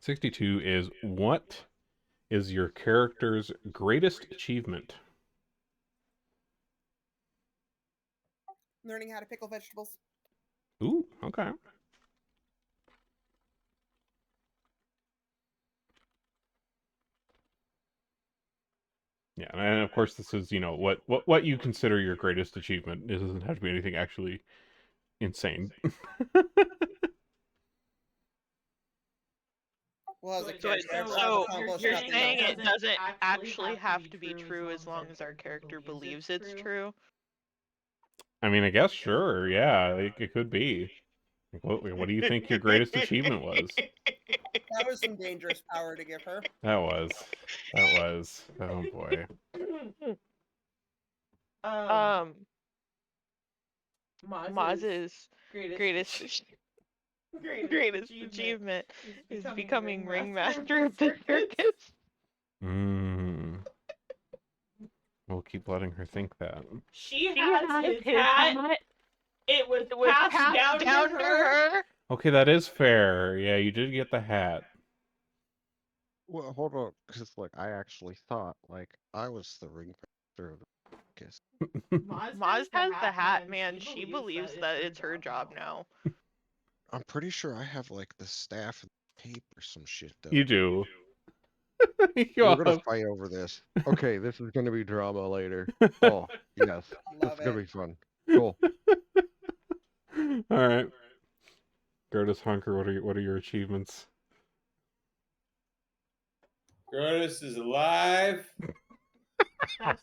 62 is what is your character's greatest achievement? Learning how to pickle vegetables. Ooh, okay. Yeah, and of course this is, what you consider your greatest achievement. It doesn't have to be anything actually insane. Well, as a So, character, I've so accomplished you're nothing saying else. it doesn't actually have to be true as long as our character believes it's true? I mean, I guess sure, yeah, it could be. What do you think your greatest achievement was? That was some dangerous power to give her. That was. Oh boy. Um, Maz's greatest achievement is becoming ringmaster of the circus. Mm. We'll keep letting her think that. She has his hat. It was passed down to her. Okay, that is fair. Yeah, you did get the hat. Well, hold on, because I actually thought I was the ringmaster of the circus. Maz has the hat, man. She believes that it's her job now. I'm pretty sure I have the staff and tape or some shit though. You do. We're gonna fight over this. Okay, this is gonna be drama later. Oh yes, Love it's gonna it. be fun. Cool. All right. Gertis Hunker, what are your achievements? Grodus is alive.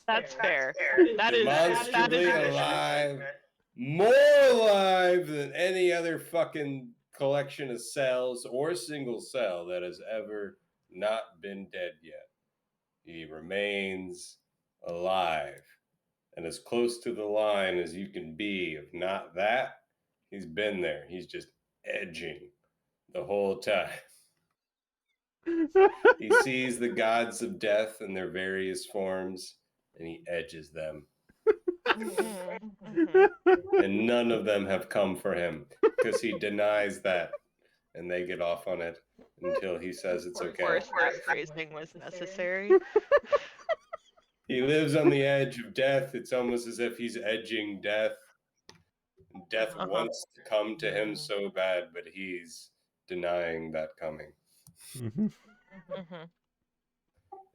That's fair. That Demonstrably is alive. More alive than any other fucking collection of cells or single cell that has ever not been dead yet. He remains alive and as close to the line as you can be. If not that, he's been there. He's just edging the whole time. He sees the gods of death in their various forms, and he edges them. And none of them have come for him, because he denies that, and they get off on it until he says it's okay. Of course, that phrasing was necessary. He lives on the edge of death. It's almost as if he's edging death. Death wants to come to him so bad, but he's denying that coming.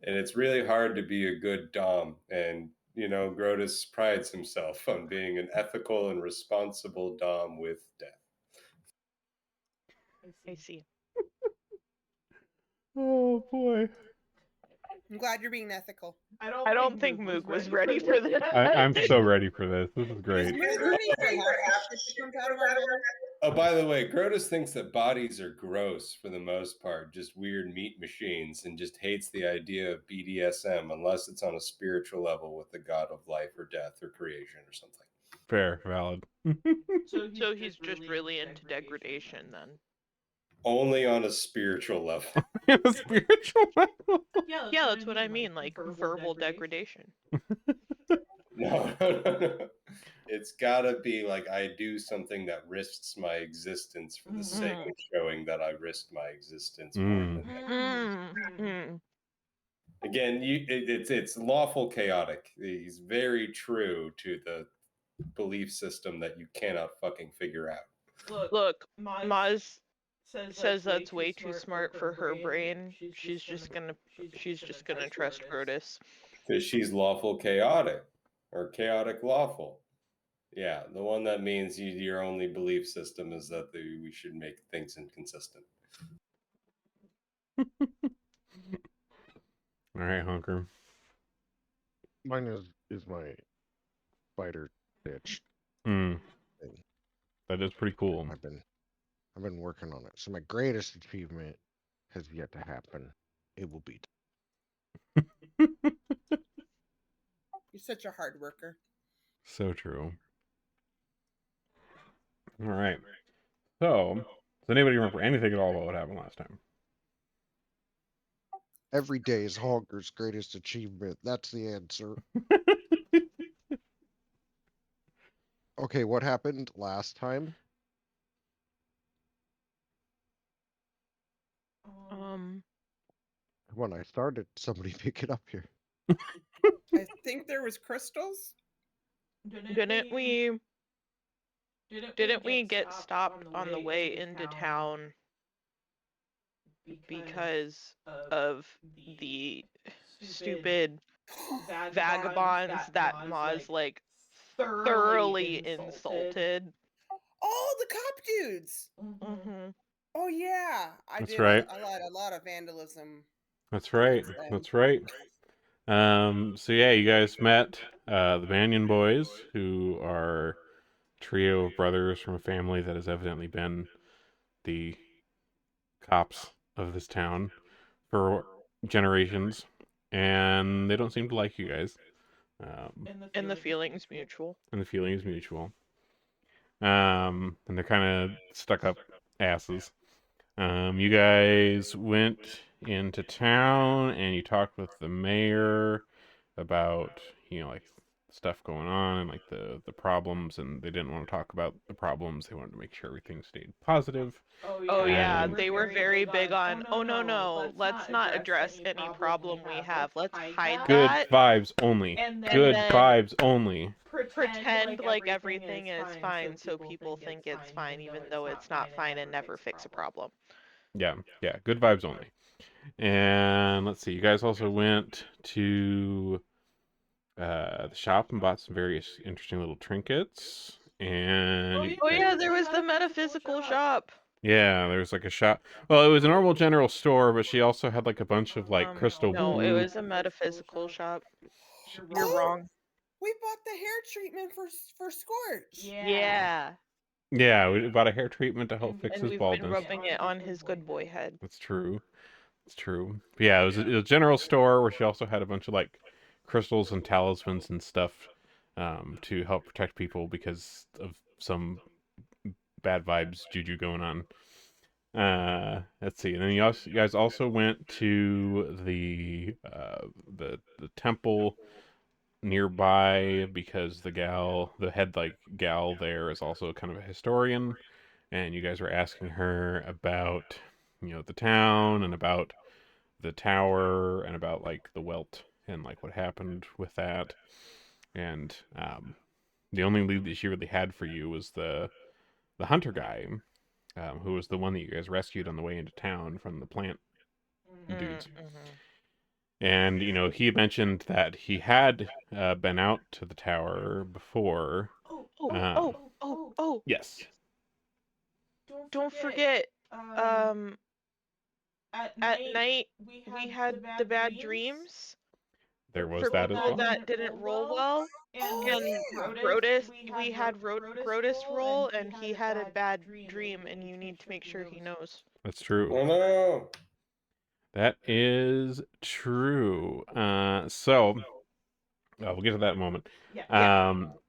And it's really hard to be a good Dom. And, Grodus prides himself on being an ethical and responsible Dom with death. I see. Oh boy. I'm glad you're being ethical. I don't think Moog was ready for this. I'm so ready for this. This is great. Oh, by the way, Grodus thinks that bodies are gross for the most part, just weird meat machines, and just hates the idea of BDSM unless it's on a spiritual level with the god of life or death or creation or something. Fair, valid. So he's just really into degradation then. Only on a spiritual level. On a spiritual level? Yeah, that's what I mean, like verbal degradation. No. It's gotta be like I do something that risks my existence for the sake of showing that I risked my existence more than Again, it's lawful chaotic. He's very true to the belief system that you cannot fucking figure out. Look, Maz says that's way too smart for her brain. She's just gonna trust Grodus. Because she's lawful chaotic or chaotic lawful. Yeah, the one that means your only belief system is that we should make things inconsistent. All right, Hunker. Mine is my fighter bitch. That is pretty cool. I've been working on it. So my greatest achievement has yet to happen. It will be. You're such a hard worker. So true. All right. So, does anybody remember anything at all about what happened last time? Every day is Honker's greatest achievement. That's the answer. Okay, what happened last time? when I started, somebody pick it up here. I think there was crystals. Didn't we get stopped on the way into town because of the stupid vagabonds that Maz like thoroughly insulted? Oh, the cop dudes. Mm-hmm. Oh yeah, I That's did right. a lot of vandalism. That's right. against them. That's right. So yeah, you guys met the Banyan boys, who are a trio of brothers from a family that has evidently been the cops of this town for generations, and they don't seem to like you guys. And the feeling's mutual. And the feeling is mutual. And they're kind of stuck up asses. You guys went into town and you talked with the mayor about, like stuff going on and like the problems, and they didn't want to talk about the problems. They wanted to make sure everything stayed positive. Oh yeah, And they were very big on, oh no, let's not address any problem we have. Let's hide good that vibes only. and Good then vibes only. pretend like everything is fine so people think it's fine even though it's not fine, and never fix a problem. Yeah, good vibes only. And let's see, you guys also went to the shop and bought some various interesting little trinkets. And Oh yeah, there was the metaphysical shop. yeah, there was like a shop. Well, it was a normal general store, but she also had like a bunch of like crystal No, it blue. was a metaphysical shop. You're Oh, wrong. We bought the hair treatment for Scorch. Yeah. Yeah, we bought a hair treatment to help fix And his we've been baldness. rubbing it on his good boy head. That's true. It's true. But yeah, it was a general store where she also had a bunch of like crystals and talismans and stuff to help protect people because of some bad vibes juju going on. Let's see. And then you guys also went to the temple nearby because the head like gal there is also kind of a historian, and you guys were asking her about the town and about the tower and about like the welt and like what happened with that. And the only lead that she really had for you was the hunter guy, who was the one that you guys rescued on the way into town from the plant dudes. Mm-hmm. And he mentioned that he had been out to the tower before. Oh! Yes, Don't forget, at night we had the bad dreams there was for that as people well. that didn't roll well. Oh And yeah. Grotus, we had Grotus roll, and he had a bad dream, and you need to make sure he knows. That's true. Oh no. That is true. So we'll get to that in a moment.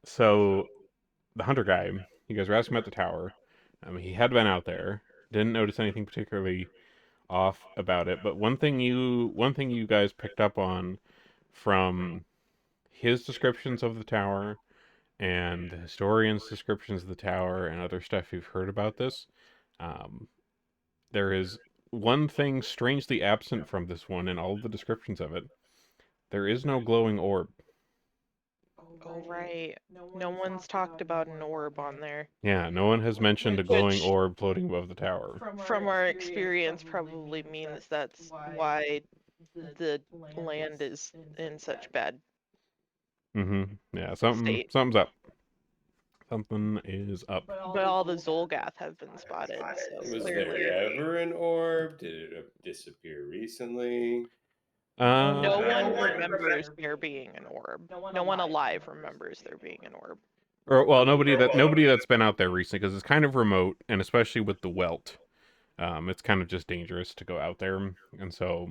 So the hunter guy, you guys were asking about the tower. He had been out there. Didn't notice anything particularly off about it, but one thing you guys picked up on from his descriptions of the tower and the historian's descriptions of the tower and other stuff you've heard about this, there is one thing strangely absent from this one in all of the descriptions of it. There is no glowing orb. Oh, right. No one's talked about an orb on there. Yeah, no one has mentioned a glowing Which, orb floating above the tower. from our experience, probably means that's why the land is in such bad Yeah, state. something's up. Something is up. But all the Zolgath have been spotted, so Was clearly. there ever an orb? Did it disappear recently? No one Uh, remembers there being an orb. No one alive remembers there being an orb. Or well, nobody that's been out there recently, because it's kind of remote, and especially with the welt, it's kind of just dangerous to go out there, and so,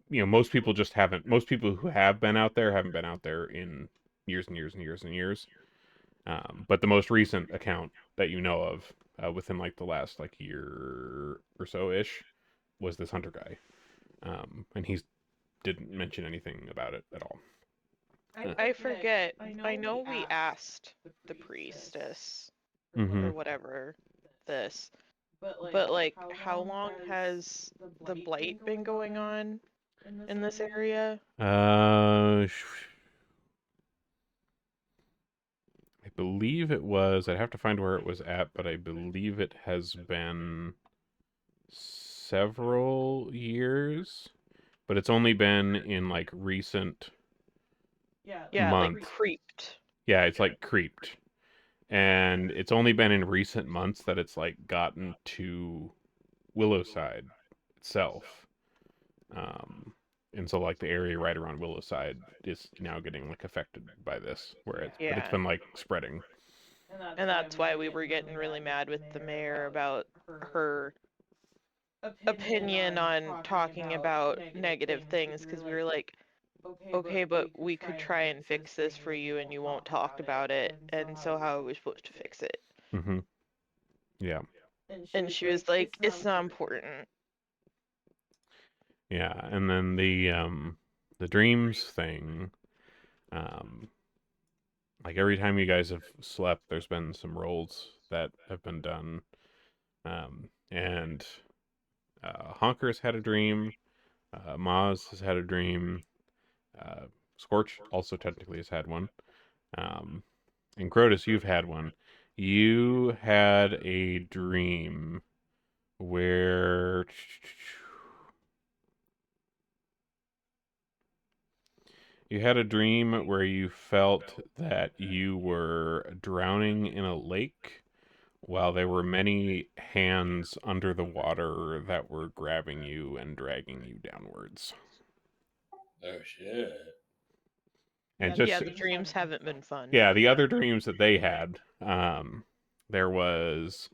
most people just haven't. Most people who have been out there haven't been out there in years and years and years and years. But the most recent account that you know of, within like the last like year or so ish, was this hunter guy, and he didn't mention anything about it at all. I forget. I know we asked the priestess or whatever this, But like, how long has the blight been going on in this area? I believe it was. I'd have to find where it was at, but I believe it has been several years. But it's only been in like recent Yeah, like months. creeped. Yeah, it's like creeped. And it's only been in recent months that it's like gotten to Willowside itself. And so like the area right around Willowside is now getting like affected by this, but it's Yeah. been like spreading. And that's why we were getting really mad with the mayor about her opinion on talking about negative things, because we were like, okay, but we could try and fix this for you and you won't talk about it, and so how are we supposed to fix it? Mm-hmm. Yeah. And she was like, it's not important. Yeah, and then the dreams thing, like every time you guys have slept, there's been some rolls that have been done. And Honker's had a dream, Maz has had a dream, Scorch also technically has had one. And Crotus, you've had one. You had a dream where you had a dream where you felt that you were drowning in a lake while there were many hands under the water that were grabbing you and dragging you downwards. Oh shit. And Yeah, the dreams haven't been fun. yeah, the other dreams that they had, there was,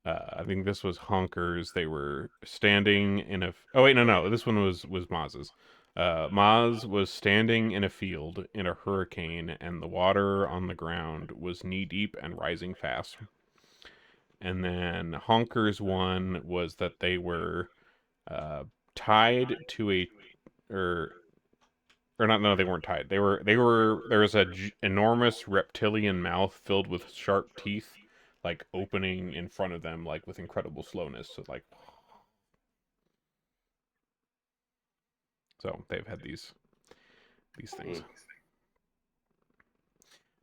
I think this was Honkers. They were standing in a. Oh wait, no, this one was Maz's. Maz was standing in a field in a hurricane, and the water on the ground was knee deep and rising fast. And then Honkers one was that they were tied to a, or not, no, they weren't tied. There was a enormous reptilian mouth filled with sharp teeth, like opening in front of them, like with incredible slowness. So they've had these things.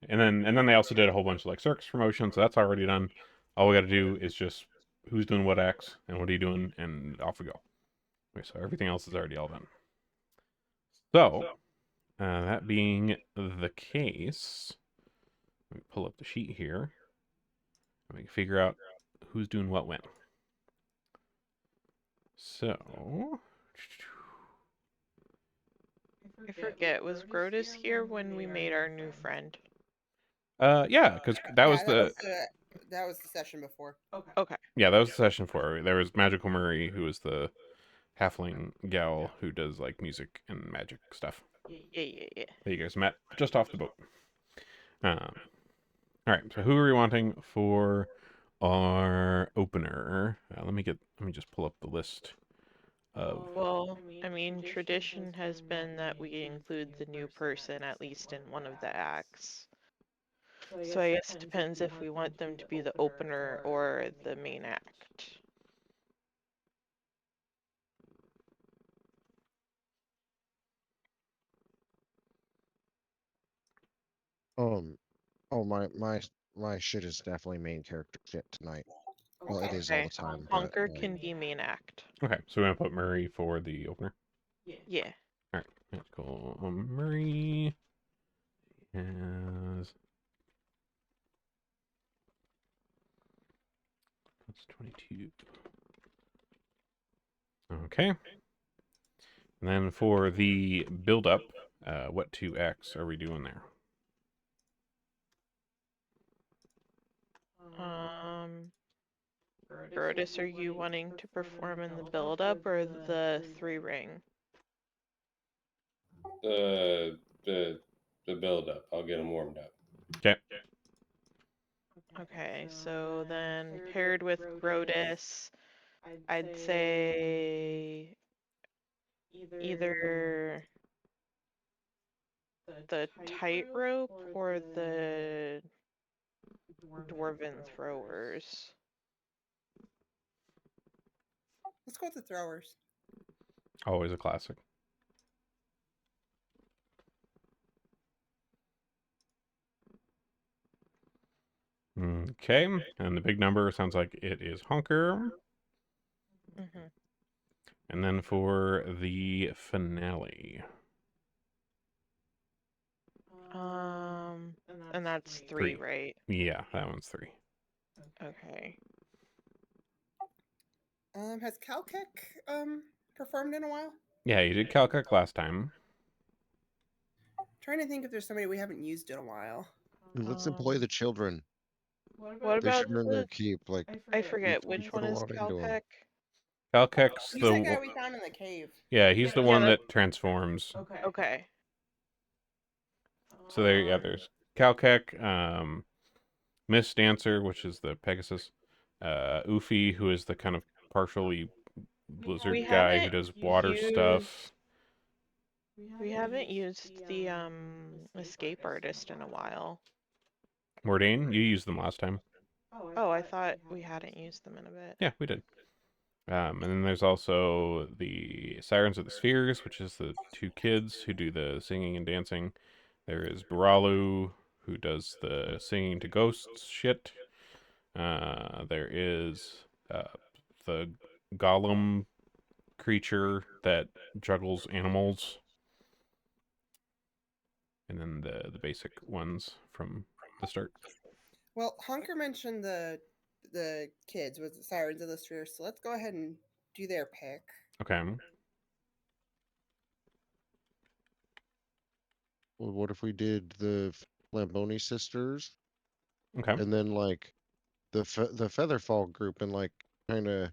And then they also did a whole bunch of like circus promotions, so that's already done. All we got to do is just who's doing what acts and what are you doing, and off we go. Okay, so everything else is already all done. So, that being the case, let me pull up the sheet here. And we can figure out who's doing what when. So, I forget, was Grotus here when we made our new friend? yeah, because that was the that was the session before. Okay. yeah, that was the session for. There was Magical Murray, who was the halfling gal who does like music and magic stuff. Yeah. That you guys met just off the boat. All right, so who are we wanting for our opener? Let me just pull up the list of. Well, I mean, tradition has been that we include the new person at least in one of the acts. So I guess it depends if we want them to be the opener or the main act. Oh, my shit is definitely main character shit tonight. Well, it is all Okay. the time, but Honker like, can be main act. Okay, so we're gonna put Murray for the opener. Yeah. All right, that's cool. Murray has that's 22. Okay. And then for the build up, what 2x are we doing there? Brodus, are you wanting to perform in the build-up or the 3-ring? The build up. I'll get them warmed up. Okay. Okay, so then paired with Brodus, I'd say either the tightrope or the dwarven throwers. go with the throwers. Always a classic. Okay, and the big number sounds like it is Honker. Mm-hmm. And then for the finale. And that's three, right? Yeah, that one's 3. Okay. Has Calkek performed in a while? Yeah, you did Calcuc last time. Trying to think if there's somebody we haven't used in a while. Let's employ the children. What They about should earn their the? keep. Like, I forget we which put one a is lot into 'em. Calpec. Calcuc's He's that guy the we found in the cave. yeah, he's the Yeah, one that- that transforms. Okay. So there's Calcuc, Miss Dancer, which is the Pegasus, Oofy, who is the kind of partially blizzard We guy who haven't does water stuff. We haven't used the escape artist in a while. Mordain, you used them last time. Oh, I thought we hadn't used them in a bit. Yeah, we did. And then there's also the Sirens of the Spheres, which is the 2 kids who do the singing and dancing. There is Baralu, who does the singing to ghosts shit. There is the golem creature that juggles animals. And then the basic ones from the start. Well, Honker mentioned the kids with the Sirens of the Sphere, so let's go ahead and do their pick. Okay. Well, what if we did the Lamboni sisters, Okay. and then like the Featherfall group, and like kind of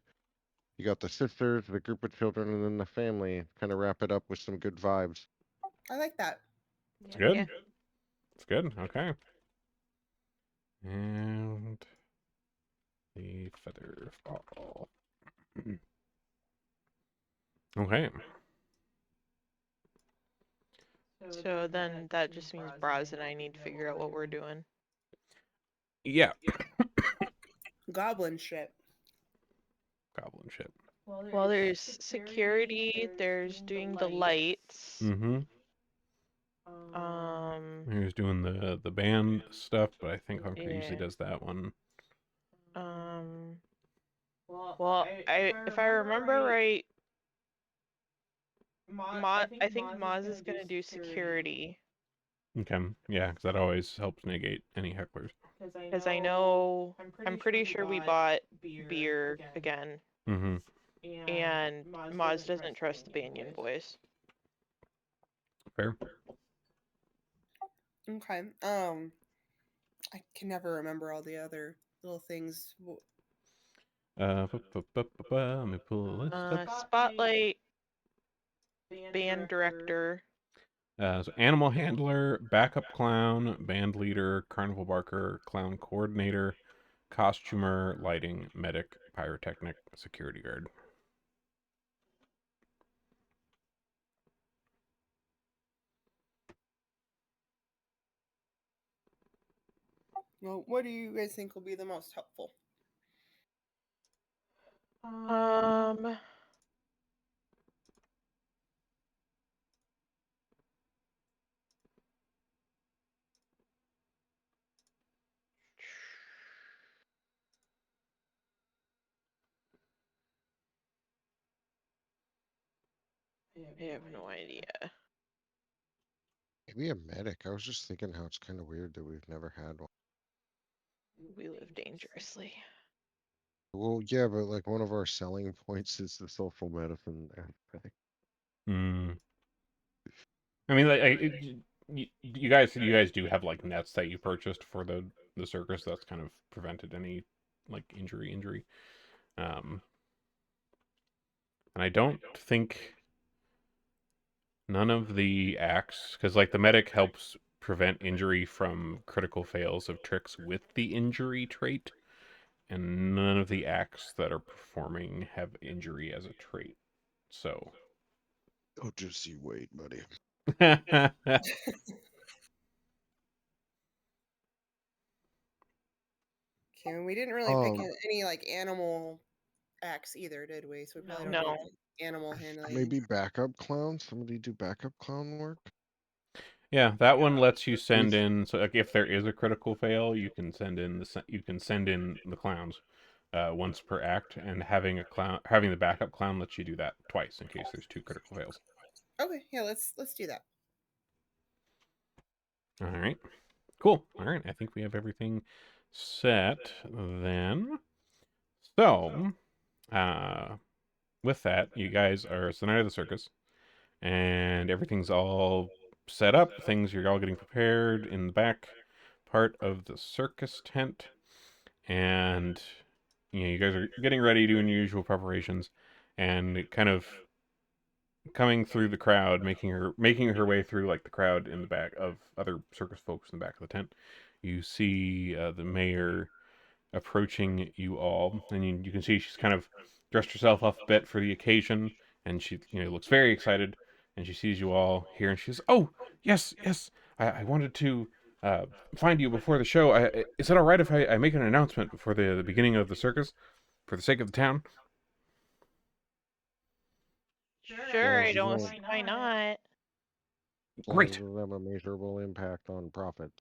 you got the sisters, the group of children, and then the family. Kind of wrap it up with some good vibes. I like that. It's good. Yeah. It's good. Okay. And the feather fall. Okay. So then that just means Braz and I need to figure out what we're doing. Yeah. Goblin shit. Goblin shit. Well, there's security, there's doing the lights. Mm-hmm. He's doing the band stuff, but I think Hunker usually Yeah. does that one. Well, if I remember right, I think Maz is gonna do security. Okay. Yeah, because that always helps negate any hecklers. Because I know, I'm pretty sure we bought beer again, Mm-hmm. and Maz doesn't trust the Banyan boys. Fair. Okay. I can never remember all the other little things. Let me pull a list up. Spotlight, band director. So animal handler, backup clown, band leader, carnival barker, clown coordinator, costumer, lighting, medic, pyrotechnic, security guard. Well, what do you guys think will be the most helpful? I have no idea. Maybe a medic. I was just thinking how it's kind of weird that we've never had one. We live dangerously. Well, yeah, but like one of our selling points is the social medicine aspect. Hmm. I mean, you guys do have like nets that you purchased for the circus. That's kind of prevented any like injury. And I don't think none of the acts, because like the medic helps prevent injury from critical fails of tricks with the injury trait, and none of the acts that are performing have injury as a trait. So. Oh, just you wait, buddy. Okay, we didn't really pick any like animal acts either, did we? So we probably No. don't No. need the animal handling. Maybe backup clown. Somebody do backup clown work. Yeah, that one lets you send in. So, like, if there is a critical fail, you can send in the clowns once per act, and having the backup clown lets you do that twice in case there's 2 critical fails. Okay, yeah, let's do that. All right, cool. All right, I think we have everything set then. So, with that, you guys are it's the night of the circus, and everything's all set up. You're all getting prepared in the back part of the circus tent, and you guys are getting ready, doing your usual preparations, and kind of coming through the crowd, making her way through like the crowd in the back of other circus folks in the back of the tent. You see the mayor approaching you all, and you can see she's kind of dressed herself up a bit for the occasion, and she looks very excited, and she sees you all here, and she says, "Oh, yes, yes, I wanted to uh, find you before the show. Is it all right if I make an announcement before the beginning of the circus, for the sake of the town?" Sure, I as you don't don't- see why not. As long as Great. it doesn't have a measurable impact on profit.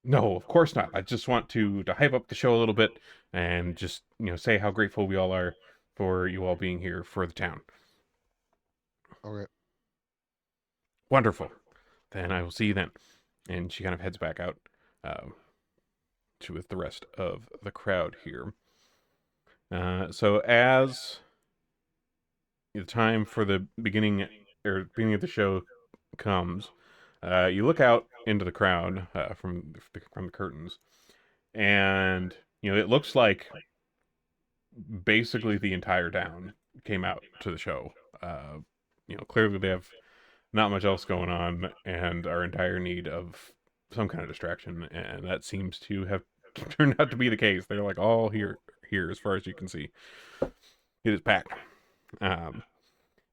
No, of course not. I just want to hype up the show a little bit and just say how grateful we all are for you all being here for the town. Okay. Wonderful. Then I will see you then. And she kind of heads back out with the rest of the crowd here. So as the time for the beginning of the show comes, you look out into the crowd from the curtains, and it looks like basically the entire town came out to the show. Clearly they have not much else going on and are in dire need of some kind of distraction, and that seems to have turned out to be the case. They're like all here as far as you can see. It is packed.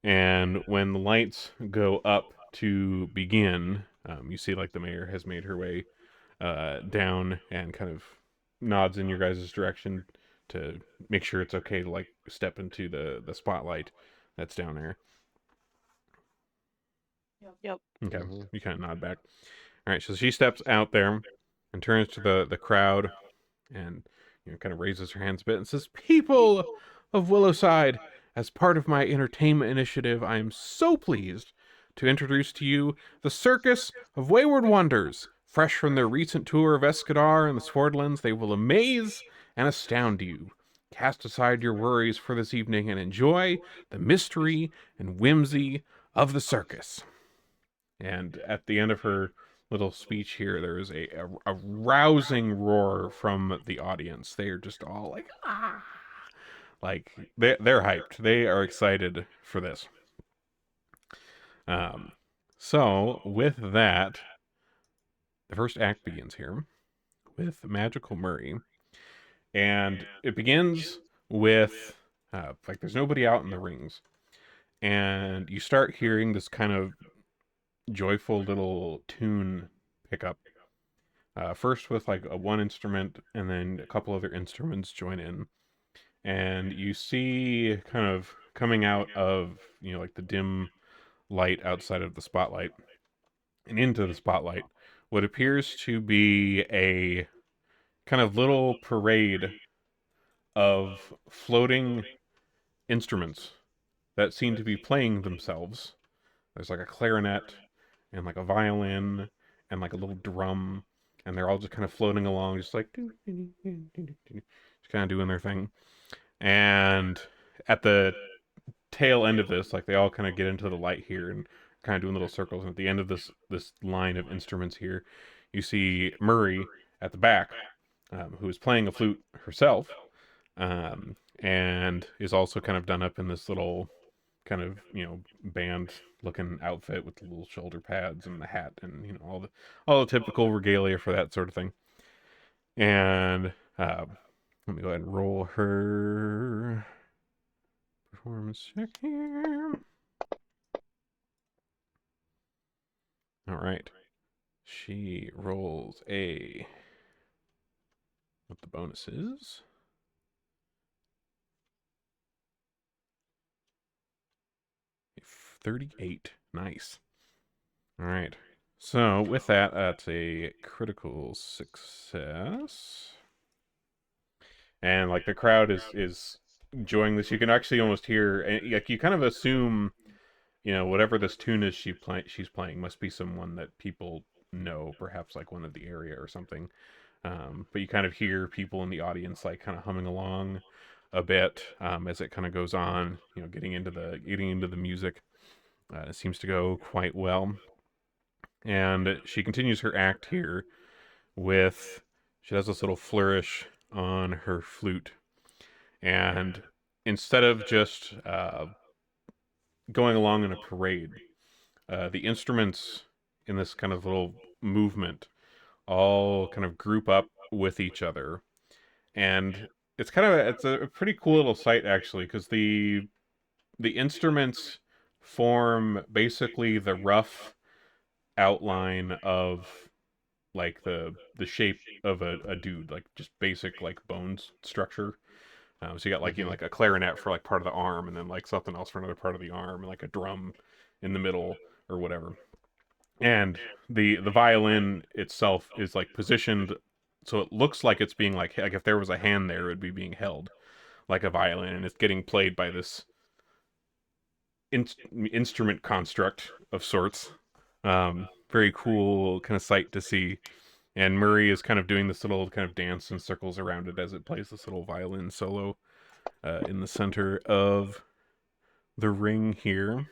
And when the lights go up to begin, you see like the mayor has made her way down and kind of nods in your guys' direction to make sure it's okay to like step into the spotlight that's down there. Yep. Okay, Mhm. you kind of nod back. All right, so she steps out there and turns to the crowd and kind of raises her hands a bit and says, "People of Willowside, as part of my entertainment initiative, I am so pleased to introduce to you the Circus of Wayward Wonders. Fresh from their recent tour of Escadar and the Swordlands, they will amaze and astound you. Cast aside your worries for this evening and enjoy the mystery and whimsy of the circus." And at the end of her little speech here, there is a rousing roar from the audience. They are just all like, ah, like they're hyped. They are excited for this. So with that, the first act begins here with Magical Murray, and it begins with like there's nobody out in the rings, and you start hearing this kind of joyful little tune pick up. First with like a one instrument, and then a couple other instruments join in, and you see kind of coming out of like the dim light outside of the spotlight and into the spotlight what appears to be a kind of little parade of floating instruments that seem to be playing themselves. There's like a clarinet and like a violin and like a little drum, and they're all just kind of floating along, just like just kind of doing their thing. And at the tail end of this, like they all kind of get into the light here and kind of doing little circles. And at the end of this line of instruments here, you see Murray at the back, who is playing a flute herself, and is also kind of done up in this little kind of band looking outfit with the little shoulder pads and the hat and all the typical regalia for that sort of thing. And let me go ahead and roll her performance check here. All right, she rolls a what the bonus is. 38. Nice. All right. So with that, that's a critical success. And like the crowd is enjoying this. You can actually almost hear, like you kind of assume, whatever this tune is she's playing must be someone that people know, perhaps like one of the area or something. But you kind of hear people in the audience like kind of humming along a bit as it kind of goes on. Getting into the music. It seems to go quite well, and she continues her act here with she does this little flourish on her flute, and instead of just going along in a parade, the instruments in this kind of little movement all kind of group up with each other, and it's a pretty cool little sight actually, because the instruments form basically the rough outline of like the shape of a dude, like just basic like bones structure. So you got like like a clarinet for like part of the arm, and then like something else for another part of the arm, and like a drum in the middle or whatever. And the violin itself is like positioned so it looks like it's being like if there was a hand there, it would be being held like a violin, and it's getting played by this instrument construct of sorts. Very cool kind of sight to see. And Murray is kind of doing this little kind of dance in circles around it as it plays this little violin solo in the center of the ring here.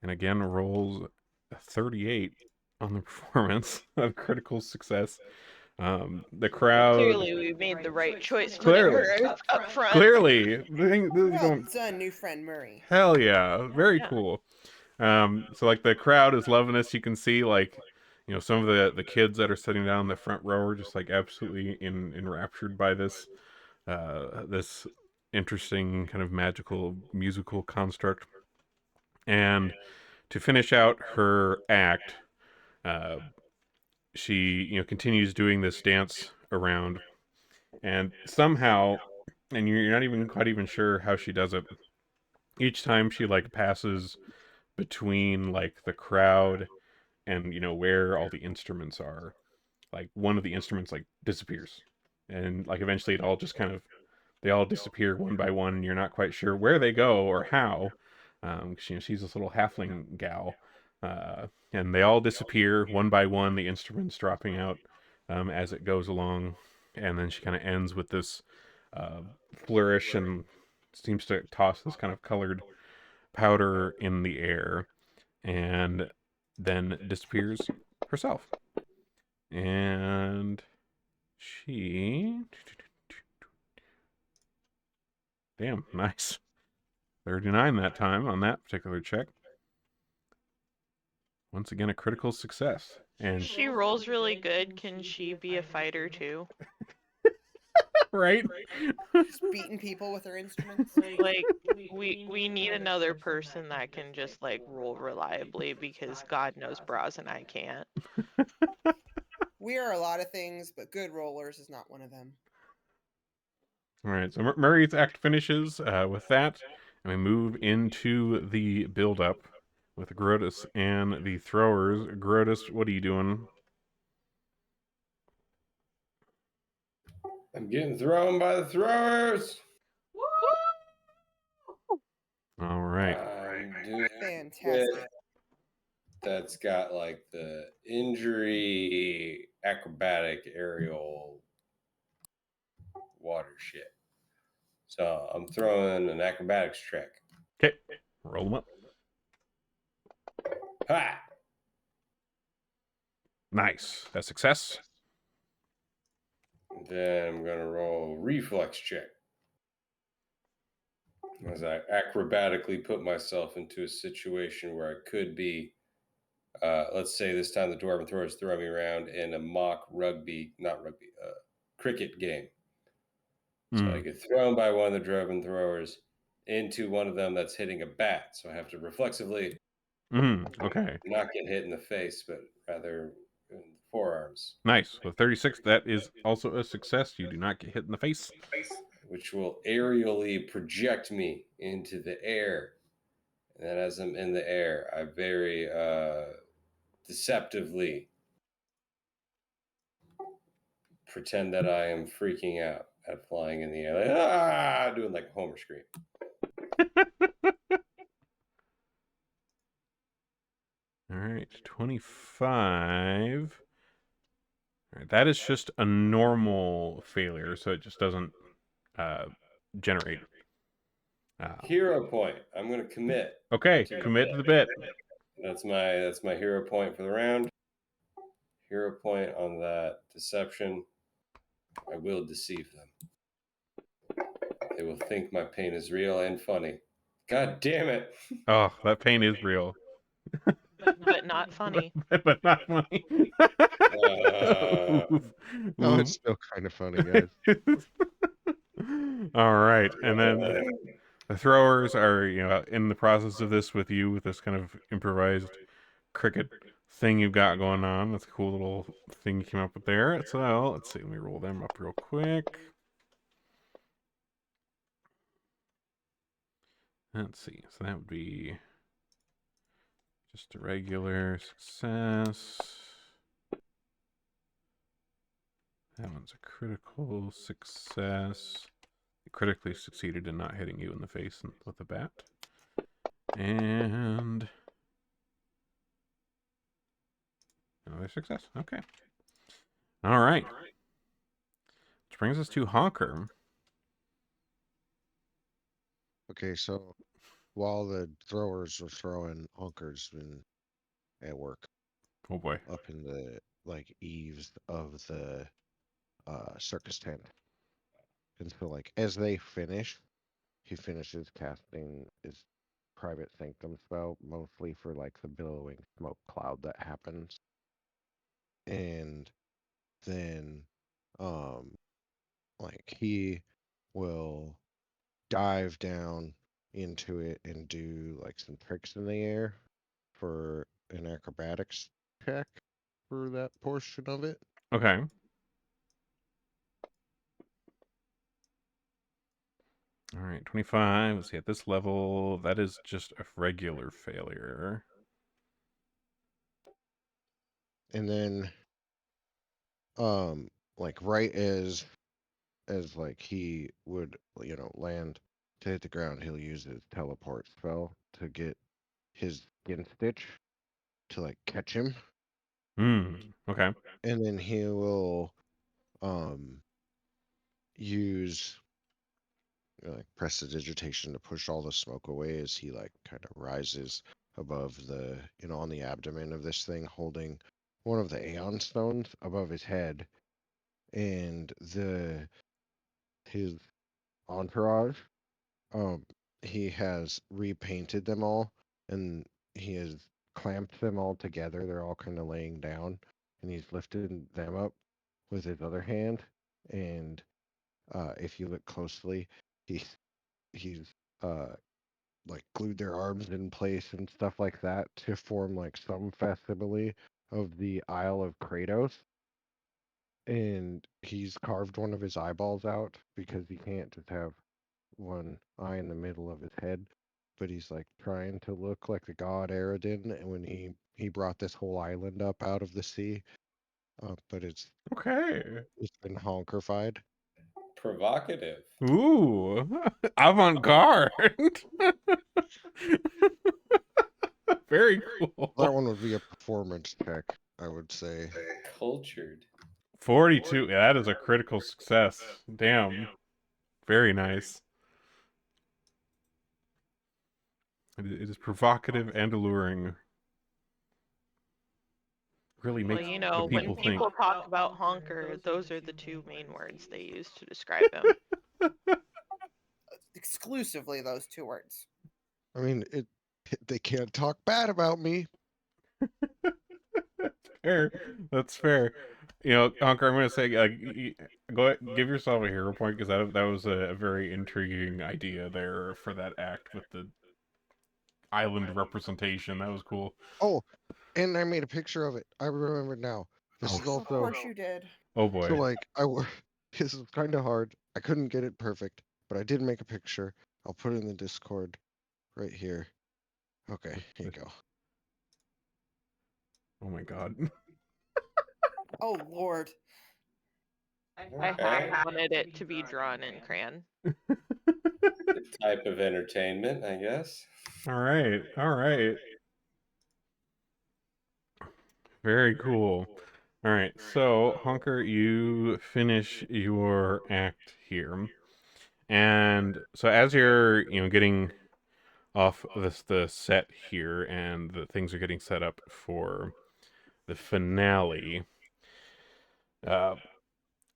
And again, rolls a 38 on the performance of critical success. The crowd Clearly, we made the right choice putting Clearly. her up front. Clearly, this is Well going done, new friend Murray. hell yeah, very Yeah. cool. So like the crowd is loving this. You can see like some of the kids that are sitting down in the front row are just like absolutely enraptured by this this interesting kind of magical musical construct. And to finish out her act, uh, she continues doing this dance around, and somehow, and you're not even quite even sure how she does it. Each time she like passes between like the crowd and where all the instruments are, like one of the instruments like disappears, and like eventually it all just kind of they all disappear one by one, and you're not quite sure where they go or how. 'Cause, she's this little halfling gal, and they all disappear one by one. The instruments dropping out as it goes along, and then she kind of ends with this uh, flourish and seems to toss this kind of colored powder in the air, and then disappears herself. And she damn, nice. 39 that time on that particular check. Once again, a critical success. And She rolls really good. Can she be a fighter too? right? Just beating people with her instruments. Like we need another person that can just like roll reliably, because God knows Braz and I can't. We are a lot of things, but good rollers is not one of them. All right, so Murray's act finishes with that, and we move into the build-up with Grotus and the throwers. Grotus, what are you doing? I'm getting thrown by the throwers. All right. I'm doing Fantastic. that's got like the injury, acrobatic, aerial, water shit. So I'm throwing an acrobatics check. Okay, roll them up. Ha! Nice. A success. Then I'm gonna roll reflex check. As I acrobatically put myself into a situation where I could be, let's say this time the dwarven throwers throw me around in a mock cricket game. So I get thrown by one of the dwarven throwers into one of them that's hitting a bat. So I have to reflexively Okay. not get hit in the face, but rather in the forearms. Nice. With 36, that is also a success. You do not get hit in the face. Which will aerially project me into the air And then as I'm in the air, I very deceptively pretend that I am freaking out at flying in the air, like, doing like a Homer scream. All right, 25. All right, that is just a normal failure, so it just doesn't generate. Hero point. I'm gonna commit. Okay, commit to the bit. That's my hero point for the round. Hero point on that deception. I will deceive them. They will think my pain is real and funny. God damn it. Oh, that pain is real. But not funny. but not funny. Oof. No, Oof. it's still kind of funny, guys. All right, and then the throwers are, in the process of this with you with this kind of improvised cricket thing you've got going on. That's a cool little thing you came up with there. So let's see. Let me roll them up real quick. Let's see. So that would be just a regular success. That one's a critical success. It critically succeeded in not hitting you in the face with a bat. And another success. Okay. All right. Which brings us to Honker. Okay, so while the throwers were throwing, Honker's been at work Oh boy. up in the eaves of the circus tent. And so as they finish, he finishes casting his private sanctum spell, mostly for the billowing smoke cloud that happens. And then he will dive down into it and do some tricks in the air for an acrobatics check for that portion of it. Okay. All right, 25. Let's see, at this level, that is just a regular failure. And then right as he would land to hit the ground, he'll use his teleport spell to get his skin stitch to catch him. Okay. And then he will use prestidigitation to push all the smoke away as he kind of rises above the on the abdomen of this thing, holding one of the Aeon stones above his head. And his entourage, he has repainted them all, and he has clamped them all together. They're all kind of laying down, and he's lifted them up with his other hand. And if you look closely, he's glued their arms in place and stuff like that to form some facsimile of the Isle of Kratos. And he's carved one of his eyeballs out because he can't just have one eye in the middle of his head. But he's trying to look like the god Aradin, and when he brought this whole island up out of the sea. But it's been honkerfied. Provocative. Ooh, avant-garde. Very cool. That one would be a performance check, I would say. Cultured. 42. Yeah, that is a critical success. Damn. Very nice. It is provocative and alluring. Really makes Well, the people when think. people talk about honker, those are the two main words they use to describe him. Exclusively those two words. I mean, they can't talk bad about me. Fair. That's fair. Honker, I'm going to say, go ahead, give yourself a hero point, because that was a very intriguing idea there for that act with the island representation. That was cool. Oh, and I made a picture of it. I remember now. This is also. Of course you did. Oh boy. So this is kind of hard. I couldn't get it perfect, but I did make a picture. I'll put it in the Discord right here. Okay, here you go. Oh my god. Oh Lord. I half wanted it to be drawn in crayon. The type of entertainment, I guess. All right. All right. Very cool. All right. So, Honker, you finish your act here. And so as you're, getting off the set here and the things are getting set up for the finale, uh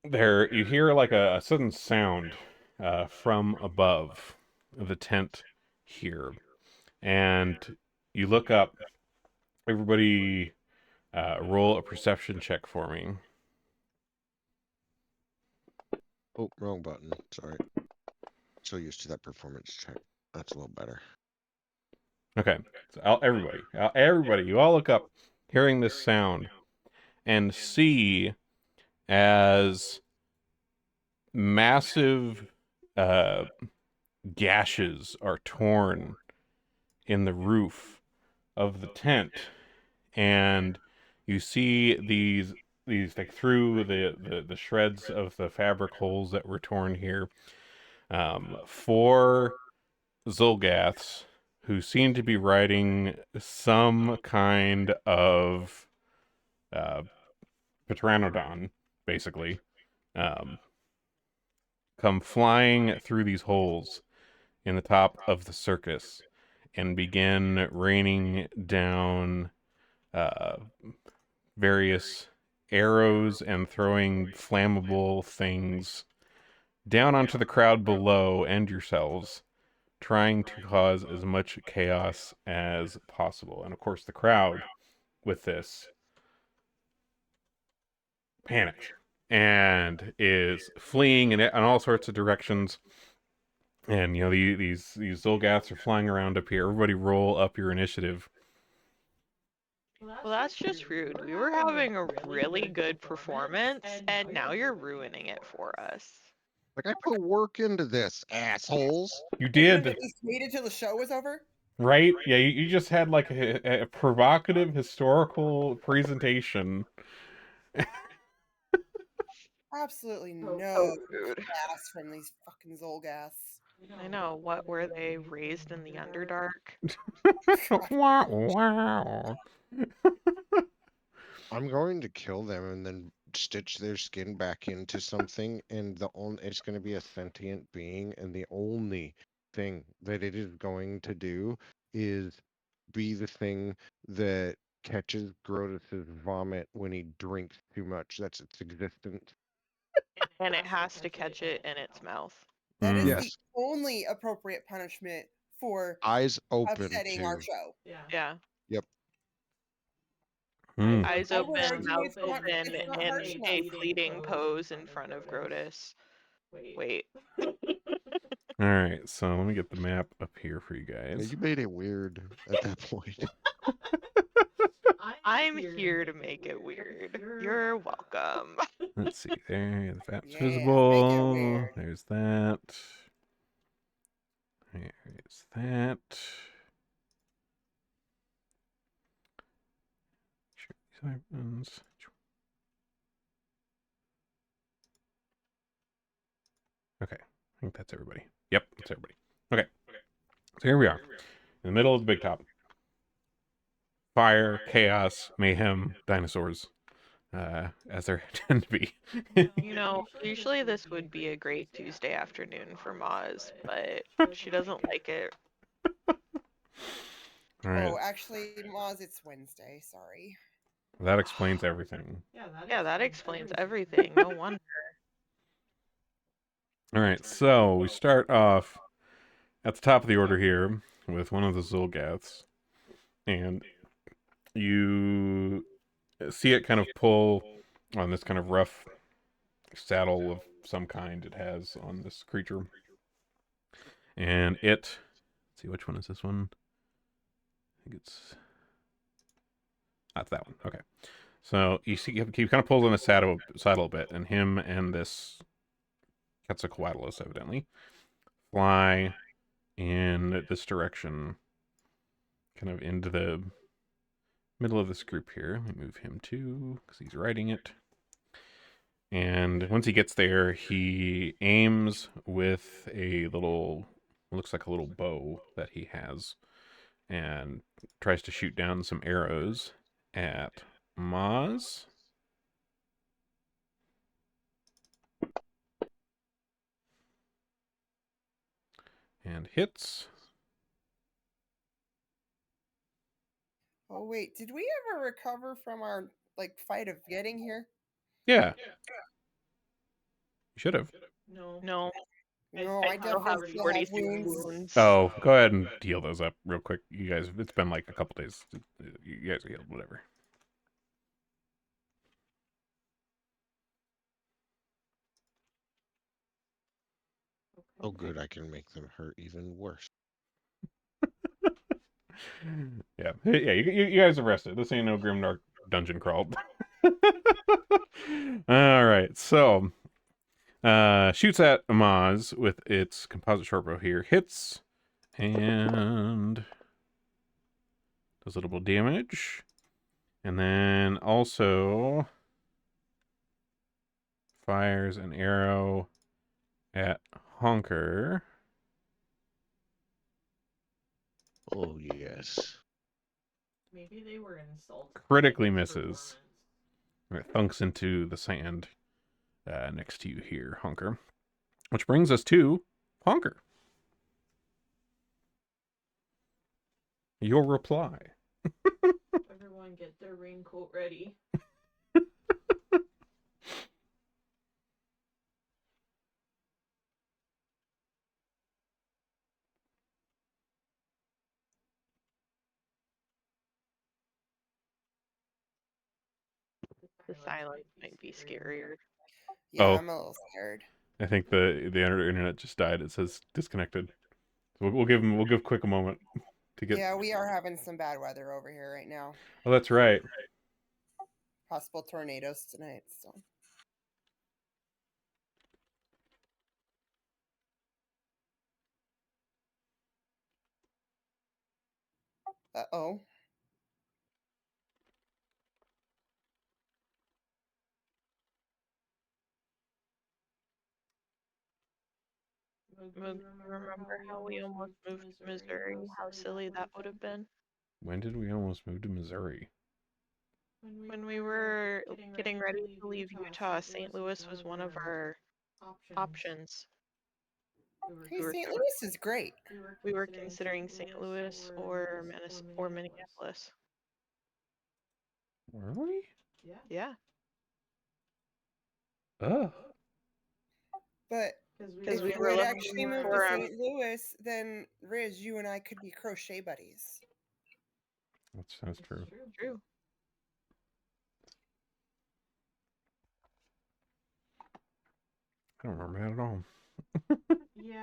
there you hear like a sudden sound from above the tent here. And you look up. Everybody roll a perception check for me. Oh, wrong button. Sorry. So used to that performance check. That's a little better. Okay. So everybody, you all look up, hearing this sound, and see as massive gashes are torn in the roof of the tent, and you see these like through the shreds of the fabric holes that were torn here. Four Zolgaths who seem to be riding some kind of uh, Pteranodon, basically, um, come flying through these holes in the top of the circus and begin raining down uh, various arrows and throwing flammable things down onto the crowd below and yourselves, trying to cause as much chaos as possible. And of course, the crowd with this panics and is fleeing in all sorts of directions. And these Zolgaths are flying around up here. Everybody, roll up your initiative. Well, that's just rude. We were having a really good performance, and now you're ruining it for us. Like, I put work into this, assholes. You You could've did, at least waited till the show was over. right? Yeah, you just had like a provocative historical presentation. Absolutely So no rude. class from these fucking Zolgaths. I know. What were they raised in the Underdark? Wow, wow. I'm going to kill them and then stitch their skin back into something, and it's going to be a sentient being, and the only thing that it is going to do is be the thing that catches Grotus's vomit when he drinks too much. That's its existence. And it has to catch it in its mouth. That is Mm. the Yes, only appropriate punishment for eyes open upsetting our too. show. Yeah. Yep. Mm. Eyes I would open, argue mouth it's not open, harsh and enough. a fleeting pose in front of Grotus. Wait. All right, so let me get the map up here for you Yeah, guys. you made it weird at that point. I'm here to make it weird. You're welcome. Let's see. There, the map's Yeah, make it visible. weird. There's that. There's that. Share these icons. Okay, I think that's everybody. Yep, that's everybody. Okay, so here we are, in the middle of the big top. Fire, chaos, mayhem, dinosaurs, as there tend to be. You know, usually this would be a great Tuesday afternoon for Maz, but she doesn't like it. All right, Oh, actually, Moz, it's Wednesday. Sorry. that explains everything. Yeah, that explains everything. No wonder. All right, so we start off at the top of the order here with one of the Zolgaths, and you see it kind of pull on this kind of rough saddle of some kind it has on this creature. And let's see, which one is this one? I think that's that one. Okay. So you see, he kind of pulls on the saddle a bit, and him and this Quetzalcoatlus evidently fly in this direction kind of into the middle of this group here. Let me move him too, because he's riding it. And once he gets there, he aims with a little, looks like a little bow that he has, and tries to shoot down some arrows at Maz. And hits. Oh wait, did we ever recover from our fight of getting here? Yeah. You should have. No. No, I I still have definitely still have 46 wounds. wounds. Oh, go ahead and heal those up real quick. You guys, it's been like a couple days. You guys are healed, whatever. Oh, good. I can make them hurt even worse. Yeah. You guys are rested. This ain't no Grimdark dungeon crawl. All right. So, shoots at Amaz with its composite shortbow here. Hits and does a little damage. And then also fires an arrow at Honker. Oh, yes. Maybe they were insulted. Critically misses. It thunks into the sand next to you here, Honker. Which brings us to Honker. Your reply. Everyone get their raincoat ready. The silence might be scarier. Yeah, Oh. I'm a little scared. I think the internet just died. It says disconnected. So we'll give Quick a moment to get. Yeah, we are having some bad weather over here right now. Oh, that's right. Possible tornadoes tonight. So. Uh-oh. Remember how we almost moved to Missouri? How silly that would have been? When did we almost move to Missouri? When we were getting ready to leave Utah, St. Louis was one of our options. Hey, St. Louis is great. We were considering St. Louis or Minneapolis. Were we? Yeah. Oh. But Because if we we were would looking actually move to for St. Louis, then Riz, you and I could be crochet buddies. That's true. True. I don't remember that at all.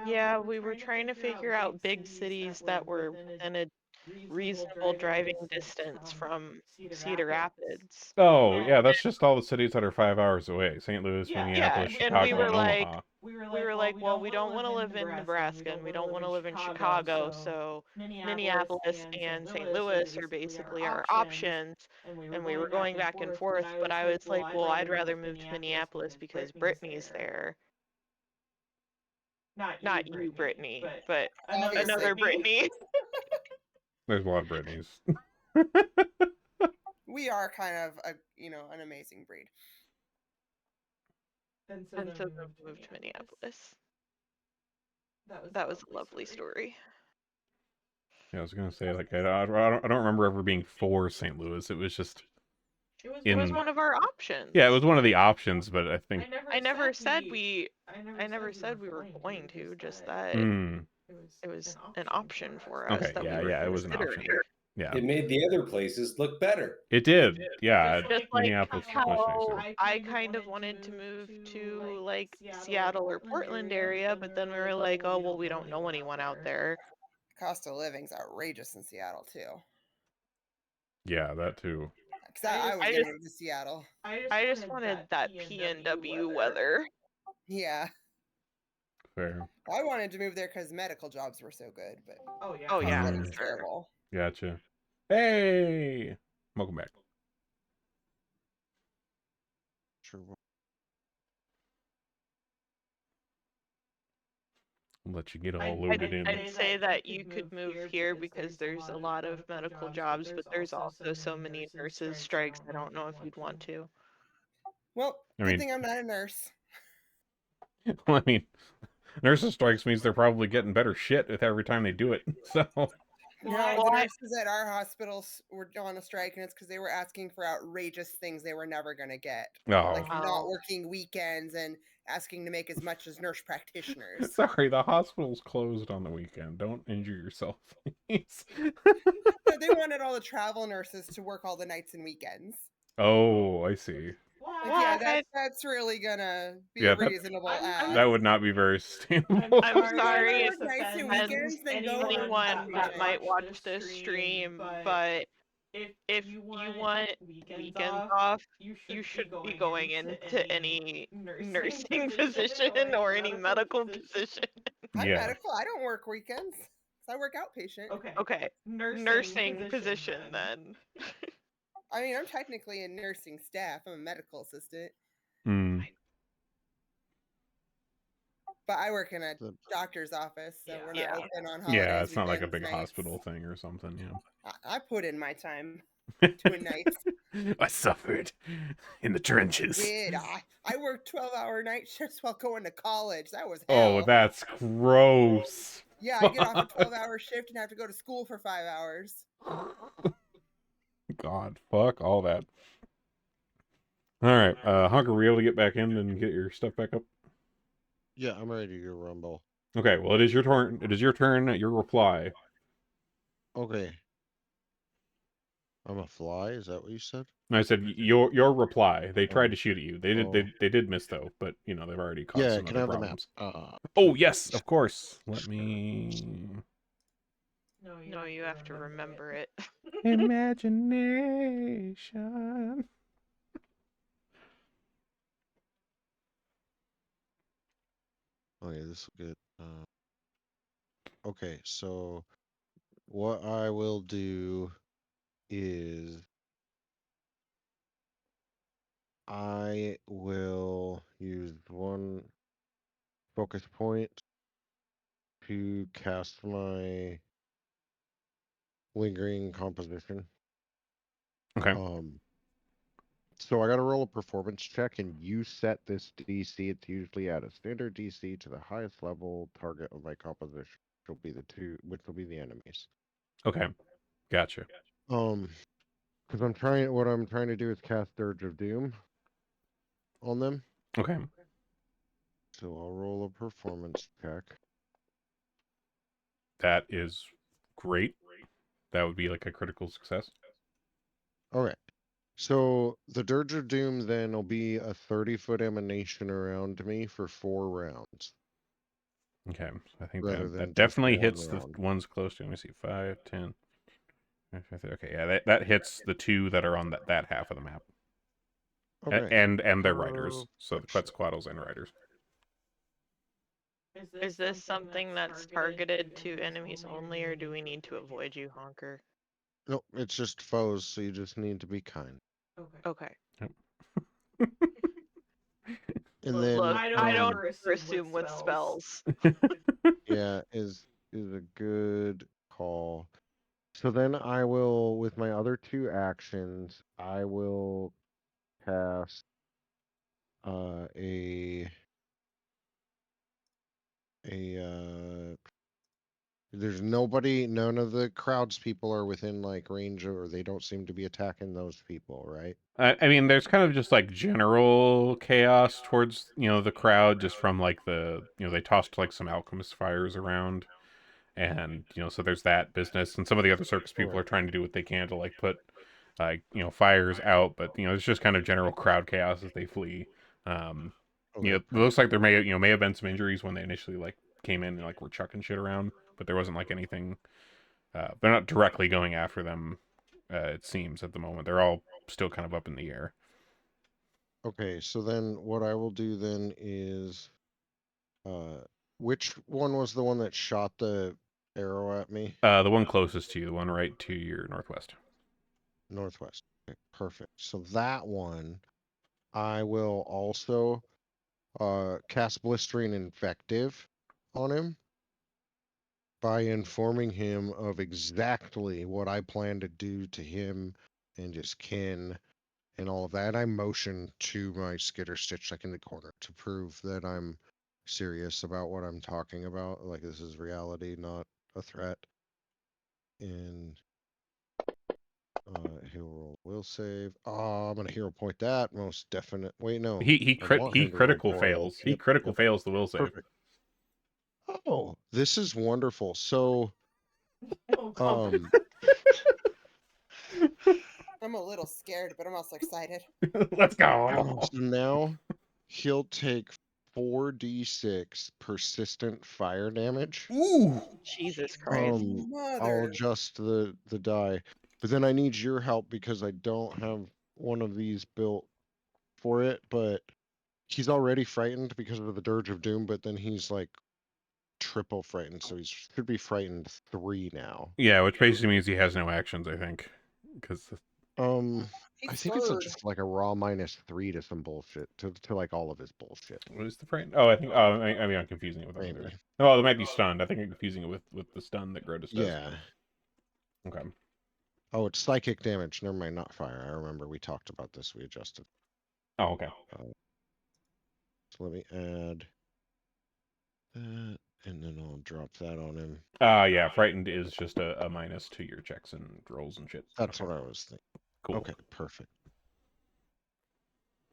Yeah, we were trying to figure out big cities that were within a reasonable driving distance from Cedar Rapids. Oh, yeah, that's just all the cities that are 5 hours away. St. Louis, Yeah, Minneapolis, and Chicago, we were and like, Omaha. well, we don't want to live in Nebraska and we don't want to live in Chicago, so Minneapolis and St. Louis are basically our options. And we were going back and forth, but I was like, well, I'd rather move to Minneapolis because Brittany's there. Not you, Brittany, but Obviously. another Brittany. There's a lot of Britneys. We are kind of an amazing breed. And so And so then we moved to Minneapolis. That That was a lovely story. Yeah, I was gonna say, like, I don't remember ever being for St. Louis. It was just It was one of our options. Yeah, it was one of the options, but I think I never said we were going to, just that it was an option for us Okay, that yeah, we were yeah, it was an considering. option. Yeah, It made the other places look better. it did. Yeah, Just like Minneapolis was much how nicer. I kind of wanted to move to like Seattle or Portland area, but then we were like, oh well, we don't know anyone out there. Cost of living's outrageous in Seattle too. Yeah, that too. Because I was gonna move to Seattle. I just wanted that PNW weather. Yeah. Fair. I wanted to move there because medical jobs were so good, but Oh yeah. Oh yeah, that Mm. is for sure. terrible. Gotcha. Hey, welcome back. Sure. I'll let you get all I'd- loaded in. I'd say that you could move here because there's a lot of medical jobs, but there's also so many nurses strikes. I don't know if you'd want to. Well, I good mean- thing I'm not a nurse. Well, I mean, nurses strikes means they're probably getting better shit with every time they do it. So, No, Well, the I- nurses at our hospitals were on a strike, and it's because they were asking for outrageous things they were never going to get, like oh, not Oh. working weekends and asking to make as much as nurse practitioners. sorry, the hospital's closed on the weekend. Don't injure yourself, please. No, they wanted all the travel nurses to work all the nights and weekends. Oh, I see. Like, yeah, What? that's really gonna be Yeah, a that- reasonable I'm- ask. That would not be very sustainable. I'm If you sorry wanna if work nights and offends weekends, then go work anyone that outpatient. might watch this stream, but if you want weekends off, you shouldn't be going into any nursing position or any medical position. I'm Yeah. medical. I don't work weekends. 'Cause I work outpatient. Okay, nursing position then. I mean, I'm technically in nursing staff. I'm a medical assistant, Mm. but I work in a The- doctor's office, so we're not Yeah. open on holidays. Yeah, it's not like a weekends, big nights. hospital thing or something. Yeah. I put in my time doing nights. I suffered in the trenches. Did I worked 12-hour night shifts while going to college? That was Oh, hell. that's gross. Yeah, I get off a 12-hour shift and have to go to school for 5 hours. God, fuck all that. All right, Hunker, were you able to get back in and get your stuff back up? Yeah, I'm ready to rumble. Okay, well, it is your turn. It is your turn. Your reply. Okay. I'm a fly. Is that what you said? And I said your reply. They tried Oh. to shoot at you. They did. Oh. They did miss though, but you know they've already caused Yeah, some can I other have problems. the map? Oh yes, of course. Let me. No, you have to remember it. Imagination. Okay, this will get. Okay, so what I will do is I will use one focus point to cast my lingering composition. Okay. So I got to roll a performance check, and you set this DC. It's usually at a standard DC to the highest level target of my composition, which will be the enemies. Okay. Gotcha. Because what I'm trying to do is cast Dirge of Doom on them. Okay. So I'll roll a performance check. That is great. That would be like a critical success. Okay. So the Dirge of Doom then will be a 30-foot emanation around me for 4 rounds. Okay. So I think Rather than that just definitely one hits round. the ones close to. Let me see. 5, 10. Okay. Yeah. That hits the 2 that are on that half of the map. Okay. And their riders. So the Perfect. Quetzalcoatl's and riders. Is this something that's targeted to enemies only, or do we need to avoid you, Honker? No, it's just foes, so you just need to be kind. Okay. And then Look, I don't ever assume with spells. yeah, is a good call. So then I will, with my other 2 actions, I will cast there's none of the crowds people are within like range, or they don't seem to be attacking those people, right? I mean, there's kind of just like general chaos towards, the crowd just from like they tossed like some alchemist fires around. And, so there's that business. And some of the other circus people are trying to do what they can to like put like, fires out. But, it's just kind of general crowd chaos as they flee. Okay, It looks like there may have been some injuries when they initially like came in and like were chucking shit around. But there wasn't like anything. They're not directly going after them. It seems at the moment they're all still kind of up in the air. Okay, so then what I will do then is Which one was the one that shot the arrow at me? The one closest to you, the one right to your northwest. Northwest. Okay, perfect. So that one, I will also cast Blistering Infective on him by informing him of exactly what I plan to do to him and his kin and all of that. I motion to my Skitter Stitch like in the corner to prove that I'm serious about what I'm talking about. Like this is reality, not a threat. And hero roll will save. Oh, I'm gonna hero point that most definite. Wait, no. He I want him to roll critical poorly. fails. He Yep, critical yep. fails the will save. Perfect. Oh, this is wonderful. So, um, I'm a little scared, but I'm also excited. Let's go. so now he'll take 4d6 persistent fire damage. Ooh. Jesus Christ. I'll Mother. adjust the die, but then I need your help because I don't have one of these built for it. But he's already frightened because of the Dirge of Doom, but then he's like triple frightened, so he should be frightened 3 now. Yeah, which basically means he has no actions, I think. Because I He's think it's scared. just like a raw -3 to some bullshit to like all of his bullshit. what is the frighten? Oh, I think. Oh, I mean, I'm confusing it with Maybe. other. Oh, it might be stunned. I think I'm confusing it with the stun that Grotus does. Yeah. Okay. Oh, it's psychic damage. Never mind, not fire. I remember we talked about this. We adjusted. Oh, okay. So let me add that, and then I'll drop that on him. Yeah, frightened is just a minus to your checks and rolls and shit. That's okay. what I was thinking. Cool. Okay, perfect.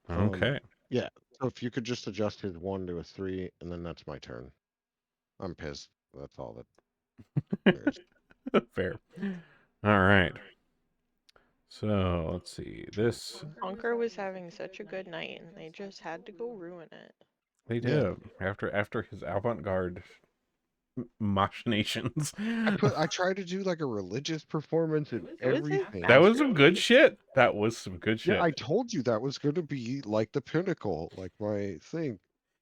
Okay. Yeah. So if you could just adjust his 1 to a 3, and then that's my turn. I'm pissed. That's all that matters. Fair. All right. So let's see. This Honker was having such a good night, and they just had to go ruin it. they Yeah. did after his avant-garde machinations. I tried to do like a religious performance and It was his everything. That was some good masterpiece. shit. That was some good shit. Yeah, I told you that was going to be like the pinnacle, like my thing.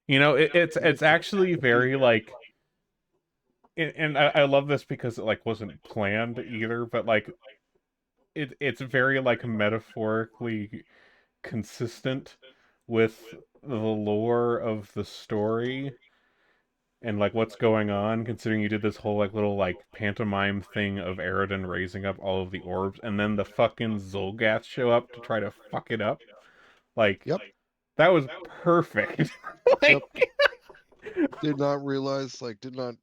You know, it's actually very like, and I love this because it like wasn't planned either, but like it's very like metaphorically consistent with the lore of the story and like what's going on, considering you did this whole like little like pantomime thing of Eridan raising up all of the orbs and then the fucking Zolgath show up to try to fuck it up. Like Yep. that was perfect. Yep. Did not realize, did not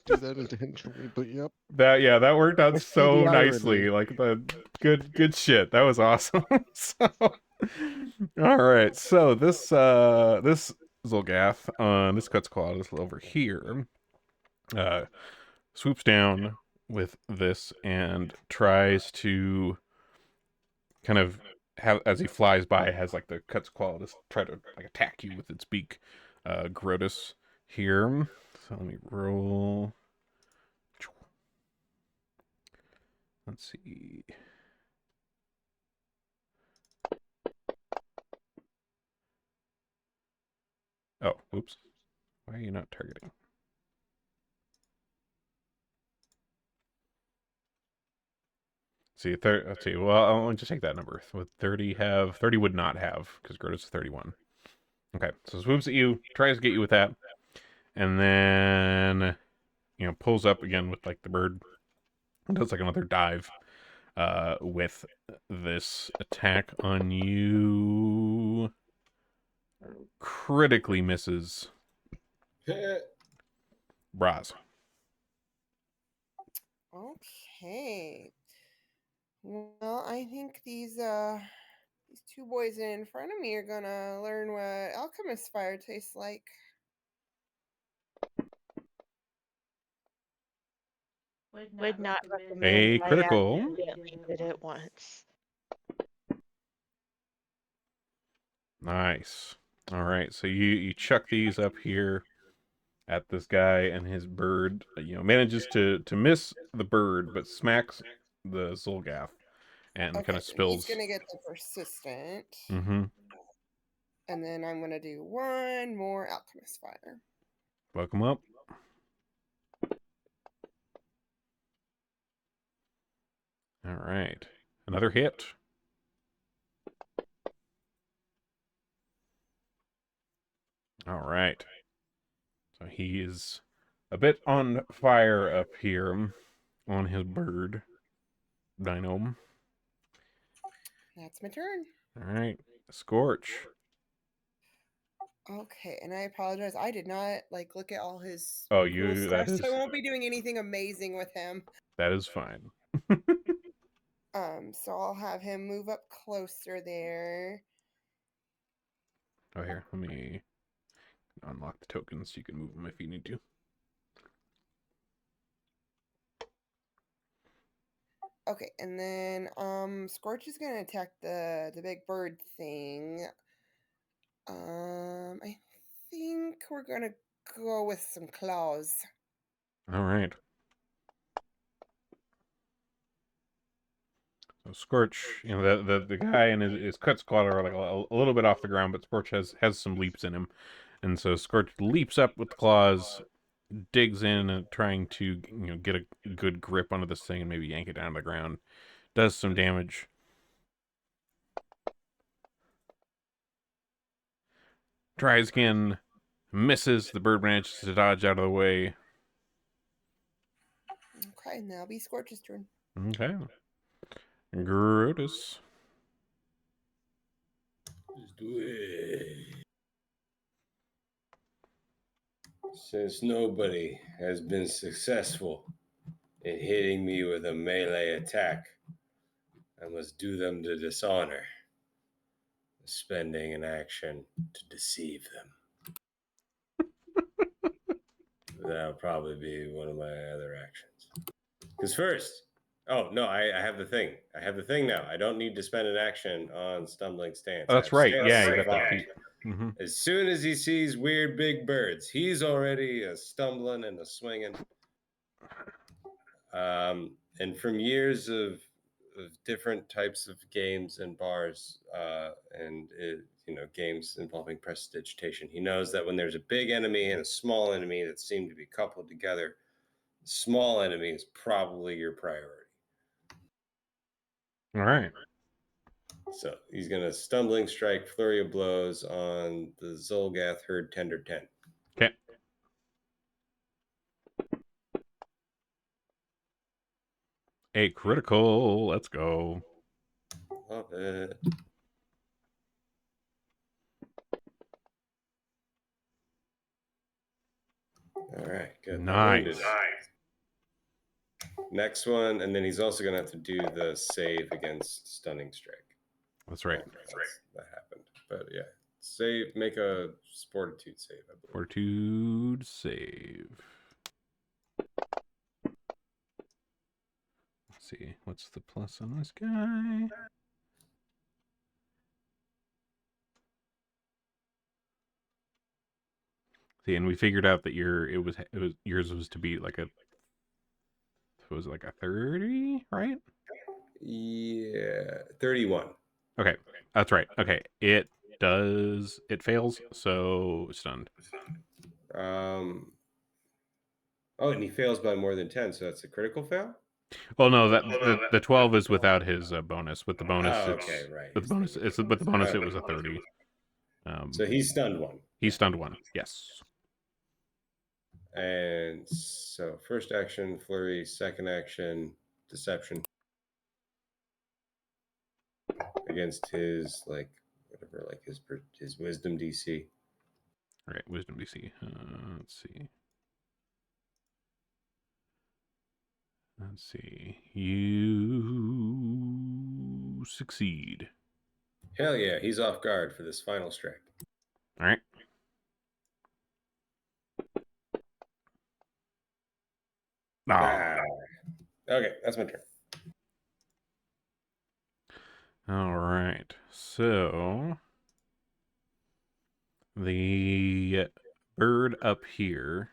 do that intentionally, but yep. That worked out I see the so irony. nicely. Like the good shit. That was awesome. So all right. So this Zolgath on this Quetzalcoatl over here swoops down with this and tries to kind of have, as he flies by, has like the Quetzalcoatl just try to like attack you with its beak. Grotus here. So let me roll. Let's see. Oh, oops. Why are you not targeting? See, let's see. Well, I'll just take that number. Would 30 have? 30 would not have, because Grotus is 31. Okay, so swoops at you, tries to get you with that, and then, pulls up again with, like, the bird, and does, like, another dive with this attack on you. Critically misses Braz. Okay. Well, I think these two boys in front of me are gonna learn what alchemist fire tastes like. Would not recommend. A I critical. accidentally did it once. Nice. All right, so you chuck these up here at this guy, and his bird, manages to miss the bird, but smacks the Zolgath, and Okay, kind of so spills. he's gonna get the persistent, Mm-hmm. and then I'm gonna do one more alchemist fire. Fuck him up. All right. Another hit. All right. So he is a bit on fire up here on his bird dino. That's my turn. All right. Scorch. Okay, and I apologize. I did not look at all his Oh, cool you, stuff, that is, so I won't be doing anything amazing with him. that is fine. So I'll have him move up closer there. Oh, here, let me unlock the tokens so you can move them if you need to. Okay, and then Scorch is gonna attack the big bird thing. I think we're gonna go with some claws. All right. So Scorch, you know, the guy and his cut squad are like a little bit off the ground, but Scorch has some leaps in him, and so Scorch leaps up with the claws, digs in, and trying to get a good grip onto this thing and maybe yank it down to the ground. Does some damage. Tries again, misses. The bird manages to dodge out of the way. Okay, now be Scorch's turn. Okay. Grotus. Let's do it. Since nobody has been successful in hitting me with a melee attack, I must do them to dishonor, spending an action to deceive them. That'll probably be one of my other actions. Because first, oh no, I have the thing. I have the thing now. I don't need to spend an action on stumbling stance. Oh, that's right. Stance Yeah, you got that survive. feat. Mm-hmm. As soon as he sees weird big birds, he's already a stumbling and a swinging. And from years of different types of games and bars and games involving prestidigitation, he knows that when there's a big enemy and a small enemy that seem to be coupled together, the small enemy is probably your priority. All right. So he's going to stumbling strike, flurry of blows on the Zolgath Herd Tender 10. Okay. A critical. Let's go. Love it. All right, good. Nice. Next one, and then he's also going to have to do the save against Stunning Strike. That's right. That happened. But yeah, save, make a Fortitude save, I believe. Fortitude save. Let's see. What's the plus on this guy? See, and we figured out that yours was to be like a, was it like a 30, right? Yeah, 31. Okay, that's right. Okay, it fails, so stunned. Oh, and he fails by more than 10, so that's a critical fail? Well, no, that the 12 is without his bonus. With the bonus, Oh, it's okay, right. with the bonus. It's with the bonus. It was a 30. So he's stunned one. He stunned one. Yes. And so first action, flurry. Second action, deception. Against his his wisdom DC. All right, wisdom DC. Let's see. Let's see. You succeed. Hell yeah, he's off guard for this final strike. All right. Ah. Okay, that's my turn. All right. So the bird up here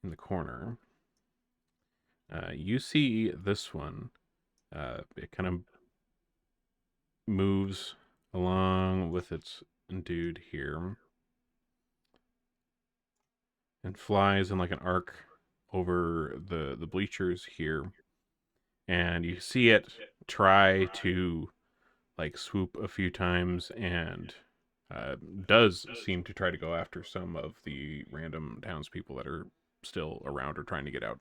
in the corner, you see this one. It kind of moves along with its dude here and flies in like an arc over the bleachers here and you see it try to like swoop a few times and does seem to try to go after some of the random townspeople that are still around or trying to get out.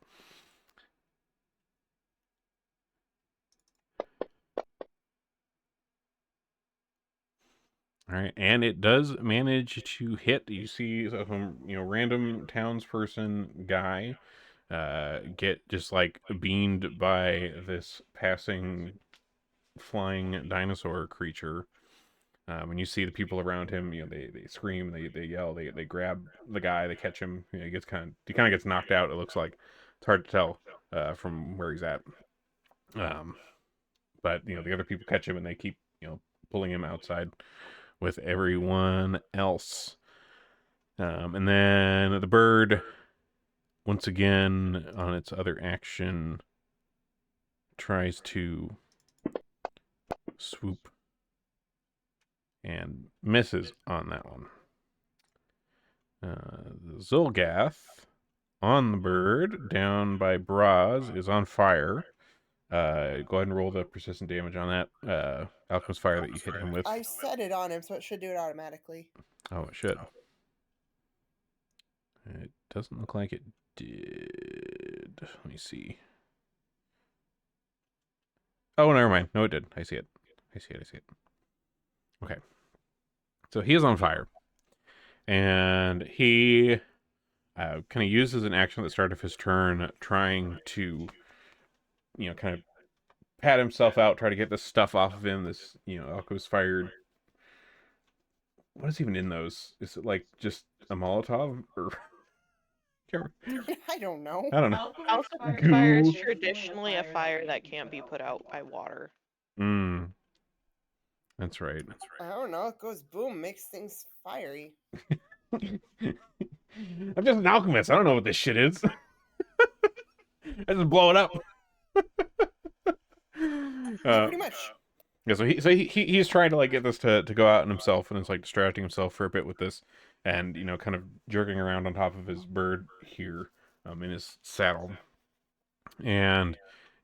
All right, and it does manage to hit. You see some, random townsperson guy get just like beamed by this passing flying dinosaur creature. When you see the people around him, they scream, they yell, they grab the guy, they catch him. He kind of gets knocked out. It looks like it's hard to tell from where he's at. But the other people catch him and they keep pulling him outside with everyone else. And then the bird, once again on its other action, tries to swoop and misses on that one. The Zolgath on the bird down by Braz is on fire. Go ahead and roll the persistent damage on that alchemist fire that you hit him with. I set it on him, so it should do it automatically. Oh, it should. It doesn't look like it did. Let me see. Oh, never mind. No, it did. I see it. I see it. Okay. So he is on fire. And he kind of uses an action at the start of his turn, trying to, kind of pat himself out, try to get this stuff off of him. This, alchemist fired. What is even in those? Is it like just a Molotov or? I don't know. I don't know. Alchemist fire is traditionally a fire that can't be put out by water. That's right. I don't know. It goes boom, makes things fiery. I'm just an alchemist. I don't know what this shit is. I just blow it up. Pretty much. Yeah, so he's trying to like get this to go out on himself, and it's like distracting himself for a bit with this, and kind of jerking around on top of his bird here, in his saddle, and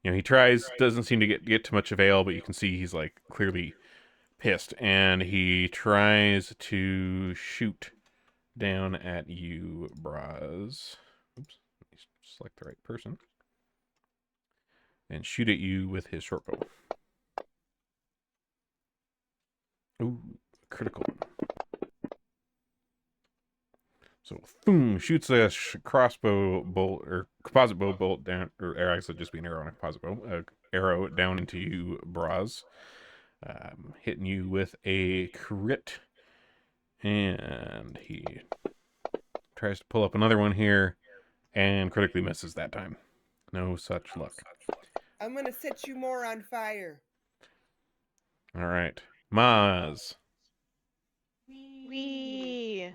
he tries, doesn't seem to get too much avail, but you can see he's like clearly pissed, and he tries to shoot down at you, Braz. Oops, let me select the right person, and shoot at you with his short bow. Ooh, critical. So, boom, shoots a crossbow bolt, or composite bow bolt down, or actually just be an arrow on a composite bow, arrow down into you, Braz. Hitting you with a crit. And he tries to pull up another one here, and critically misses that time. No such luck. I'm gonna set you more on fire. All right. Maz. Wee.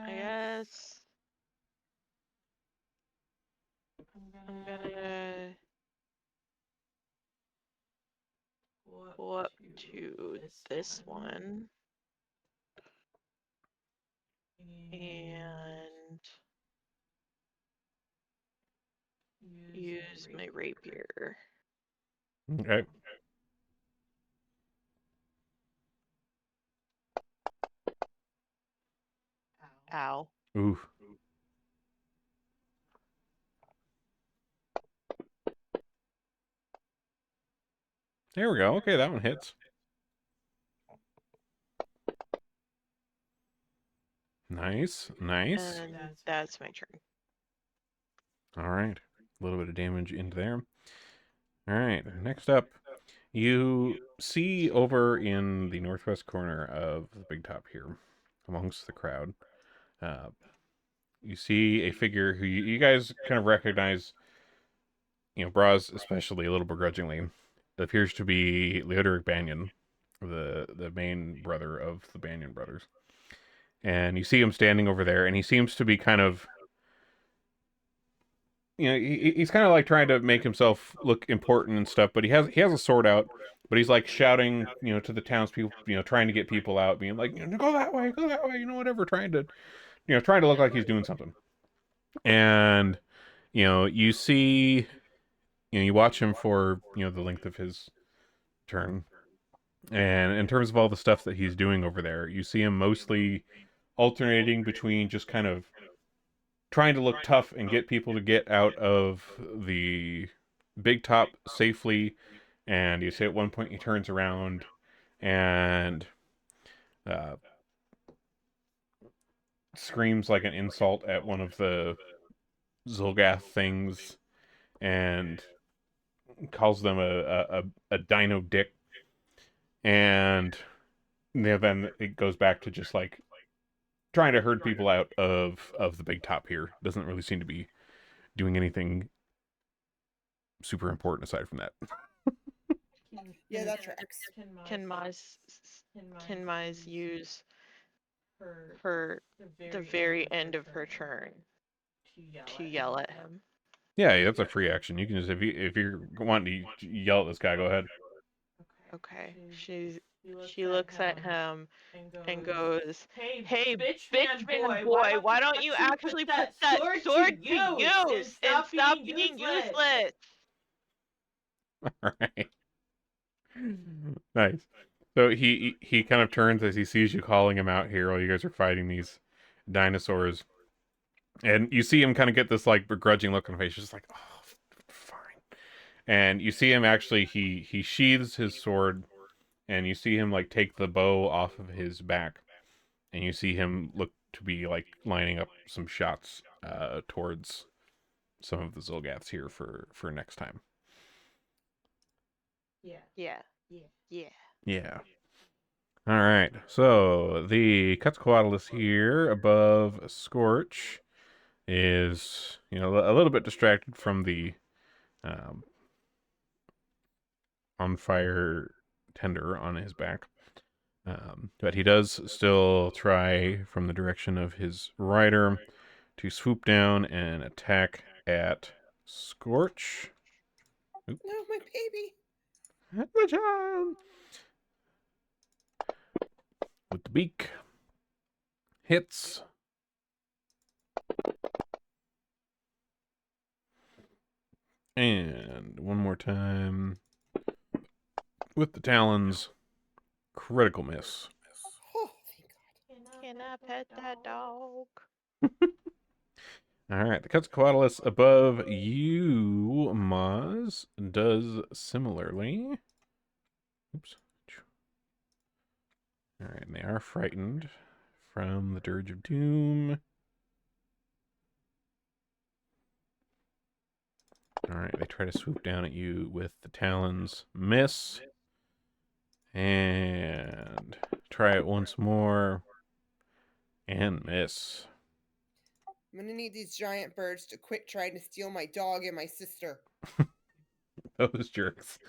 I guess I'm gonna go up to this one and use my rapier. Okay. Ow. Oof. There we go. Okay, that one hits. Nice. Nice. And that's my turn. All right. A little bit of damage into there. All right. Next up, you see over in the northwest corner of the big top here, amongst the crowd, you see a figure who you guys kind of recognize, Braz especially a little begrudgingly. It appears to be Leodoric Banyan, the main brother of the Banyan brothers. And you see him standing over there, and he seems to be kind of, he's kind of like trying to make himself look important and stuff, but he has a sword out, But he's like shouting, to the townspeople, trying to get people out, being like, go that way, whatever, trying to, trying to look like he's doing something. And, you see, you watch him for, the length of his turn. And in terms of all the stuff that he's doing over there, you see him mostly alternating between just kind of trying to look tough and get people to get out of the big top safely. And you see at one point he turns around and uh, screams like an insult at one of the Zolgath things and calls them a dino dick. And then it goes back to just like trying to herd people out of the big top here. Doesn't really seem to be doing anything super important aside from that. Yeah, that tracks. Can Maz use her the very end of her turn to yell at him? Yeah, that's a free action. You can just if you're wanting to yell at this guy, go ahead. Okay. She looks at him and goes, "Hey, bitch man boy, why don't you actually put that sword to use and stop being useless?" All right. Nice. So he kind of turns as he sees you calling him out here while you guys are fighting these dinosaurs. And you see him kind of get this like begrudging look on his face, just like, oh, fine. And you see him actually he sheathes his sword, and you see him like take the bow off of his back, and you see him look to be like lining up some shots towards some of the Zolgaths here for next time. Yeah. Yeah. All right. So the Quetzalcoatlus here above Scorch is, a little bit distracted from the on fire tender on his back. But he does still try from the direction of his rider to swoop down and attack at Scorch. Oop. No, my baby. The child! With the beak. Hits. And one more time. With the talons. Critical miss. Oh, thank God. Can I pet that dog? All right, the Quetzalcoatlus above you, Maz, does similarly. Oops. All right, and they are frightened from the Dirge of Doom. All right, they try to swoop down at you with the talons. Miss. And try it once more. And miss. I'm gonna need these giant birds to quit trying to steal my dog and my sister. Those jerks.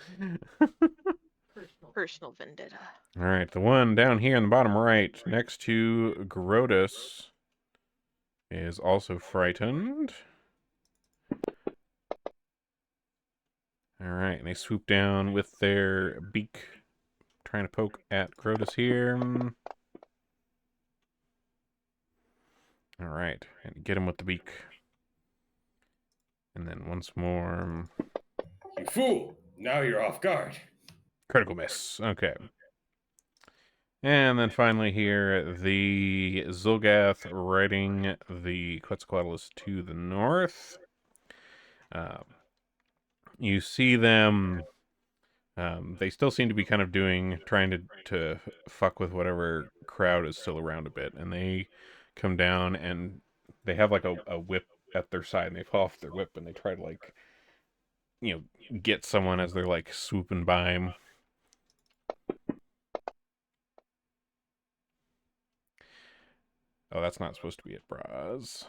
Personal vendetta. All right, the one down here in the bottom right next to Grotus is also frightened. All right, and they swoop down with their beak, trying to poke at Grotus here. All right, and get him with the beak. And then once more. You fool! Now you're off guard. Critical miss. Okay. And then finally here, the Zolgath riding the Quetzalcoatlus to the north. You see them. They still seem to be kind of trying to fuck with whatever crowd is still around a bit. And they come down and they have like a whip at their side, and they pull off their whip and they try to like, get someone as they're like swooping by him. Oh, that's not supposed to be it, bras.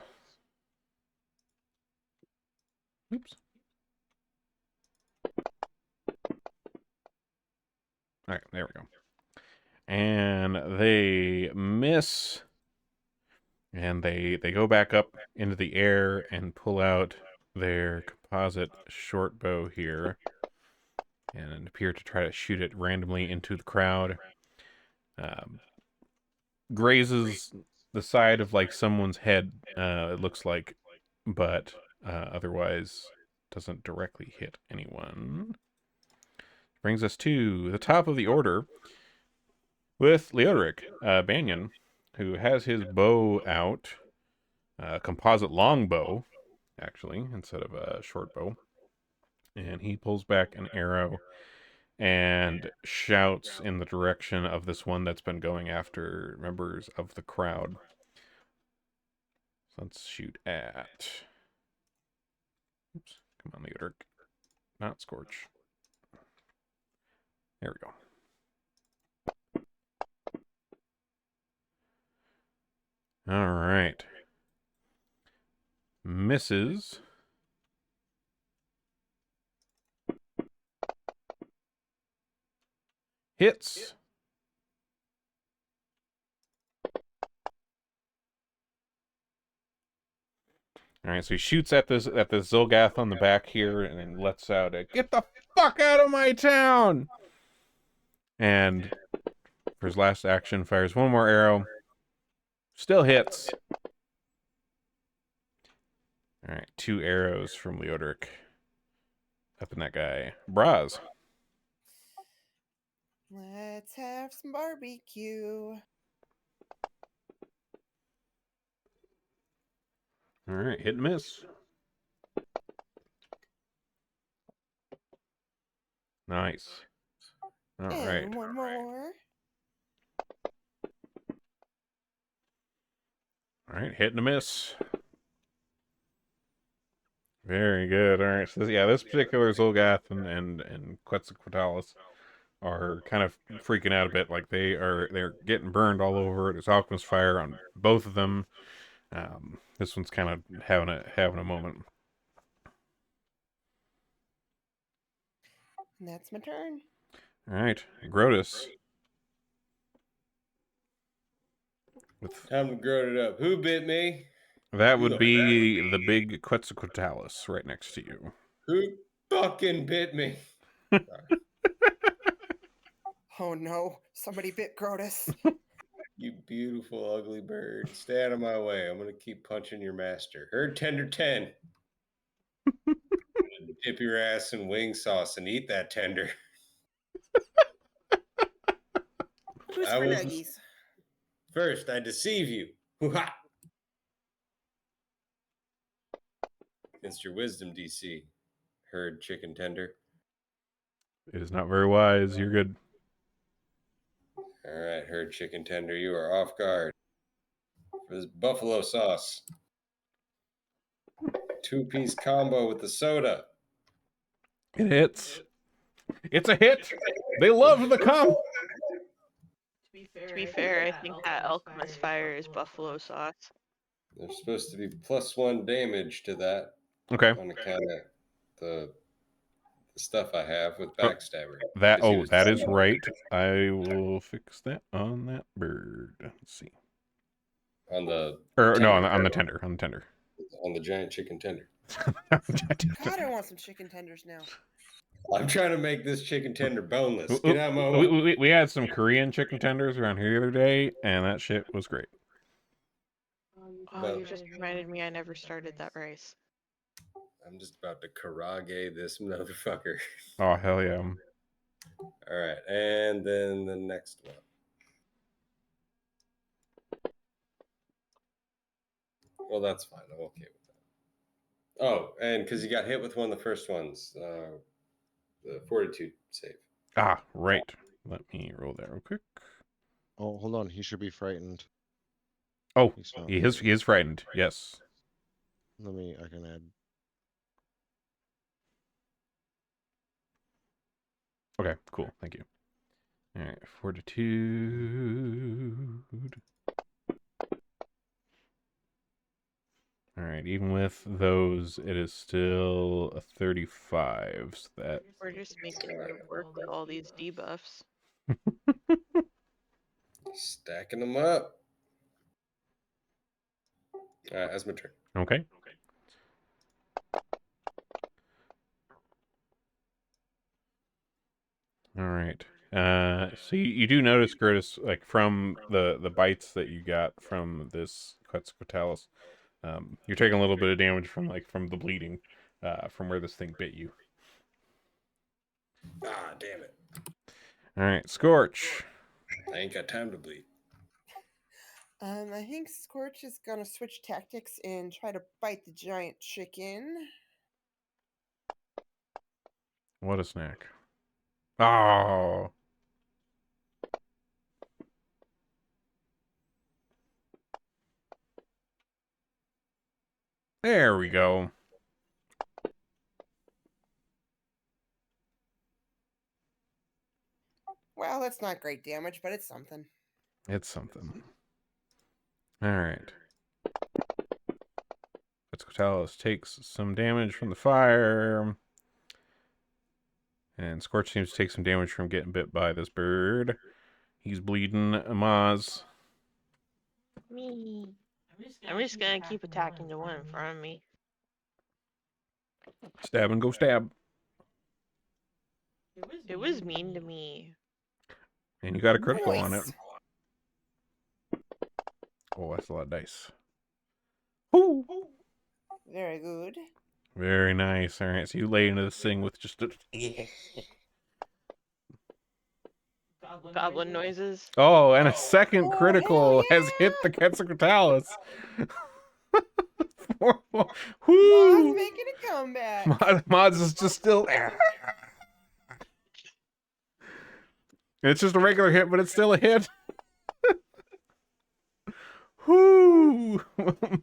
Oops. All right, there we go. And they miss. And they go back up into the air and pull out their composite short bow here. and appear to try to shoot it randomly into the crowd. Grazes the side of like someone's head, it looks like, but otherwise doesn't directly hit anyone. Brings us to the top of the order with Leodric Banyan, who has his bow out, composite longbow, actually, instead of a short bow. And he pulls back an arrow and shouts in the direction of this one that's been going after members of the crowd. So let's shoot at... Oops, come on, Leodric. Not Scorch. There we go. All right. Misses. Hits. All right, so he shoots at this Zolgath on the back here, and then lets out a "Get the fuck out of my town!" And for his last action, fires one more arrow. Still hits. All right, 2 arrows from Leodric up in that guy. Braz. Let's have some barbecue. All right, hit and miss. Nice. All right. And one more. All right, hit and a miss. Very good. All right, so yeah, this particular Zolgath and Quetzalcoatlus are kind of freaking out a bit. Like they're getting burned all over. There's alchemist fire on both of them. This one's kind of having a moment. And that's my turn. All right, Grotus. Time to grow it up. Who bit me? That would be the big Quetzalcoatlus right next to you. Who fucking bit me? Oh no, somebody bit Grotus. You beautiful, ugly bird. Stay out of my way. I'm going to keep punching your master. Herd tender 10. Dip your ass in wing sauce and eat that tender. Who's I for will... nuggies? First, I deceive you. Hoo-ha! Against your wisdom DC. Herd chicken tender. It is not very wise. You're good. All right, herd chicken tender, you are off guard for this buffalo sauce. 2-piece combo with the soda. It hits. It's a hit. They love the combo. To be fair, I think that alchemist fire is buffalo sauce. There's supposed to be +1 damage to that. Okay. On account of the stuff I have with backstabber. That is right. I will fix that on that bird. Let's see. On the on the tender. On the giant chicken tender. God, I want some chicken tenders now. I'm trying to make this chicken tender boneless. Get out of my way. We had some Korean chicken tenders around here the other day, and that shit was great. Oh, you just reminded me I never started that rice. I'm just about to karage this motherfucker. Oh, hell yeah. All right, and then the next one. Well, that's fine. I'm okay with that. Oh, and because you got hit with one of the first ones, the fortitude save. Ah, right. Let me roll that real quick. Oh, hold on. He should be frightened. Oh, he is frightened. Yes. I can add. Okay, cool. Thank you. All right, fortitude. All right, even with those, it is still a 35. So that we're just making it work with all these debuffs. Stacking them up. All right, that's my turn. Okay. All right. So you do notice, Grotus, like from the bites that you got from this Quetzalcoatlus, you're taking a little bit of damage from the bleeding, from where this thing bit you. Ah, damn it. All right, Scorch. I ain't got time to bleed. I think Scorch is gonna switch tactics and try to bite the giant chicken. What a snack. Oh. There we go. Well, that's not great damage, but it's something. It's something. All right. Quetzalcoatlus takes some damage from the fire. And Scorch seems to take some damage from getting bit by this bird. He's bleeding. Maz. Me. I'm just gonna keep attacking the one in front of me. Stab and go stab. It was mean to me. And you got a critical on it. Nice. Oh, that's a lot of dice. Woo! Very good. Very nice. All right, so you lay into this thing with just a... Goblin noises. Oh, and a second Oh, critical hell has hit the Quetzalcoatlus. Maz Woo! making a comeback. Mods is just still... It's just a regular hit, but it's still a hit. Whoo!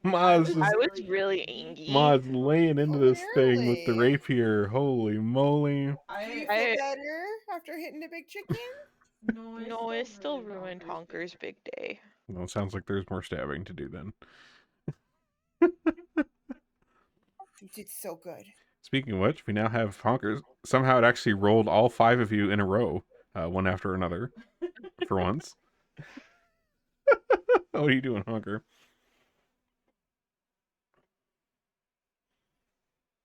Moz I just... was really angry. Moz laying into this thing with the Clearly. rapier. Holy moly. Do you feel I- better after hitting the big chicken? No, it still ruined Honker's big day. Well, it sounds like there's more stabbing to do then. You did so good. Speaking of which, we now have honkers. Somehow it actually rolled all 5 of you in a row, one after another, for once. What are you doing, honker?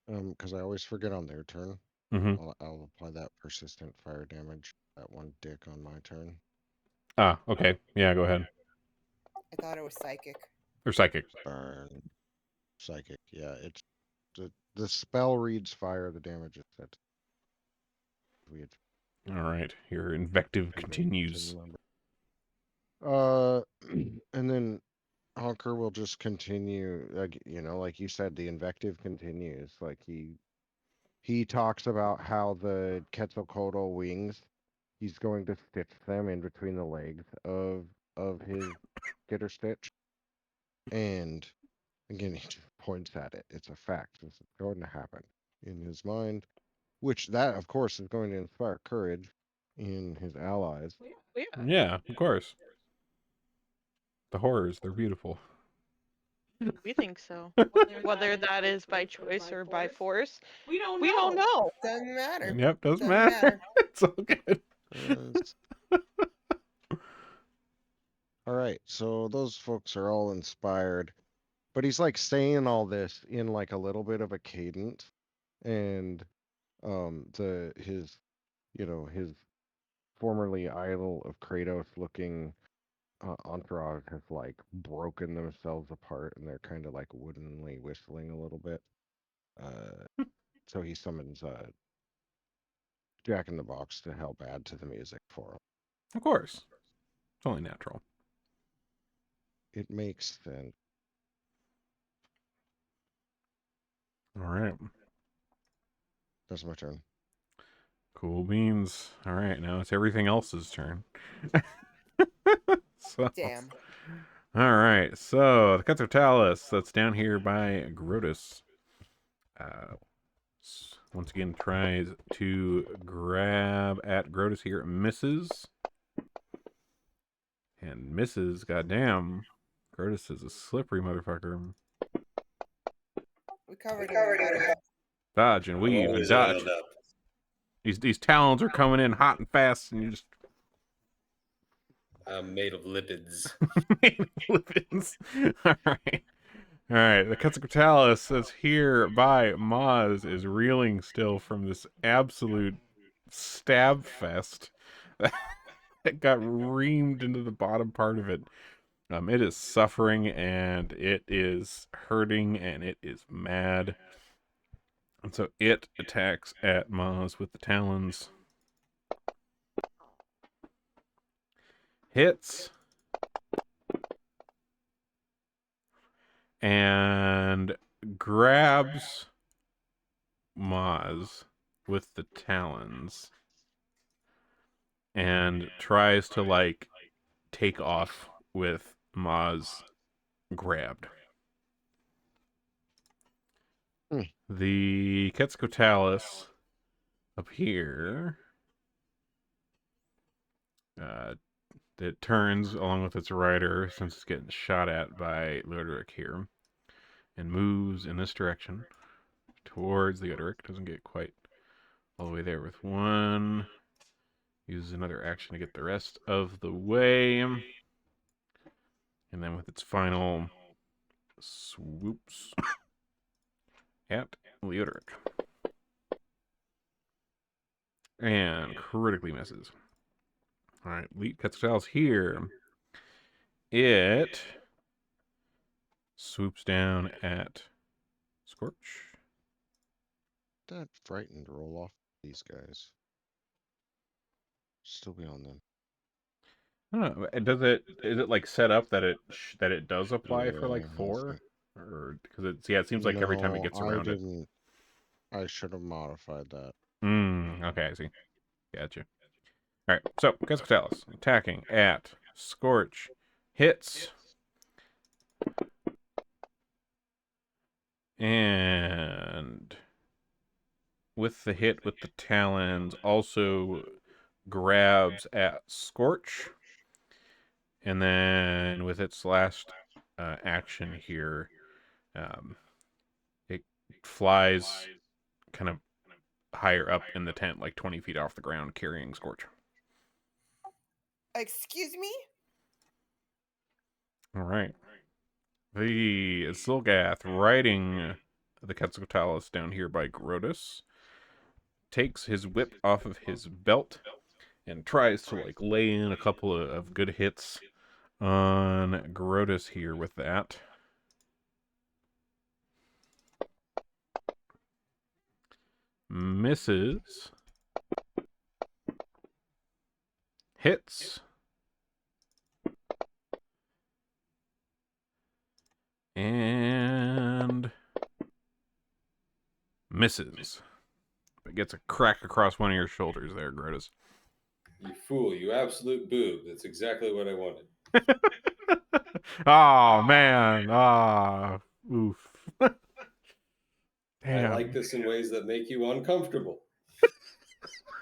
Because I always forget on their turn. Mm-hmm. I'll apply that persistent fire damage, that one dick on my turn. Ah, okay. Yeah, go ahead. I thought it was psychic. Or psychic. Burn. Psychic, yeah. It's the spell reads fire, the damage is set. Weird. All right. Your invective continues. And then Honker will just continue, like like you said, the invective continues. Like he talks about how the Quetzalcoatl wings, he's going to stitch them in between the legs of his Getter Stitch. And again, he just points at it. It's a fact. This is going to happen in his mind, which that, of course, is going to inspire courage in his allies. Yeah, of course. The horrors, they're beautiful. We think so. Whether that is by choice or by force, we don't know. Doesn't matter. Yep, doesn't Doesn't matter. matter. It's all good. All right, so those folks are all inspired, but he's like saying all this in like a little bit of a cadence, and his his formerly idol of Kratos looking entourage has like broken themselves apart, and they're kind of like woodenly whistling a little bit. So he summons Jack in the Box to help add to the music for him. Of course. It's only natural. It makes sense. All right. That's my turn. Cool beans. All right, now it's everything else's turn. So, Damn. all right, so the Quetzalcoatlus that's down here by Grotus. Once again, tries to grab at Grotus here. Misses. And misses. Goddamn. Grotus is a slippery motherfucker. We covered it. Dodge and weave and Always dodge. oiled up. These talons are coming in hot and fast, and you just I'm made of lipids. lipids. All right. All right. The Quetzalcoatlus that's here by Maz is reeling still from this absolute stab fest that got reamed into the bottom part of it. It is suffering and it is hurting and it is mad. And so it attacks at Maz with the talons. Hits. And grabs Maz with the talons. And tries to, like, take off with Maz grabbed. The Quetzalcoatlus up here, it turns along with its rider since it's getting shot at by Leodoric here, and moves in this direction towards Leodoric. Doesn't get quite all the way there with one. Uses another action to get the rest of the way, and then with its final swoops at Leodoric. And critically misses. Alright, Quetzalcoatlus here. It swoops down at Scorch. That frightened roll off these guys. Still be on them. I don't know. Is it like set up that it does apply for like Yeah, 4, or because it seems like every time it No, gets I around it. didn't. I should have modified that. Okay, I see. Gotcha. All right, so Quetzalcoatlus attacking at Scorch, hits, and with the hit with the talons also grabs at Scorch. And then with its last action here, it flies kind of higher up in the tent, like 20 feet off the ground, carrying Scorch. Excuse me? All right. The Zilgath riding the Quetzalcoatlus down here by Grotus takes his whip off of his belt and tries to like lay in a couple of good hits on Grotus here with that. Misses. Hits. And misses. But gets a crack across one of your shoulders there, Grotus. You fool, you absolute boob. That's exactly what I wanted. Oh, man. Ah, oof. I like this in ways that make you uncomfortable.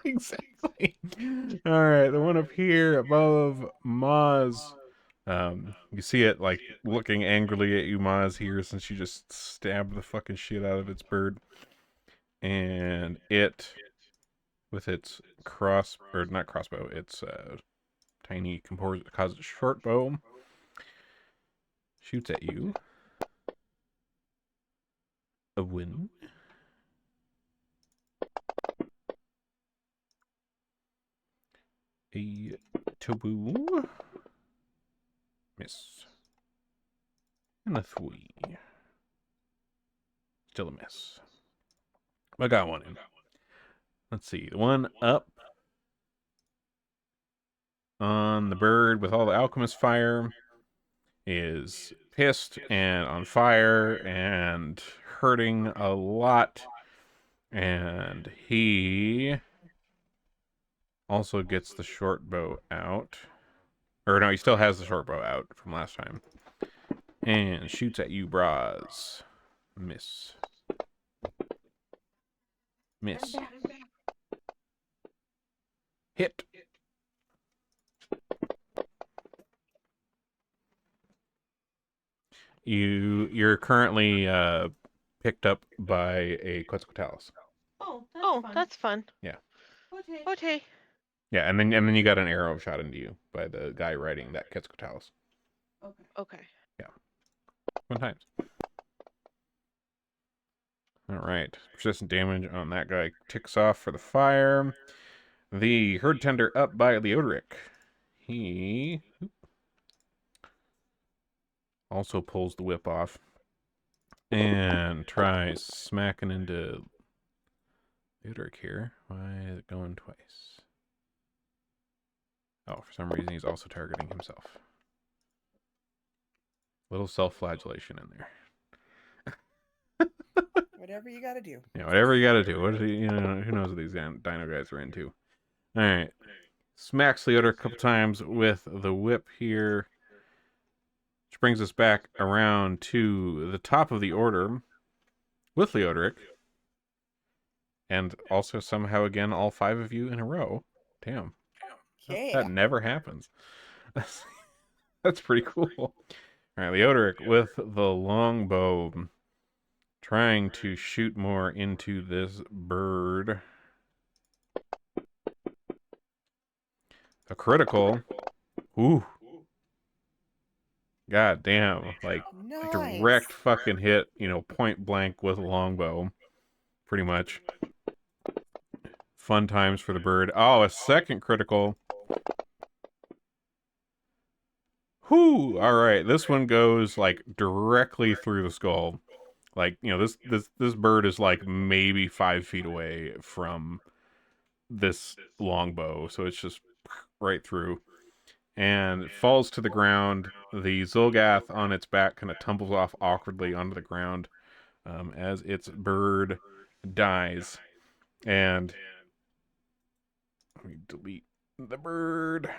Exactly. All right, the one up here above Maz. You see it like looking angrily at you, Maz, here since you just stabbed the fucking shit out of its bird. And it, with its not crossbow, its tiny composite short bow, shoots at you. A win. A taboo. Miss. And a 3. Still a miss. I got one in. Let's see. The one up on the bird with all the alchemist fire is pissed and on fire and hurting a lot. And he also gets the short bow out. Or no, he still has the short bow out from last time. And shoots at you, Braz. Miss. Miss. Hit. You're currently picked up by a Quetzalcoatlus. Oh, that's fun. Yeah. Okay. Yeah, and then you got an arrow shot into you by the guy riding that Quetzalcoatlus. Okay. Yeah. Fun times. All right. Persistent damage on that guy ticks off for the fire. The herd tender up by Leodric. He also pulls the whip off and tries smacking into Leodric here. Why is it going twice? Oh, for some reason he's also targeting himself. Little self-flagellation in there. Whatever you gotta do. Yeah, whatever you gotta do. What is he, who knows what these dino guys are into. Alright. Smacks Leodric a couple times with the whip here. Which brings us back around to the top of the order with Leodric. And also somehow again all 5 of you in a row. Damn. Yeah. That never happens. That's pretty cool. Alright, Leodric with the longbow. Trying to shoot more into this bird. A critical. Ooh. God damn. Like, Nice. direct fucking hit, point blank with a longbow. Pretty much. Fun times for the bird. Oh, a second critical. Whoo! Alright, this one goes, like, directly through the skull. Like, this bird is, like, maybe 5 feet away from this longbow. So it's just right through. And falls to the ground. The Zolgath on its back kind of tumbles off awkwardly onto the ground as its bird dies. And let me delete the bird.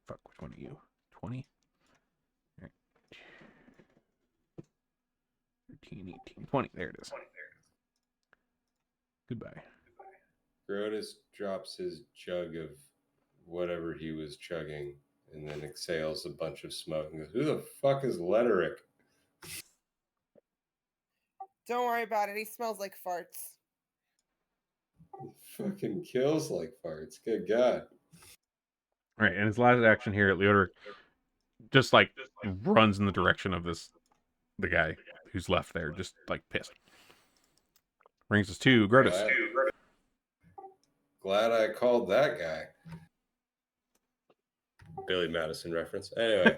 Fuck, which one are you? 20? 13, 18, 20. There it is. Goodbye. Grotus drops his jug of whatever he was chugging and then exhales a bunch of smoke and goes, "Who the fuck is Leodric?" Don't worry about it. He smells like farts. He fucking kills like farts. Good God. All right, and his last action here at Leodric just like runs in the direction of the guy who's left there, just like pissed. Brings us to Grotus. Glad I called that guy. Billy Madison reference. Anyway,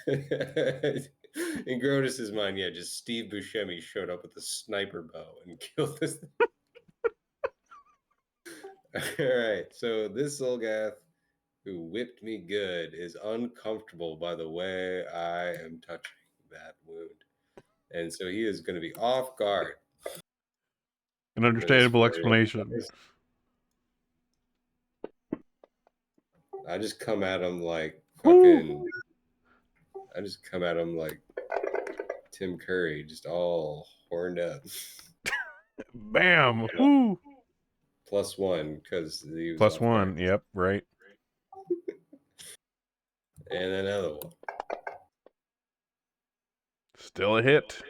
in Grotus's mind, yeah, just Steve Buscemi showed up with a sniper bow and killed this. All right, so this Zolgath who whipped me good is uncomfortable by the way I am touching that wound. And so he is going to be off guard. An understandable explanation. I just come at him like fucking... I just come at him like Tim Curry, just all horned up. Bam! Woo! +1 because he was +1. Guard. Yep, right. And another one. Still a hit.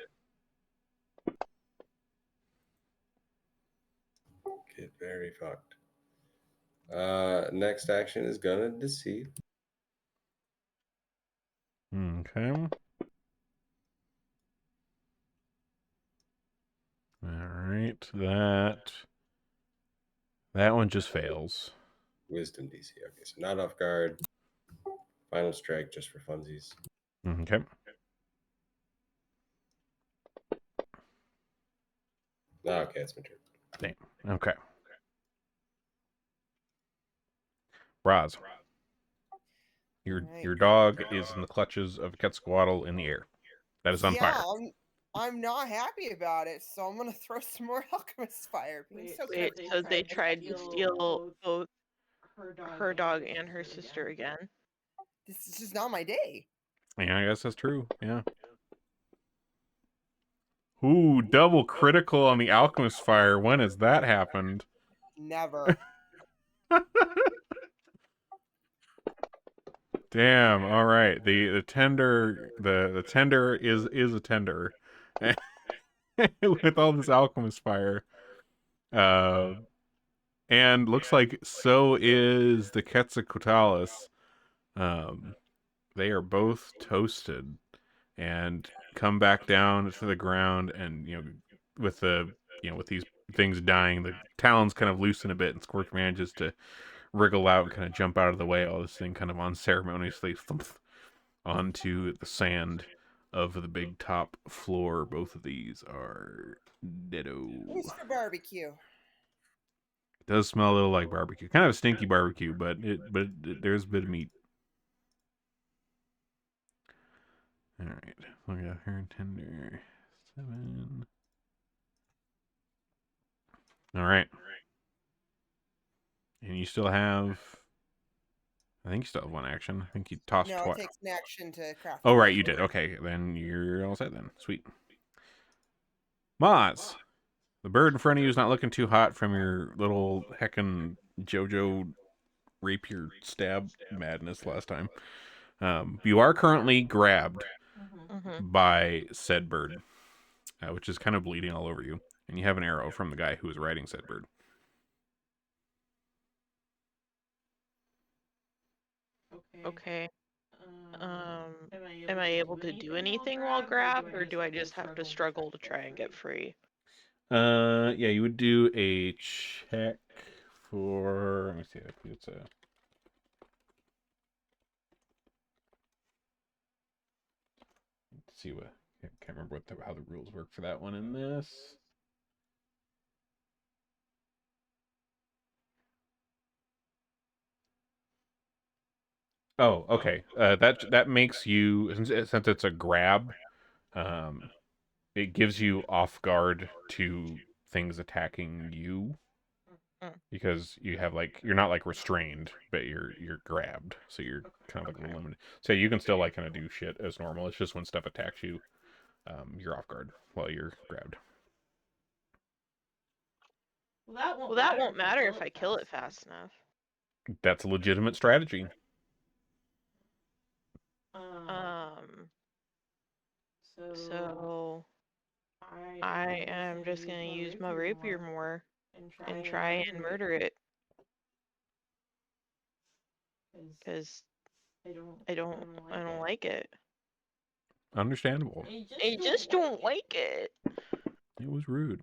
Get very fucked. Next action is gonna deceive. Okay. All right, that one just fails. Wisdom DC. Okay, so not off guard. Final strike just for funsies. Okay. Okay, it's my turn. Damn. Okay. Raz. Your dog is in the clutches of Quetzalcoatl in the air. That is on fire. I'm not happy about it, so I'm gonna throw some more alchemist fire. So they tried to steal both her dog and her sister again. This is just not my day. Yeah, I guess that's true. Yeah. Ooh, double critical on the alchemist fire. When has that happened? Never. Damn. All right. The tender is a tender with all this alchemist fire. And looks like so is the Quetzalcoatlus. they are both toasted and come back down to the ground, and with with these things dying, the talons kind of loosen a bit, and Scorch manages to wriggle out and kind of jump out of the way. All this thing kind of unceremoniously thumps onto the sand of the big top floor. Both of these are deado. Who's for barbecue? It does smell a little like barbecue, kind of a stinky barbecue, but there's a bit of meat. All right, look at her tender 7. All right, and you still have. I think you still have one action. I think you tossed No, twice. it takes an action to craft. Oh right, you did. Okay, then you're all set then. Sweet. Moz, the bird in front of you is not looking too hot from your little heckin' JoJo rapier stab madness last time. You are currently grabbed by said bird, which is kind of bleeding all over you, and you have an arrow from the guy who was riding said bird. Okay. Am I able to do anything while grabbed, or do I just have to struggle to try and get free? Yeah, you would do a check for. Let me see. It's a. Let's see what. I can't remember how the rules work for that one in this. Oh, okay. That makes you, since it's a grab, it gives you off guard to things attacking you, because you have you're not restrained, but you're grabbed, so you're kind of like limited. So you can still kind of do shit as normal. It's just when stuff attacks you, you're off guard while you're grabbed. Well, that won't matter if I kill it fast enough. That's a legitimate strategy. So I am just gonna use my rapier more and try and murder it, because I don't like it. Understandable. I just don't like it. It was rude.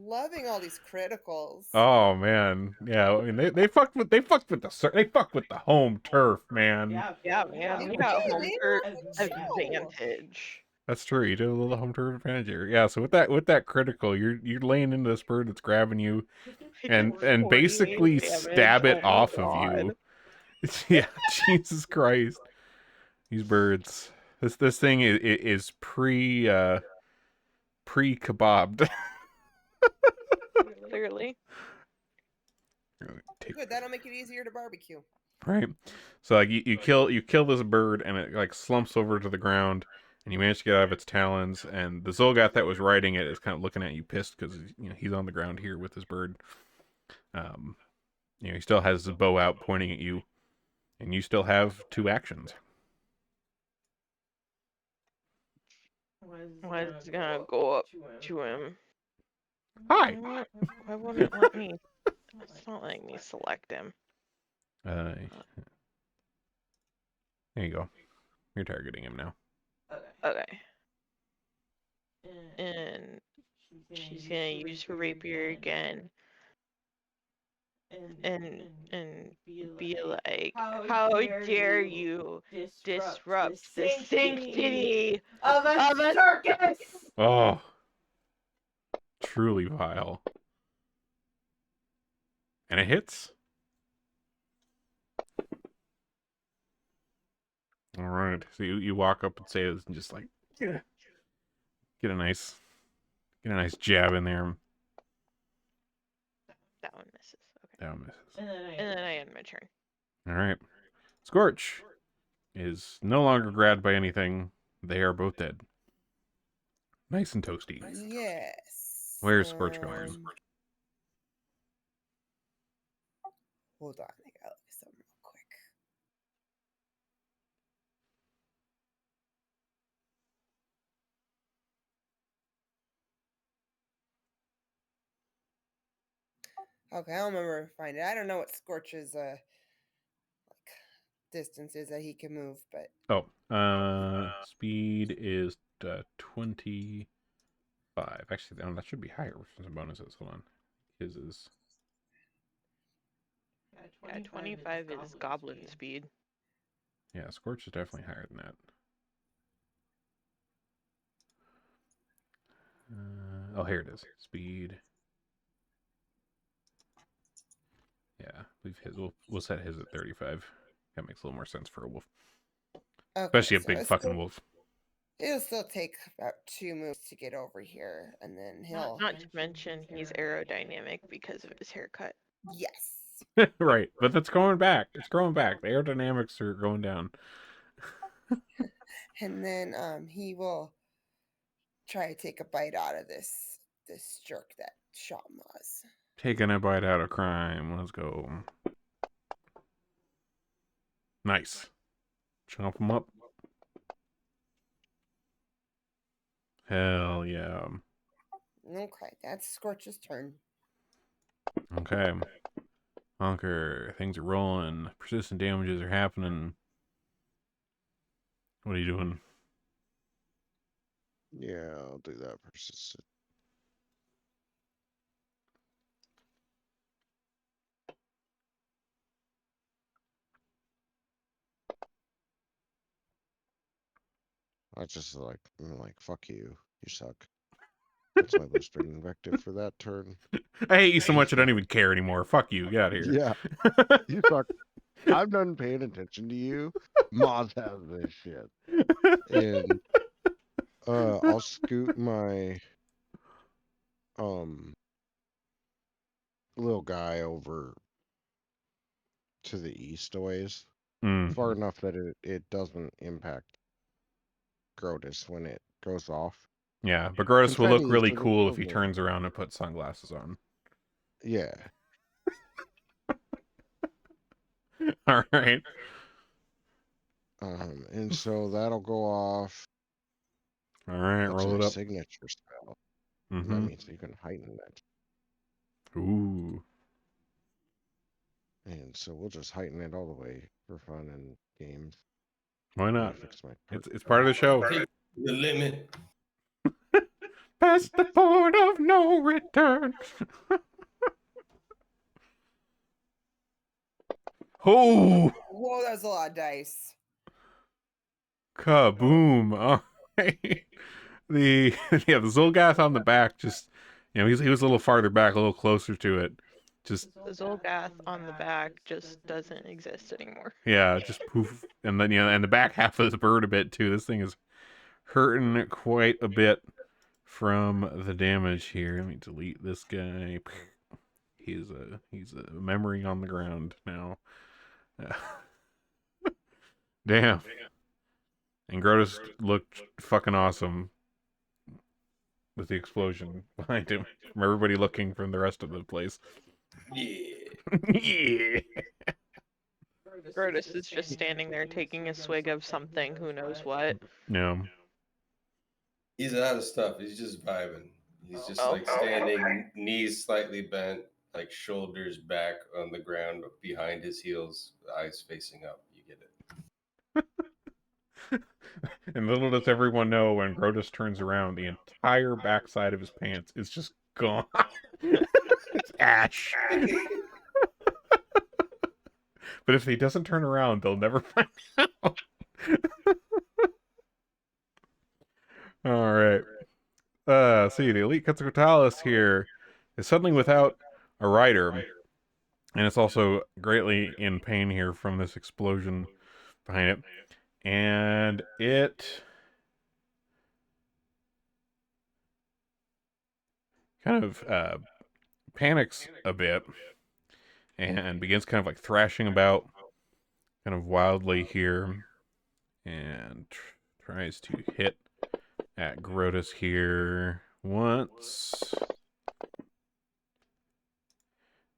Loving all these criticals. Oh man, yeah. I mean, they fucked with the home turf, man. Yeah, man, we got home turf advantage. That's true. You did a little home turf advantage here. Yeah. So with that critical, you're laying into this bird that's grabbing you, and basically stab it off of you. Yeah. Jesus Christ. These birds. This thing is pre-kebabbed. Clearly. Good, that'll make it easier to barbecue. Right. So you kill this bird, and it slumps over to the ground, and you manage to get out of its talons, and the Zolgath that was riding it is kind of looking at you pissed, because he's on the ground here with his bird. He still has his bow out pointing at you, and you still have 2 actions. Was gonna go up to him. Hi. Why wouldn't it let me? It's not letting me select him. There you go. You're targeting him now. Okay. And she's gonna use her rapier again. And be like, how dare you disrupt the sanctity of a circus! Oh. Truly vile. And it hits. All right. So you walk up and say this, and just get a nice jab in there. That one misses. Okay. That one misses. And then I end my turn. All right. Scorch is no longer grabbed by anything. They are both dead. Nice and toasty. Yes. Where's Scorch going? Hold on, I gotta look at something real quick. Okay, I'll remember to find it. I don't know what Scorch's like distance is that he can move, but Speed is 25. Actually, that should be higher with some bonuses. Hold on. His is. Yeah, 25 is goblin speed. Yeah, Scorch is definitely higher than that. Oh, here it is. Speed. Yeah, I believe his. We'll set his at 35. That makes a little more sense for a wolf, okay, especially a so big fucking wolf. It'll still take about 2 moves to get over here, and then he'll. Not to mention he's aerodynamic because of his haircut. Yes. Right, but that's going back. It's growing back. The aerodynamics are going down. And then he will try to take a bite out of this jerk that shot Moz. Taking a bite out of crime. Let's go. Nice. Chomp him up. Hell yeah. Okay, that's Scorch's turn. Okay. Honker, things are rolling. Persistent damages are happening. What are you doing? Yeah, I'll do that. Persistent. I just I'm like, fuck you. You suck. That's my whispering invective for that turn. I hate you so much I don't even care anymore. Fuck you. Get out of here. Yeah, you suck. I'm done paying attention to you. Moz has this shit. And I'll scoot my little guy over to the east a ways. Far enough that it doesn't impact Grotus when it goes off. Yeah, but Grotus will look really Confetti, so cool there's if he no turns around and puts sunglasses on. Yeah. All right. And so that'll go off. All right, That's roll a it up. signature spell. Mm-hmm. That means you can heighten it. Ooh. And so we'll just heighten it all the way for fun and games. Why not? Fix my It's part of the show. Take the limit. Past the point of no return. Oh, Whoa, that was a lot of dice. kaboom! All right. The Zolgath on the back just he was a little farther back, a little closer to it. Just The Zolgath on the back just doesn't exist anymore. yeah, just poof, and then and the back half of this bird a bit too. This thing is hurting quite a bit from the damage here. Let me delete this guy. He's a memory on the ground now. Damn. And Grotus looked fucking awesome with the explosion behind him from everybody looking from the rest of the place. Yeah. Yeah. Grotus is just standing there taking a swig of something, who knows what. No. He's out of stuff. He's just vibing. He's just Oh, like standing, knees slightly bent, like shoulders back on the ground behind his heels, eyes facing up. You get it. And little does everyone know, when Grotus turns around, the entire backside of his pants is just gone. It's ash. But if he doesn't turn around, they'll never find out. All right. See, the Elite Quetzalcoatlus here is suddenly without a rider, and it's also greatly in pain here from this explosion behind it. And it kind of panics a bit and begins kind of like thrashing about kind of wildly here, and tries to hit at Grotus here once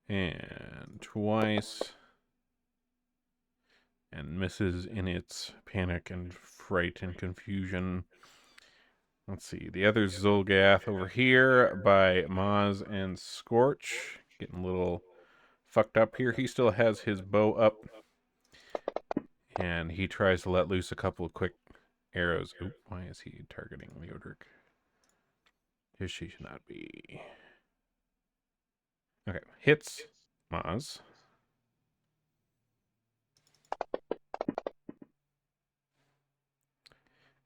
and twice, and misses in its panic and fright and confusion. Let's see, the other Zolgath over here by Maz and Scorch getting a little fucked up here. He still has his bow up, and he tries to let loose a couple of quick arrows. Oop, why is he targeting Leodric? She should not be. Okay, hits Maz.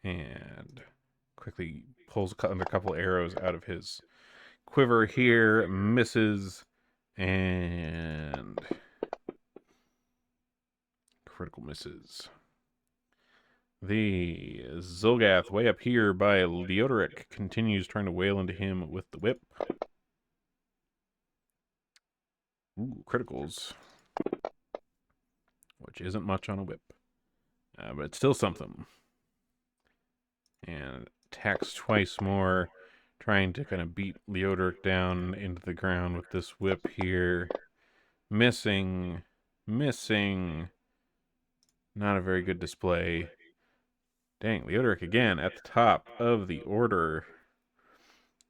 And quickly pulls a couple arrows out of his quiver here, misses, and critical misses. The Zolgath, way up here by Leodoric, continues trying to wail into him with the whip. Ooh, criticals. Which isn't much on a whip. But it's still something. And attacks twice more, trying to kind of beat Leodoric down into the ground with this whip here. Missing. Not a very good display. Dang, Leodoric again at the top of the order.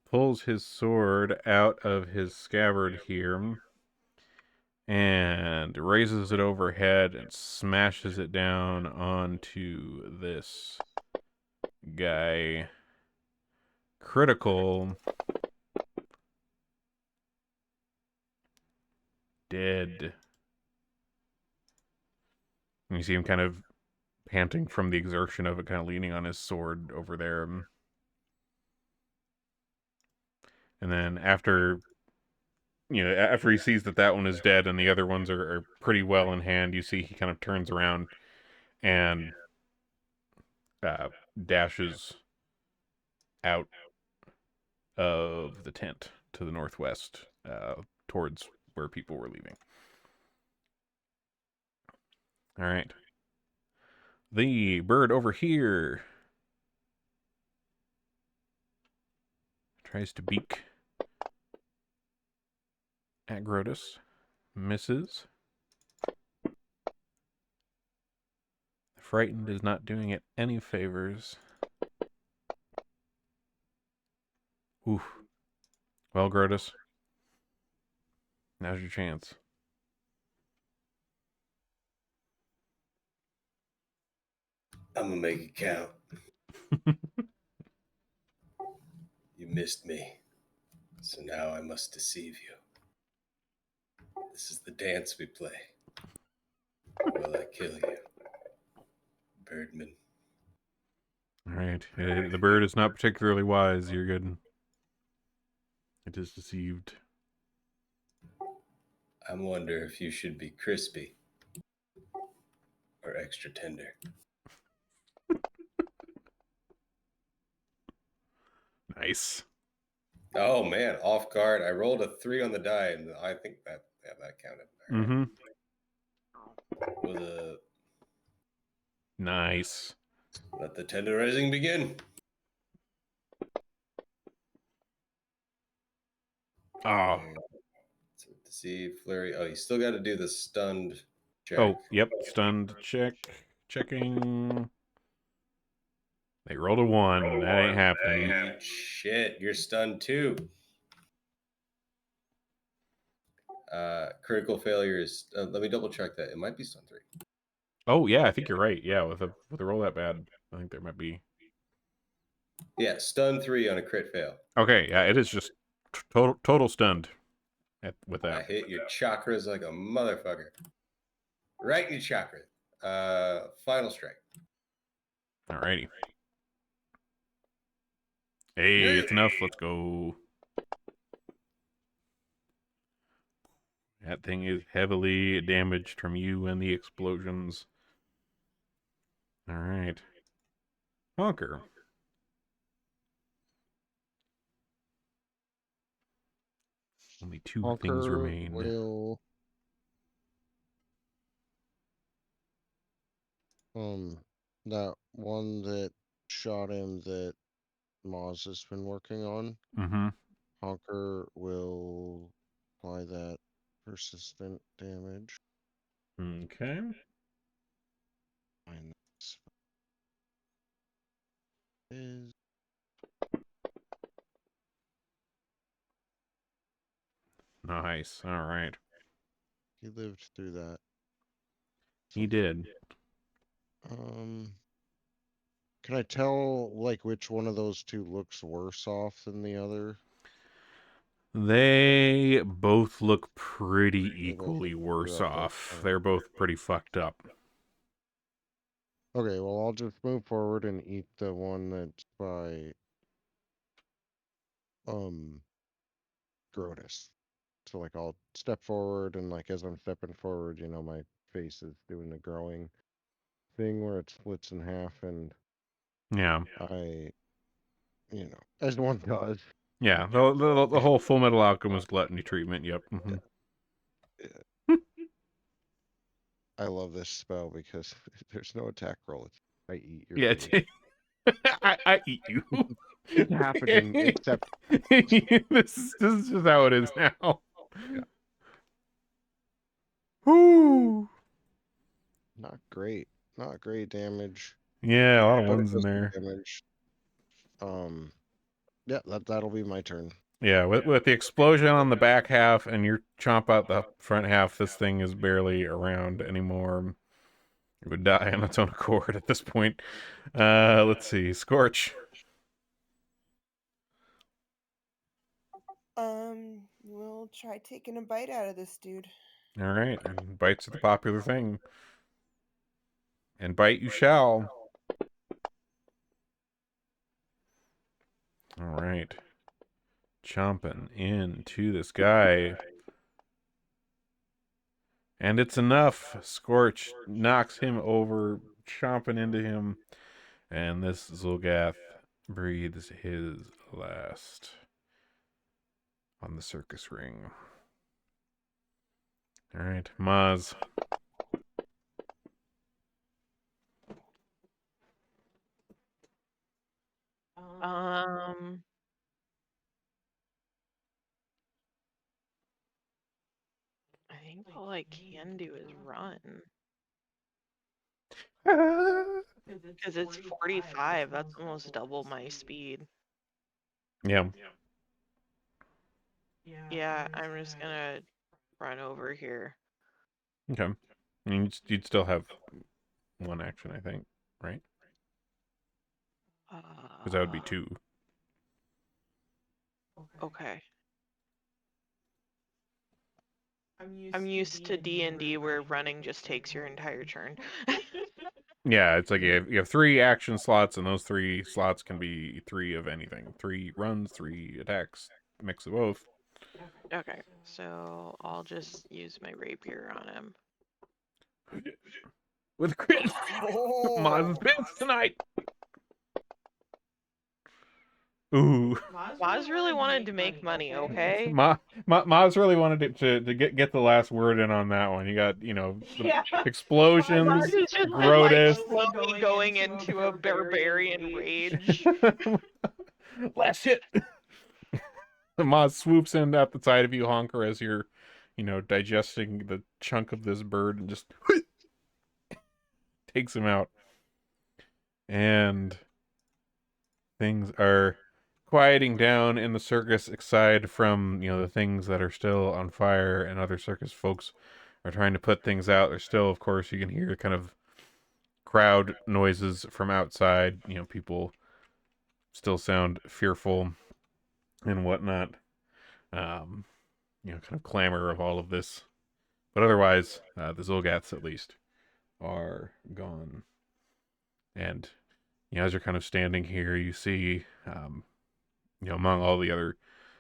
Pulls his sword out of his scabbard here and raises it overhead and smashes it down onto this guy. Critical. Dead. And you see him kind of panting from the exertion of it, kind of leaning on his sword over there. And then after he sees that one is dead and the other ones are pretty well in hand, you see he kind of turns around and dashes out of the tent to the northwest, towards where people were leaving. All right. The bird over here tries to beak at Grotus. Misses. Frightened is not doing it any favors. Oof. Well, Grotus, now's your chance. I'm gonna make it count. You missed me, so now I must deceive you. This is the dance we play. Will I kill you, Birdman? All right. The bird is not particularly wise. You're good. It is deceived. I wonder if you should be crispy or extra tender. Nice. Oh man, off guard. I rolled a 3 on the die, and I think that counted. Mm-hmm. With a Nice. let the tenderizing begin. Oh. So deceive, flurry. Oh, you still got to do the stunned check. Oh, yep. Stunned check. Checking. They rolled a 1. That ain't happening. Shit, you're stunned too. Critical failure is. Let me double check that. It might be stun 3. Oh yeah, I think you're right. Yeah, with a roll that bad, I think there might be. Yeah, stun 3 on a crit fail. Okay, yeah, it is just total stunned. With that, I hit your chakras like a motherfucker. Right in your chakra. Final strike. Alrighty. Hey, it's enough. Let's go. That thing is heavily damaged from you and the explosions. All right. Honker. Only 2 Honker things remain. Will that one that shot him that Moz has been working on. Mm-hmm. Honker will apply that persistent damage. Okay. And this is Nice. All right. He lived through that. He did. Can I tell like which one of those two looks worse off than the other? They both look pretty They both equally look worse rough. off. Okay. They're both pretty fucked up. Okay, well I'll just move forward and eat the one that's by Grotus. So like I'll step forward and like as I'm stepping forward, my face is doing the growing thing where it splits in half and Yeah. I as one does. Yeah. The whole Full Metal Alchemist gluttony treatment. Yep. Mm-hmm. I love this spell because there's no attack roll. It's I eat your Yeah. food. I eat you. It's happening, except this is just how it is now. Yeah. Whoo! Not great. Not great damage. Yeah, a lot of But it ones in does some there. damage. Yeah, that'll be my turn. Yeah, with the explosion on the back half and your chomp out the front half, this thing is barely around anymore. It would die on its own accord at this point. Let's see. Scorch. We'll try taking a bite out of this dude. All right, and bites are the popular thing. And bite you shall. All right. Chomping into this guy. And it's enough. Scorch knocks him over, chomping into him. And this Zulgath breathes his last on the circus ring. All right, Maz. I think all I can do is run. Because it's 45. That's almost double my speed. Yeah. Yeah, I'm just gonna run over here. Okay. I mean, you'd still have one action, I think, right? Because that would be 2. Okay. I'm used to D&D where running just takes your entire turn. Yeah, it's like you have 3 action slots, and those 3 slots can be 3 of anything. 3 runs, 3 attacks, mix of both. Okay, so I'll just use my rapier on him. With crit. Oh. Maz wins tonight. Ooh. Maz really wanted to make money, okay? Maz really wanted to get the last word in on that one. You got, explosions, Maz is just Grotus. slowly going into a barbarian rage. Last hit. Maz swoops in at the side of you, Honker, as you're, digesting the chunk of this bird and just takes him out. And things are quieting down in the circus, aside from, the things that are still on fire, and other circus folks are trying to put things out. There's still, of course, you can hear kind of crowd noises from outside. People still sound fearful and whatnot. Kind of clamor of all of this. But otherwise, the Zolgaths, at least, are gone. And, as you're kind of standing here, you see, among all the other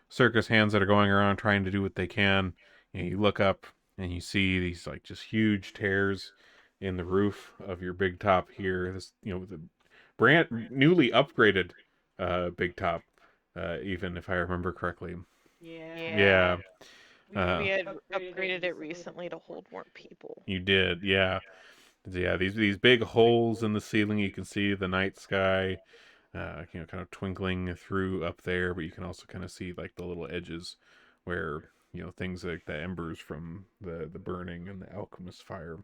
circus hands that are going around trying to do what they can, you look up and you see these, like, just huge tears in the roof of your big top here. This, the brand newly upgraded big top, even if I remember correctly. Yeah. Yeah. We had upgraded it recently to hold more people. You did, yeah. Yeah, these big holes in the ceiling. You can see the night sky, kind of twinkling through up there, but you can also kind of see like the little edges where, things like the embers from the burning and the alchemist fire.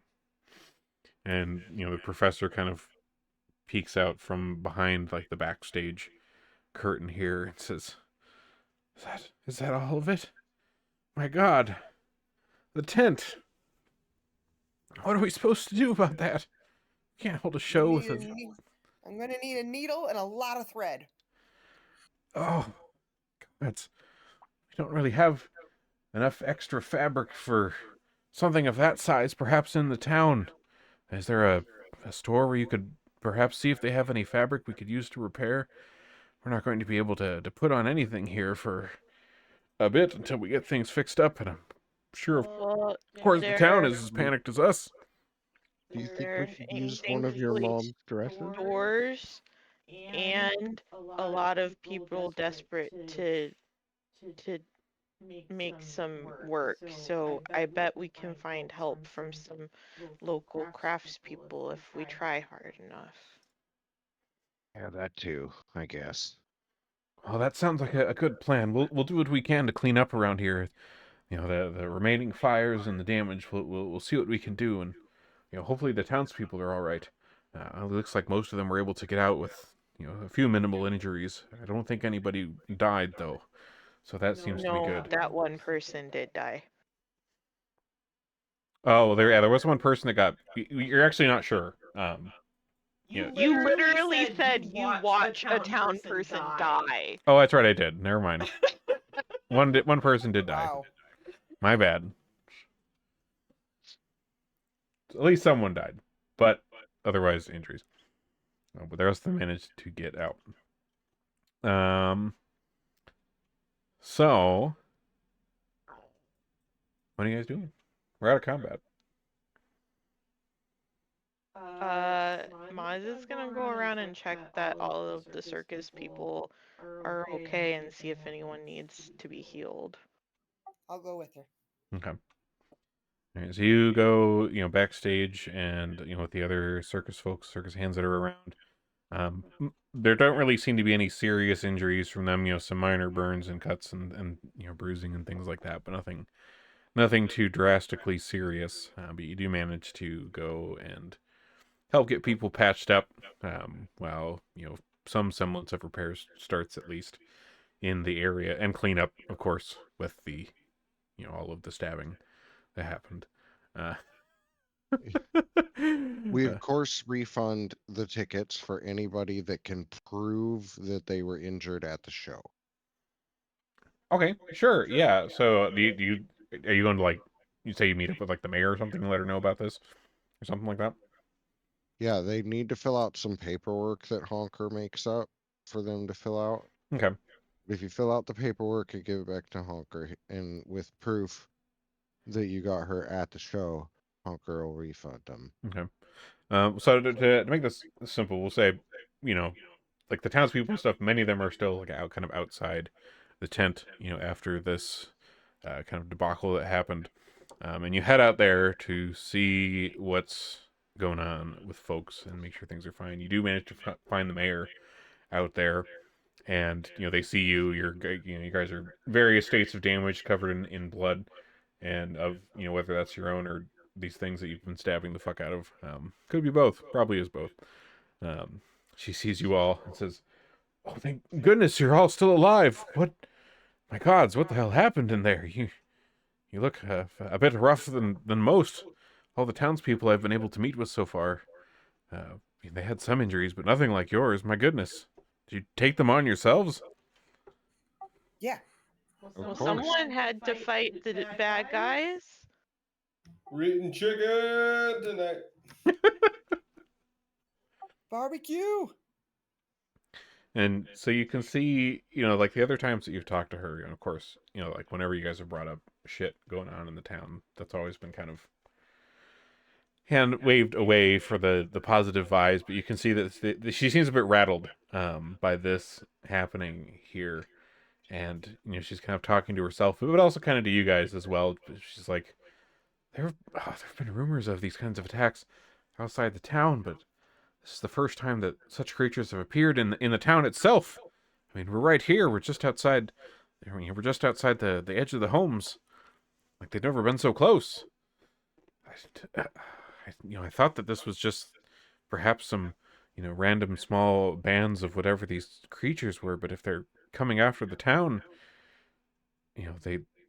And, the professor kind of peeks out from behind like the backstage curtain here and says, Is that all of it? My God. The tent. What are we supposed to do about that? Can't hold a show with a... I'm gonna need a needle and a lot of thread. Oh, that's... We don't really have enough extra fabric for something of that size, perhaps in the town. Is there a store where you could perhaps see if they have any fabric we could use to repair? We're not going to be able to put on anything here for a bit until we get things fixed up, and I'm sure, of Well, course, the town is as You- panicked as us. Do you think there we are should use one of your thankfully mom's dresses? stores and a lot of people desperate to make some work. So I bet we can find help from some local craftspeople if we try hard enough. Yeah, that too, I guess. Oh, that sounds like a good plan. We'll do what we can to clean up around here. You know, the remaining fires and the damage. We'll see what we can do, and hopefully the townspeople are all right. It looks like most of them were able to get out with a few minimal injuries. I don't think anybody died though, so that seems to be No, good. that one person did die. Oh, there was one person that got. You're actually not sure. Yeah. You literally said you watch a town person die. Oh, that's right, I did. Never mind. One person did die. Wow. My bad. At least someone died, but otherwise injuries. But the rest of them managed to get out. So what are you guys doing? We're out of combat. Maz is gonna go around and check that all of the circus people are okay and see if anyone needs to be healed. I'll go with her. Okay. All right, so you go, backstage, and with the other circus folks, circus hands that are around. There don't really seem to be any serious injuries from them. Some minor burns and cuts and bruising and things like that, but nothing too drastically serious. But you do manage to go and help get people patched up, while some semblance of repairs starts at least in the area, and clean up, of course, with the all of the stabbing that happened. We of course refund the tickets for anybody that can prove that they were injured at the show. Okay, sure, yeah. So do you are you going to, like, you say you meet up with, like, the mayor or something and let her know about this or something like that? Yeah, they need to fill out some paperwork that Honker makes up for them to fill out. Okay. If you fill out the paperwork and give it back to Honker, and with proof that you got her at the show, Honker will refund them. Okay. So to make this simple, we'll say, like, the townspeople and stuff, many of them are still, like, kind of outside the tent, after this kind of debacle that happened. And you head out there to see what's going on with folks and make sure things are fine. You do manage to find the mayor out there, and they see you. You guys are various states of damage, covered in blood, and of whether that's your own or these things that you've been stabbing the fuck out of. Could be both. Probably is both. She sees you all and says, "Oh, thank goodness you're all still alive. What, my gods, what the hell happened in there? You look a bit rough than most. All the townspeople I've been able to meet with so far, they had some injuries, but nothing like yours. My goodness, did you take them on yourselves?" Yeah. Of Well, course. someone had to fight the bad guys. We're eating chicken tonight. Barbecue. And so you can see, like the other times that you've talked to her, of course, like whenever you guys have brought up shit going on in the town, that's always been kind of hand waved away for the positive vibes. But you can see that she seems a bit rattled by this happening here, and she's kind of talking to herself, but also kind of to you guys as well. She's like, there've been rumors of these kinds of attacks outside the town, but this is the first time that such creatures have appeared in the town itself. I mean, we're right here. We're just outside. We're just outside the edge of the homes. Like, they've never been so close. I thought that this was just perhaps some, random small bands of whatever these creatures were. But if they're coming after the town,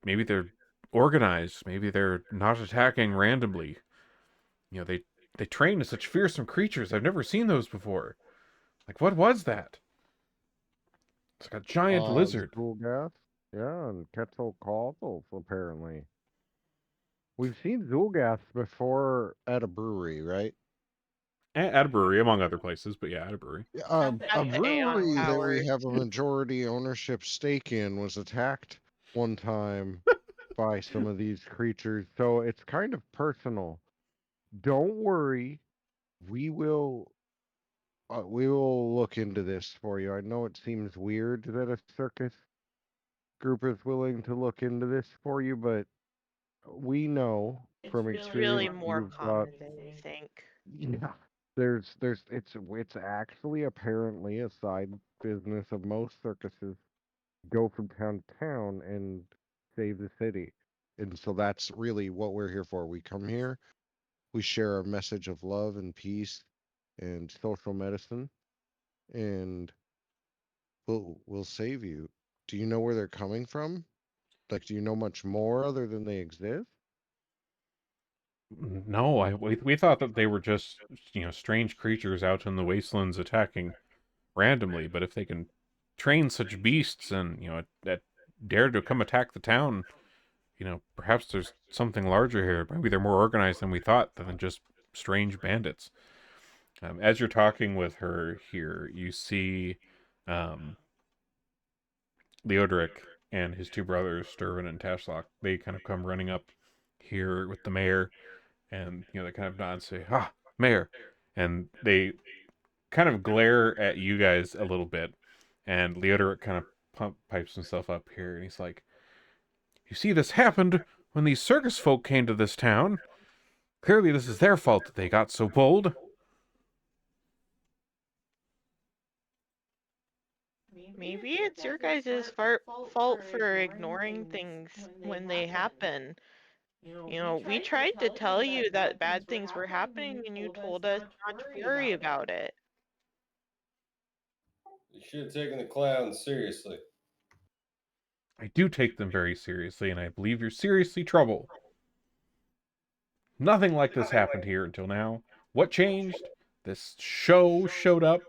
maybe they're organized. Maybe they're not attacking randomly. You know, they train as such fearsome creatures. I've never seen those before. Like, what was that? It's like a giant lizard. Zul'Gath. Yeah, and Quetzalcoatl, apparently. We've seen Zul'Gath before at a brewery, right? At a brewery, among other places, but yeah, at a brewery. A At the Aeon brewery that we Towers. have a majority ownership stake in was attacked one time by some of these creatures, so it's kind of personal. Don't worry, we will we will look into this for you. I know it seems weird that a circus group is willing to look into this for you, but we know from It's really experience more you've got. common than you think. Yeah. It's actually apparently a side business of most circuses. Go from town to town and save the city. And so that's really what we're here for. We come here, we share a message of love and peace and social medicine, and we'll save you. Do you know where they're coming from? Like, do you know much more other than they exist? No, we thought that they were just, strange creatures out in the wastelands attacking randomly. But if they can train such beasts and, that dare to come attack the town, perhaps there's something larger here. Maybe they're more organized than we thought than just strange bandits. As you're talking with her here, you see um, Leodoric and his two brothers, Sturvin and Tashlock. They kind of come running up here with the mayor, and they kind of nod and say, "Ah, mayor," and they kind of glare at you guys a little bit. And Leodoric kind of pipes himself up here, and he's like, "You see, this happened when these circus folk came to this town. Clearly, this is their fault that they got so bold." Maybe it's your guys' fault for ignoring things when they happen. We tried to tell you that bad things were happening and you told us not to worry about it. You should have taken the clowns seriously. I do take them very seriously, and I believe you're seriously trouble. Nothing like this happened here until now. What changed? This show showed up,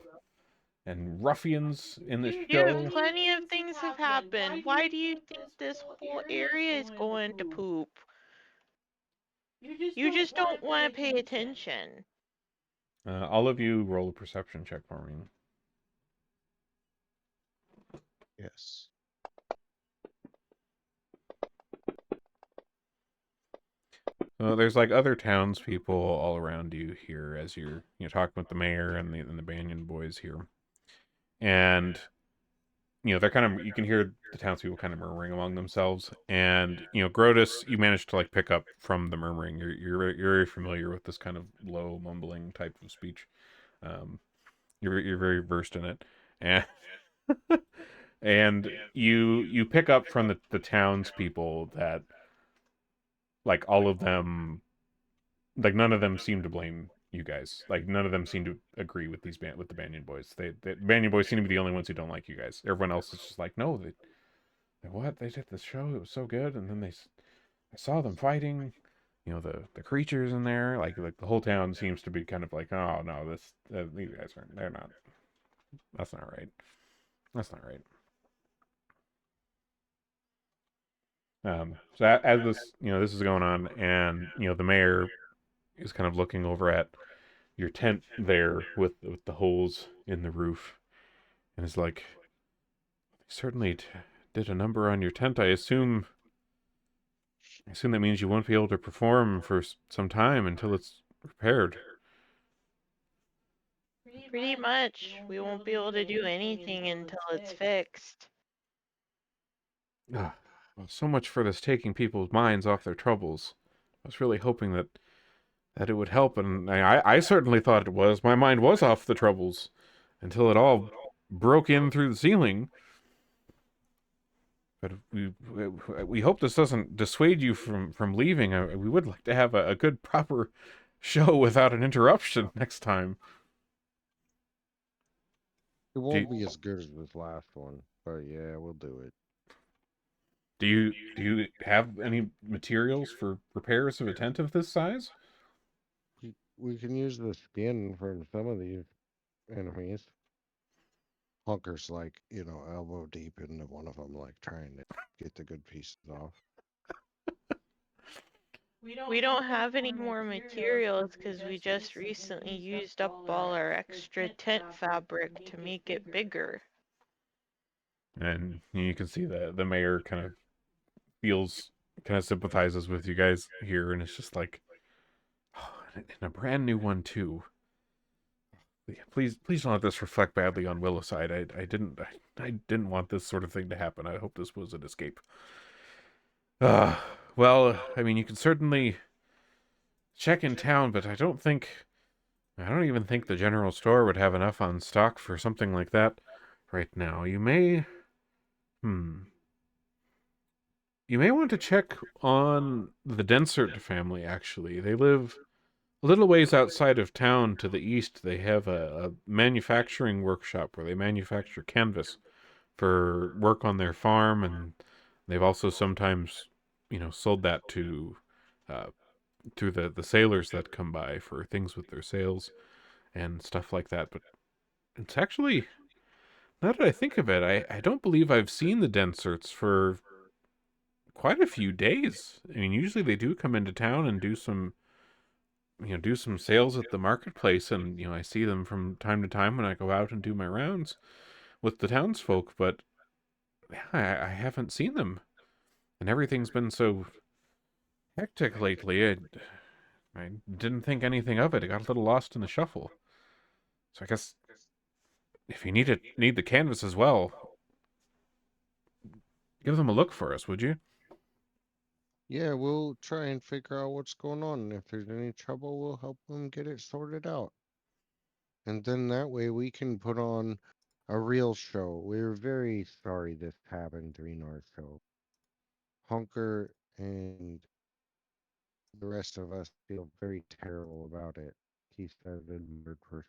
and ruffians in this Dude, show. plenty of things have happened. Why do you think this whole area is going to poop? You just don't want to pay attention. All of you roll a perception check for me. Yes. There's like other townspeople all around you here as you're talking with the mayor and the Banyan boys here, and they're kind of, you can hear the townspeople kind of murmuring among themselves, and Grotus, you managed to like pick up from the murmuring. You're very familiar with this kind of low mumbling type of speech. Um, you're very versed in it, and and you pick up from the townspeople that like all of them, like none of them seem to blame you guys. Like none of them seem to agree with with the Banyan boys. The Banyan boys seem to be the only ones who don't like you guys. Everyone else is just like, no, what, they did the show, it was so good, and then I saw them fighting, the creatures in there. Like the whole town seems to be kind of like, oh no, these guys aren't. They're not. That's not right. That's not right. So as this, this is going on, and the mayor is kind of looking over at your tent there with the holes in the roof, and is like, certainly did a number on your tent. I assume that means you won't be able to perform for some time until it's repaired. Pretty much. We won't be able to do anything until it's fixed. Ah, well, so much for this taking people's minds off their troubles. I was really hoping that it would help, and I certainly thought it was. My mind was off the troubles until it all broke in through the ceiling. But we hope this doesn't dissuade you from leaving. We would like to have a good, proper show without an interruption next time. It won't be as good as this last one, but yeah, we'll do it. Do you have any materials for repairs of a tent of this size? We can use the skin from some of these enemies. Hunker's like, elbow deep into one of them, like trying to get the good pieces off. We don't have any more materials because we just recently used up all our extra tent fabric to make it bigger. And you can see the mayor kind of sympathizes with you guys here, and it's just like, oh, and a brand new one too. Please don't let this reflect badly on Willowside. I didn't want this sort of thing to happen. I hope this was an escape. Well, I mean, you can certainly check in town, but I don't even think the general store would have enough on stock for something like that right now. Hmm. You may want to check on the Densert family, actually. They live a little ways outside of town to the east. They have a manufacturing workshop where they manufacture canvas for work on their farm, and they've also sometimes, sold that to uh, through the sailors that come by for things with their sails and stuff like that. But it's actually, now that I think of it, I don't believe I've seen the Denserts for quite a few days. I mean, usually they do come into town and do some sales at the marketplace, and I see them from time to time when I go out and do my rounds with the townsfolk. But yeah, I haven't seen them, and everything's been so hectic lately. I didn't think anything of it. I got a little lost in the shuffle. So I guess if you need the canvas as well, give them a look for us, would you? Yeah, we'll try and figure out what's going on. And if there's any trouble, we'll help them get it sorted out. And then that way we can put on a real show. We're very sorry this happened during our show. Hunker and the rest of us feel very terrible about it. He said in word for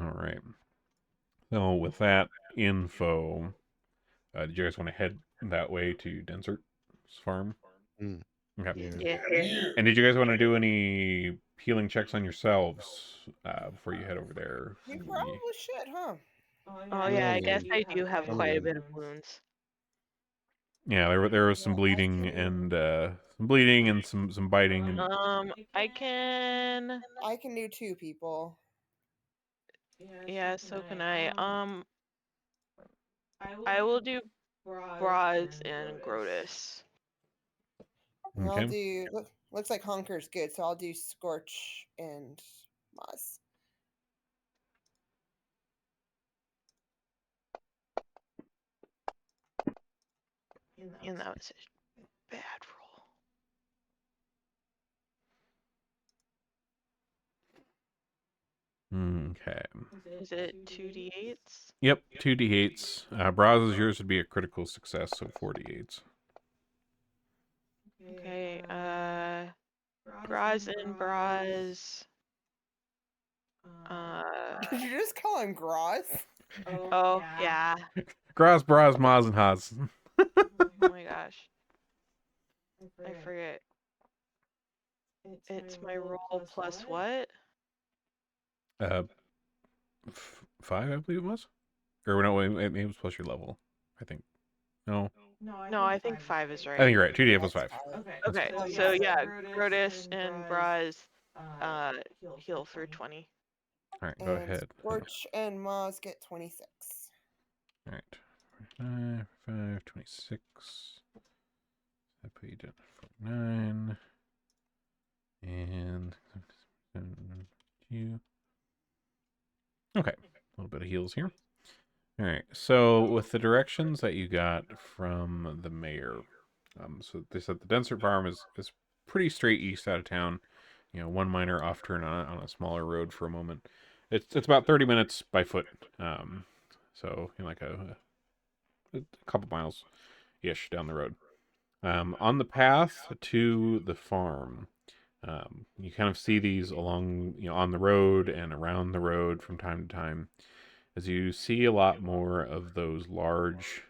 All right. So with that info, did you guys want to head that way to Densert's farm? mm, Okay. yeah. Yeah. And did you guys want to do any healing checks on yourselves before you head over there? We probably should, huh? Oh Yeah, yeah, I I guess mean, I do have I'm quite a good. bit of wounds. Yeah, there was some bleeding and some biting and I can. I can do 2 people. Yeah, so can I. I will do Braz and Grotus. And I'll okay. do. Looks like Honker's good, so I'll do Scorch and Moz. And that was a bad Okay. roll. Is it 2d8s? Yep, 2d8s. Braz's yours would be a critical success, so 4d8s. Okay, Braz and Braz. Did you just call him Groz? Oh, yeah. Graz, Braz, Maz, and Haz. Oh my gosh. I forget. It's my roll plus what? 5, I believe it was. Or no, it was plus your level, I think. No, No, I think 5 is I right. think you're right. 2d8 plus That's 5. fine. Okay, so yeah, Grotus and Braz heal for 20. All right, go And ahead. Scorch and Moz get 26. All right. 5, 26. I put you down to 49. And you. Okay, a little bit of heals here. All right, so with the directions that you got from the mayor, so they said the Denser Farm is pretty straight east out of town. One minor off turn on a smaller road for a moment. It's about 30 minutes by foot. So like a couple miles ish down the road. On the path to the farm, you kind of see these along, on the road and around the road from time to time. as you see a lot more of those large,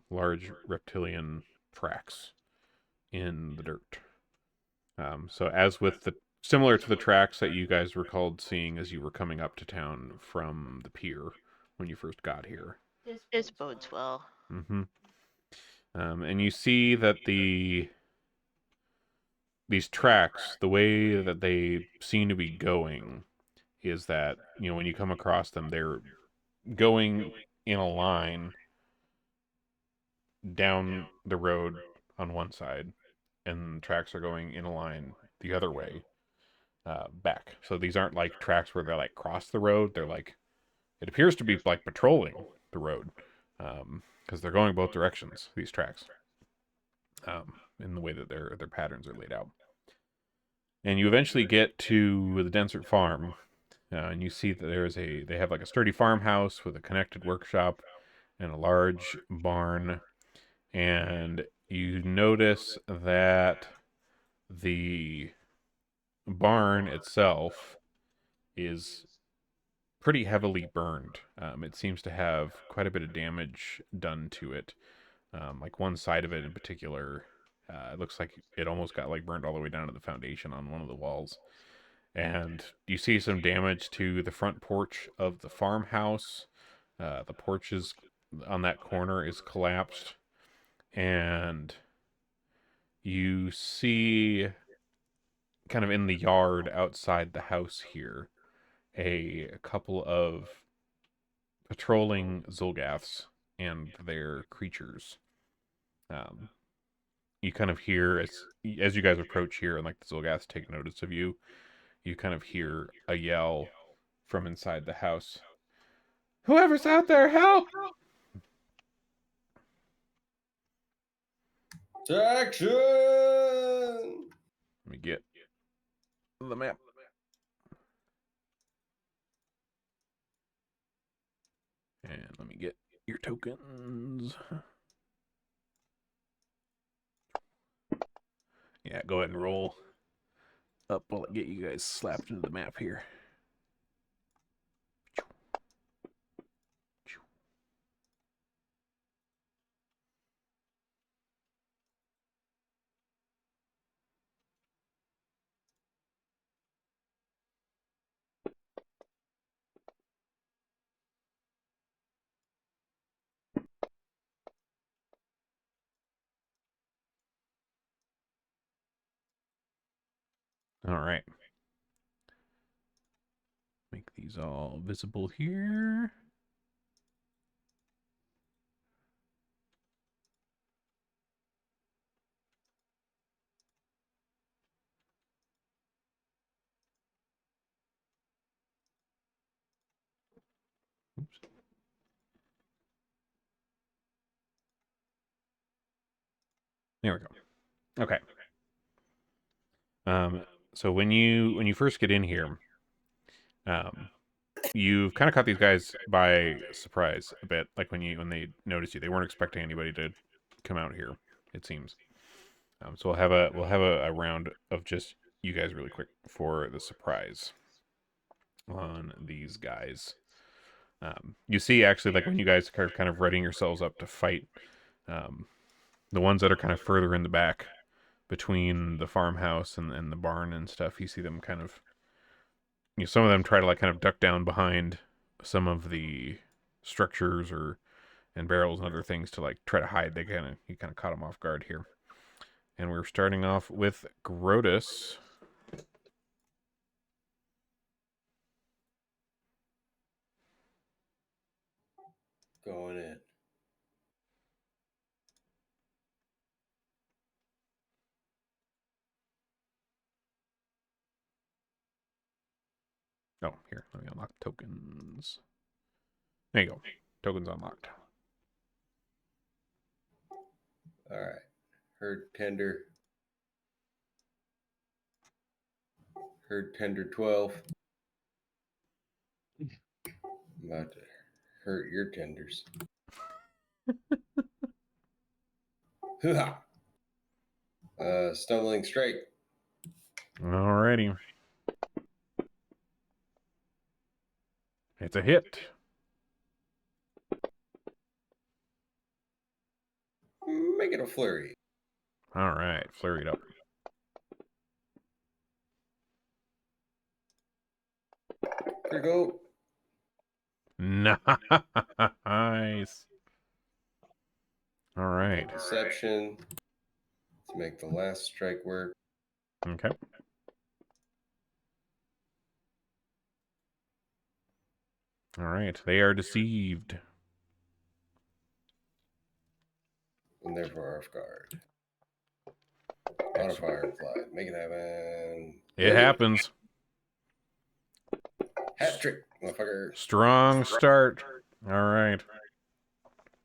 large reptilian tracks in the dirt. So as with the similar to the tracks that you guys recalled seeing as you were coming up to town from the pier when you first got here. This bodes well. Mm-hmm. And you see that these tracks, the way that they seem to be going, is that when you come across them, they're going in a line down the road on one side, and the tracks are going in a line the other way back. So these aren't like tracks where they're like cross the road. They're like, it appears to be like patrolling the road, because they're going both directions. These tracks, in the way that their patterns are laid out. And you eventually get to the Densert farm, and you see that they have like a sturdy farmhouse with a connected workshop and a large barn. And you notice that the barn itself is pretty heavily burned. It seems to have quite a bit of damage done to it. Like one side of it in particular, it looks like it almost got like burned all the way down to the foundation on one of the walls. And you see some damage to the front porch of the farmhouse. The porch is on that corner is collapsed, and you see kind of in the yard outside the house here a couple of patrolling Zulgaths and their creatures. You kind of hear as you guys approach here, and like the Zulgaths take notice of you, you kind of hear a yell from inside the house. Whoever's out there, help! Action! Let me get the map. And let me get your tokens. Yeah, go ahead and roll up while I get you guys slapped into the map here. All right. Make these all visible here. Oops. There we go. Okay. So when you first get in here, you've kind of caught these guys by surprise a bit. Like when they noticed you, they weren't expecting anybody to come out here. It seems. So we'll have a round of just you guys really quick for the surprise on these guys. You see, actually, like when you guys are kind of readying yourselves up to fight, the ones that are kind of further in the back between the farmhouse and the barn and stuff, you see them kind of, some of them try to like kind of duck down behind some of the structures and barrels and other things to like try to hide. You kind of caught them off guard here. And we're starting off with Grotus. Going in. Oh, here, let me unlock tokens. There you go. Tokens unlocked. All right. Herd tender. Herd tender 12. I'm about to hurt your tenders. Stumbling straight. Alrighty. It's a hit. Make it a flurry. All right, flurried up. Critical. Nice. All right. Deception to make the last strike work. Okay. All right. They are deceived. And therefore off guard. Modifier applied. Make it happen. It happens. Hat trick, motherfucker. Strong start. All right.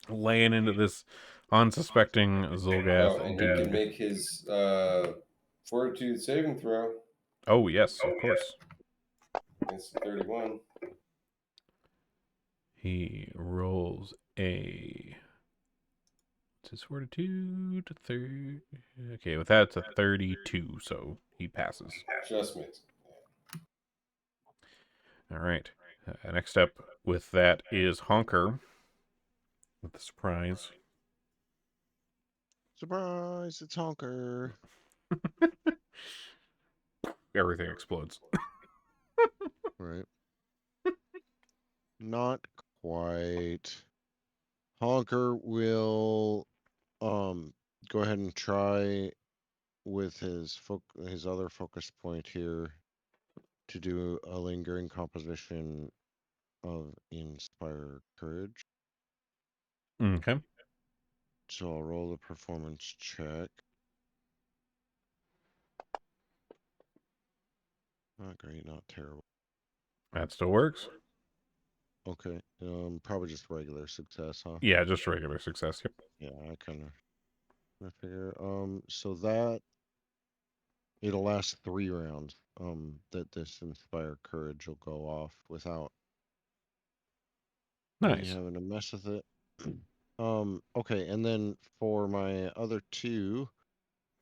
Laying into this unsuspecting Zolgath And dude. he can make his fortitude saving throw. Oh, yes, of course. It's 31. He rolls a... What's his fortitude? Okay, with that, it's a 32, so he passes. Adjustment. All right. Next up with that is Honker with the surprise. Surprise! It's Honker. Everything explodes. Right. Not quite. Honker will go ahead and try with his other focus point here to do a lingering composition of inspire courage. Okay. So I'll roll the performance check. Not great, not terrible. That still works. Okay. Probably just regular success, huh? Yeah, just regular success. Yep. Yeah, I figure. So that it'll last 3 rounds. That this inspire courage will go off without me Nice. having to mess with it. Okay, and then for my other 2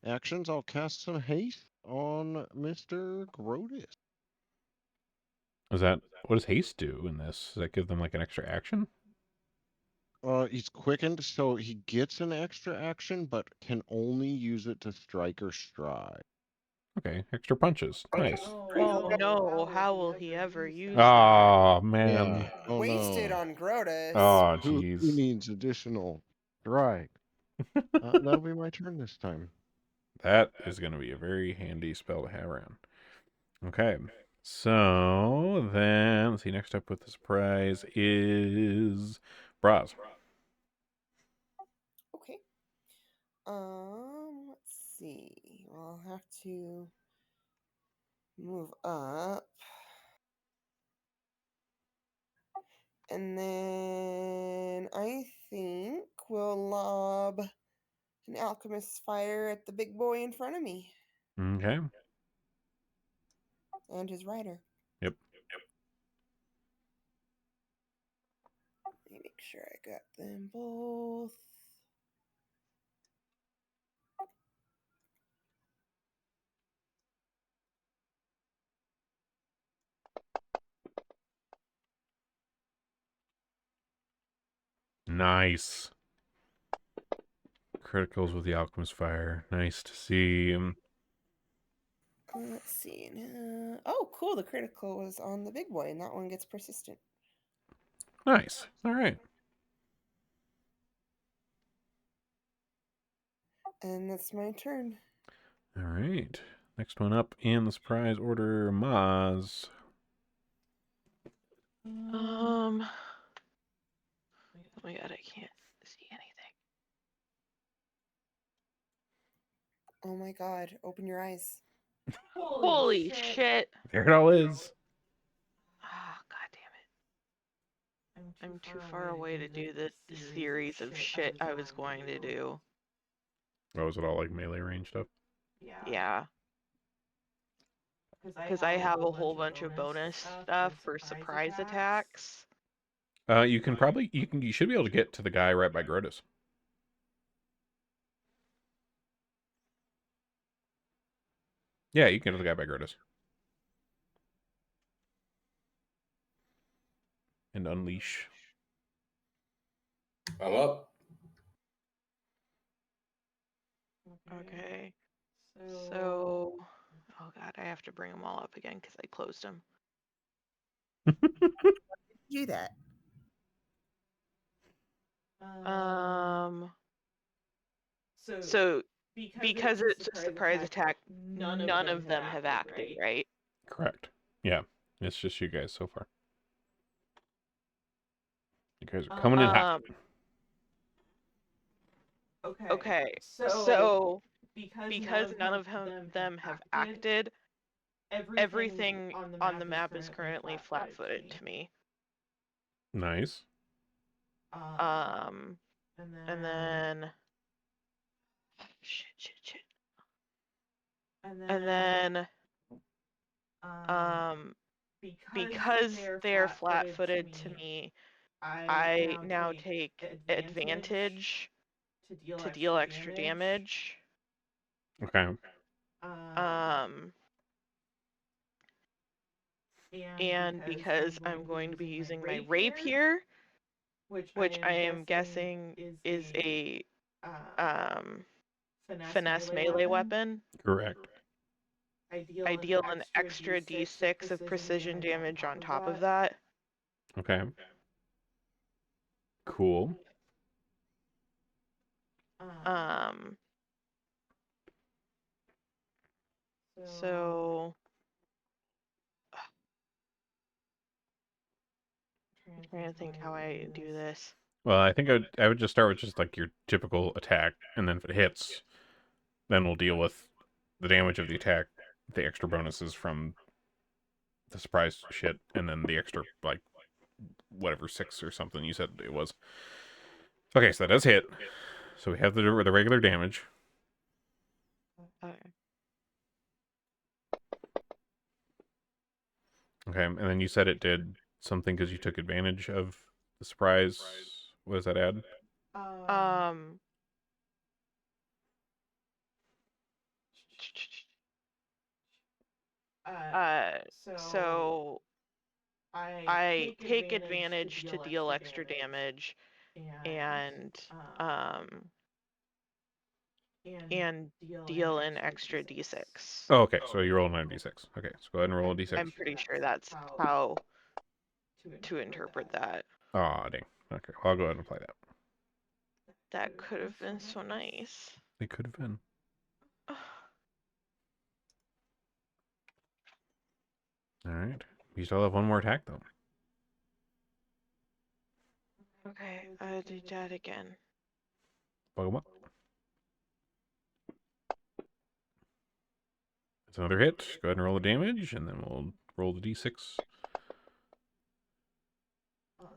actions, I'll cast some haste on Mr. Grotus. What does haste do in this? Does that give them like an extra action? He's quickened, so he gets an extra action, but can only use it to strike or stride. Okay, extra punches. Nice. Oh no, how will he ever use that? Oh, man. Yeah. Oh Wasted no. on Grotus. Oh, Who jeez. needs additional strike? That'll be my turn this time. That is going to be a very handy spell to have around. Okay. So then, let's see, next up with the surprise is Braz. Okay. Let's see. Well, I'll have to move up. And then I think we'll lob an alchemist's fire at the big boy in front of me Okay. and his rider. Yep. Let me make sure I got them both. Nice. Criticals with the alchemist fire. Nice to see. Let's see. Oh, cool. The critical was on the big boy, and that one gets persistent. Nice. All right. And that's my turn. All right. Next one up in the surprise order, Maz. Oh my god, I can't see anything. Oh my god. Open your eyes. Holy shit. There it all is. Ah, god damn it. I'm too far away to do the series of shit I was going to do. Oh, is it all like melee range stuff? Yeah. Because I have a whole bunch of bonus stuff for surprise attacks. You should be able to get to the guy right by Grotus. Yeah, you can get to the guy by Grotus. and unleash. I'm up. Okay. So, oh god, I have to bring them all up again because I closed them. Do that. So because it's a surprise attack, none of them have acted, right? Correct. Yeah, it's just you guys so far. You guys are coming in hot. Okay. So because none of them have acted, everything on the map is currently flat-footed to me. Nice. And then shit. And then because they're flat-footed to me, I now take advantage to deal extra damage. Okay. And because I'm going to be using my rapier, which I am guessing is a finesse melee weapon, Correct. I deal an extra d6 of precision damage on top of that. Okay. Cool. So I'm trying to think how I do this. Well, I think I would just start with just like your typical attack, and then if it hits, then we'll deal with the damage of the attack, the extra bonuses from the surprise shit, and then the extra like whatever 6 or something you said it was. Okay, so that does hit. So we have the regular damage. Okay, and then you said it did something because you took advantage of the surprise. What does that add? So I take advantage to deal extra damage and deal an extra d6. Oh, okay, so you roll a 9d6. Okay, so go ahead and roll a d6. I'm pretty sure that's how to interpret that. Aw, dang. Okay, well, I'll go ahead and apply that. That could have been so nice. It could have been. Alright. You still have one more attack, though. Okay, I'll do that again. Bug 'em up. It's another hit. Go ahead and roll the damage, and then we'll roll the d6.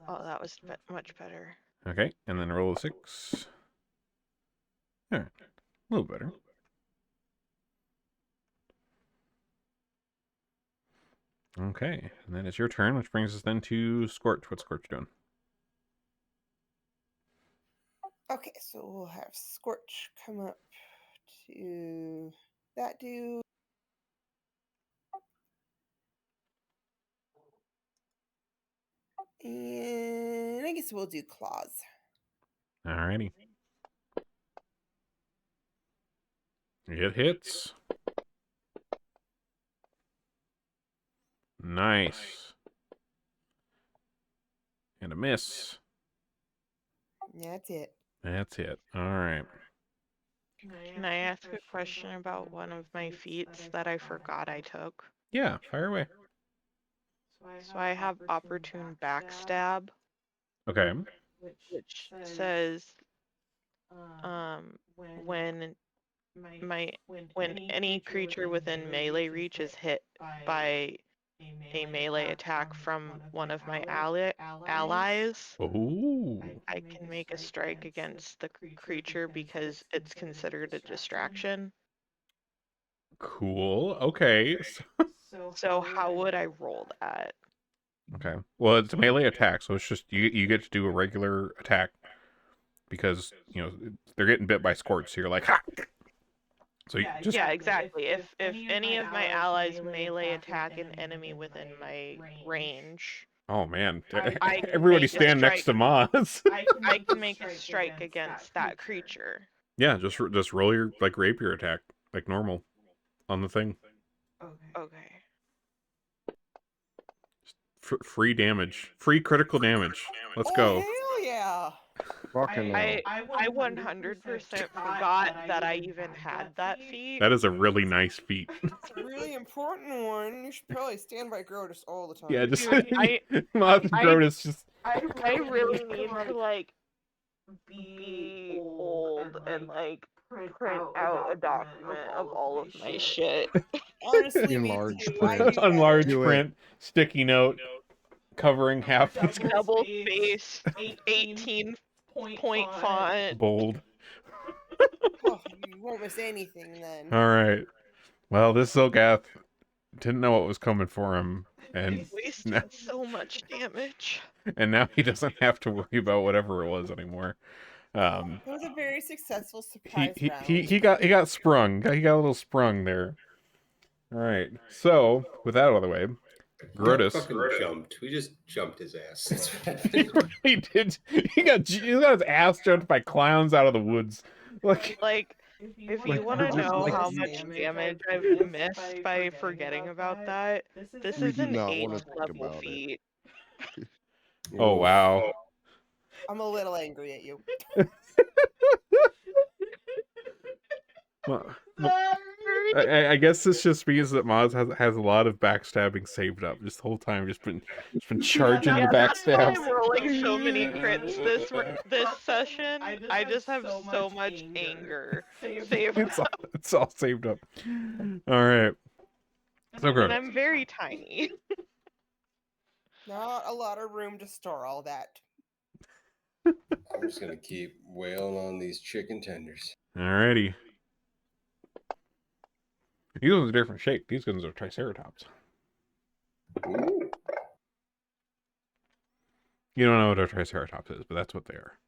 Oh, that was much better. Okay, and then roll a 6. Alright, a little better. Okay, and then it's your turn, which brings us then to Scorch. What's Scorch doing? Okay, so we'll have Scorch come up to that dude. And I guess we'll do claws. Alrighty. It hits. Nice. And a miss. That's it. That's it. Alright. Can I ask a question about one of my feats that I forgot I took? Yeah, fire away. So I have opportune backstab, Okay. which says when when any creature within melee reach is hit by a melee attack from one of my allies, Oh. I can make a strike against the creature because it's considered a distraction. Cool. Okay. So how would I roll that? Okay. Well, it's a melee attack, so it's just you get to do a regular attack because they're getting bit by Scorch, so you're like, ha! So yeah, exactly. If any of my allies melee attack an enemy within my range, Oh man, I can everybody make a stand next to strike. Maz. I can make a strike against that creature. Yeah, just roll your like rapier attack like normal on the thing. Okay. Free damage, free critical damage. Let's Oh, go. hell yeah. Fucking hell. I 100% forgot that I even had that feat. That is a really nice feat. It's a really important one. You should probably stand by Grotus all the time. Yeah, just Dude, Maz and Grotus just. I really need to like be old and like print out a document of all of my shit. Honestly, me Enlarged too. print. I do On that. large Do it. print, sticky note, covering half the screen. Double space, 18-point font. Bold. Oh, you won't miss anything then. All right. Well, this Zolgath didn't know what was coming for him, and Wasted so much damage. now he doesn't have to worry about whatever it was anymore. It was a very successful surprise round. He got sprung. He got a little sprung there. All right. So with that out of the way, Grotus. Fucking jumped. We just jumped his ass. That's what He happened. really did. He got his ass jumped by clowns out of the woods. Like, if you want to just know like how this much damage damage I've missed by forgetting about that, this We is do an not wanna 8th think level about it. feat. Oh wow. I'm a little angry at you. Well, I guess this just means that Maz has a lot of backstabbing saved up. Just the whole time, just been charging the That's why backstabs. I'm rolling so many crits this session. I just have so much anger saved It's all saved up. All right. So and good. I'm very tiny. Not a lot of room to store all that. I'm just gonna keep wailing on these chicken tenders. Alrighty. These ones are different shape. These ones are Triceratops. Ooh. You don't know what a Triceratops is, but that's what they are.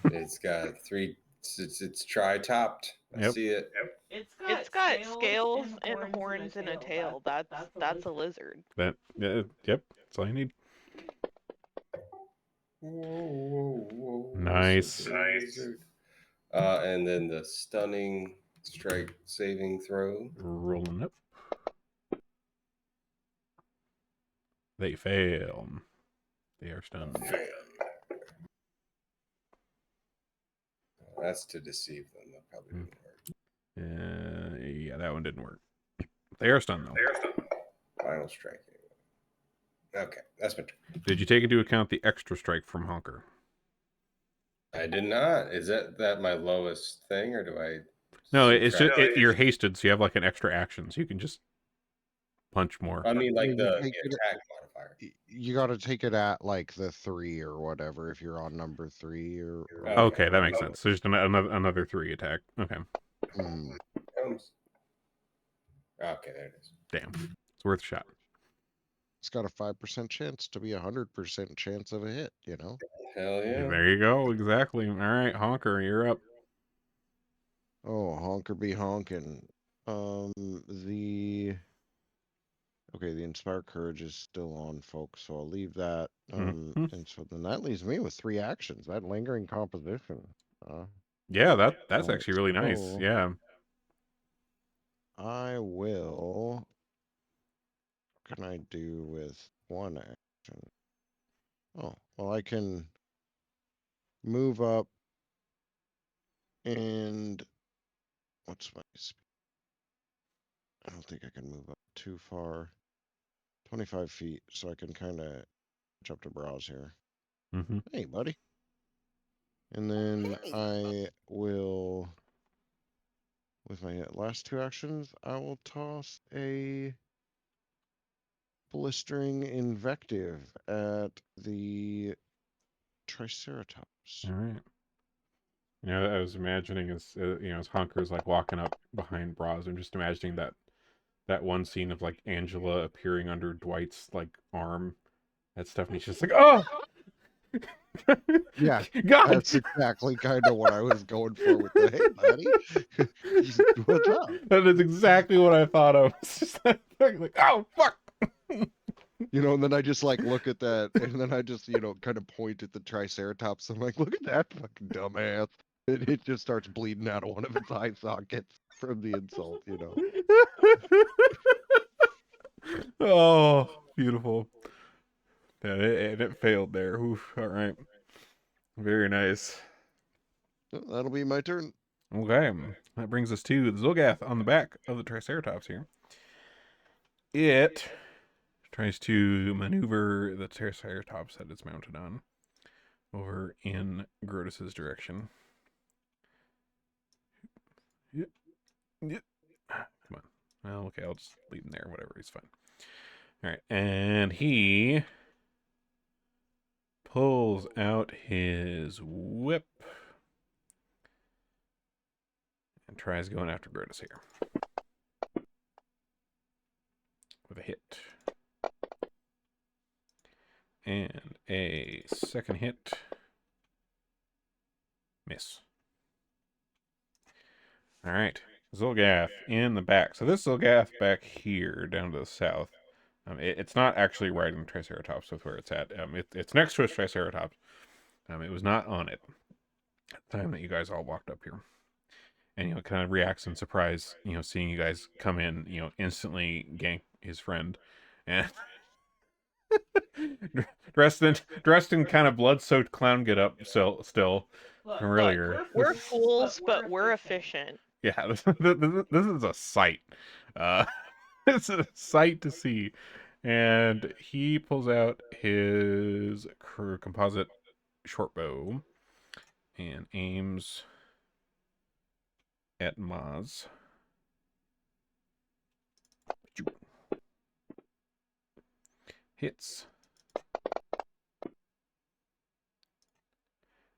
It's got three. It's tri-topped. I Yep. see it. It's got scales and horns and a tail. That's a lizard. Yep. That's all you need. Whoa. Nice. And then the stunning strike saving throw. Rolling up. They fail. They are stunned. That's to deceive them. That probably didn't work. Yeah, that one didn't work. They are stunned though. Final strike. Okay, that's my turn. Did you take into account the extra strike from Honker? I did not. Is that my lowest thing, or do I? No, it's subtract- just you're hasted, so you have like an extra action, so you can just punch more. I mean, like You the take it- attack modifier. You got to take it at like the 3 or whatever if you're on number 3 or. Okay, that makes sense. So just another 3 attack. Okay. Mm. Okay, there it is. Damn. It's worth a shot. It's got a 5% chance to be 100% chance of a hit, you know? Hell yeah. There you go. Exactly. All right, Honker, you're up. Oh, honker be honkin'. The Inspire Courage is still on, folks, so I'll leave that. Mhm. And so then that leaves me with 3 actions. That Lingering Composition. Yeah, that's Alright, actually really nice. so Yeah. I will. What can I do with 1 action? Oh, well, I can move up and what's my speed? I don't think I can move up too far. 25 feet, so I can kind of jump to browse here. Mm-hmm. Hey, buddy. And then Hey. I will, with my last 2 actions, I will toss a Blistering Invective at the Triceratops. All right. You know, I was imagining as as Honker's like walking up behind Braz, I'm just imagining that one scene of like Angela appearing under Dwight's like arm. That stuff, and he's just like, oh. Yeah, God. that's exactly kind of what I was going for with the hey, buddy. What's up? That is exactly what I thought of. It's just like, oh fuck. And then I just like look at that, and then I just kind of point at the Triceratops. I'm like, look at that fucking dumbass. It just starts bleeding out of one of its eye sockets from the insult. Oh, beautiful. Yeah, it failed there. Oof, all right. Very nice. Well, that'll be my turn. Okay, that brings us to the Zolgath on the back of the Triceratops here. It tries to maneuver the Triceratops that it's mounted on over in Grotus's direction. Yep. Yep. Come on. Well, okay, I'll just leave him there. Whatever, he's fine. All right, and he pulls out his whip and tries going after Grotus here with a hit. And a second hit. Miss. All right. Zolgath in the back. So this Zolgath back here, down to the south. It's not actually riding the Triceratops with where it's at. It's next to a Triceratops. It was not on it at the time that you guys all walked up here. And, it kind of reacts in surprise, seeing you guys come in, instantly gank his friend. And dressed in kind of blood-soaked clown get up still from earlier. We're fools, but we're efficient. Yeah, this is a sight. It's a sight to see. And he pulls out his composite short bow and aims at Maz. Hits.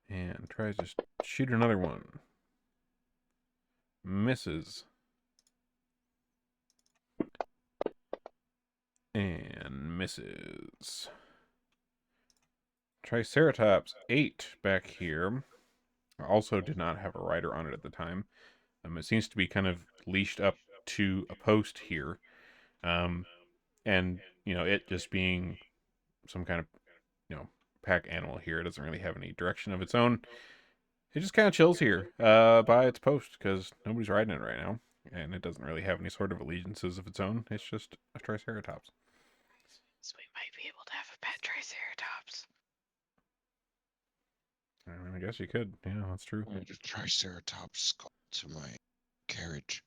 And tries to shoot another one. Misses. And misses. Triceratops 8 back here. Also did not have a rider on it at the time. It seems to be kind of leashed up to a post here. And, it just being some kind of, pack animal here. It doesn't really have any direction of its own. It just kind of chills here by its post because nobody's riding it right now. And it doesn't really have any sort of allegiances of its own. It's just a Triceratops. So we might be able to have a pet Triceratops. I guess you could. Yeah, that's true. I need a Triceratops skull to my carriage.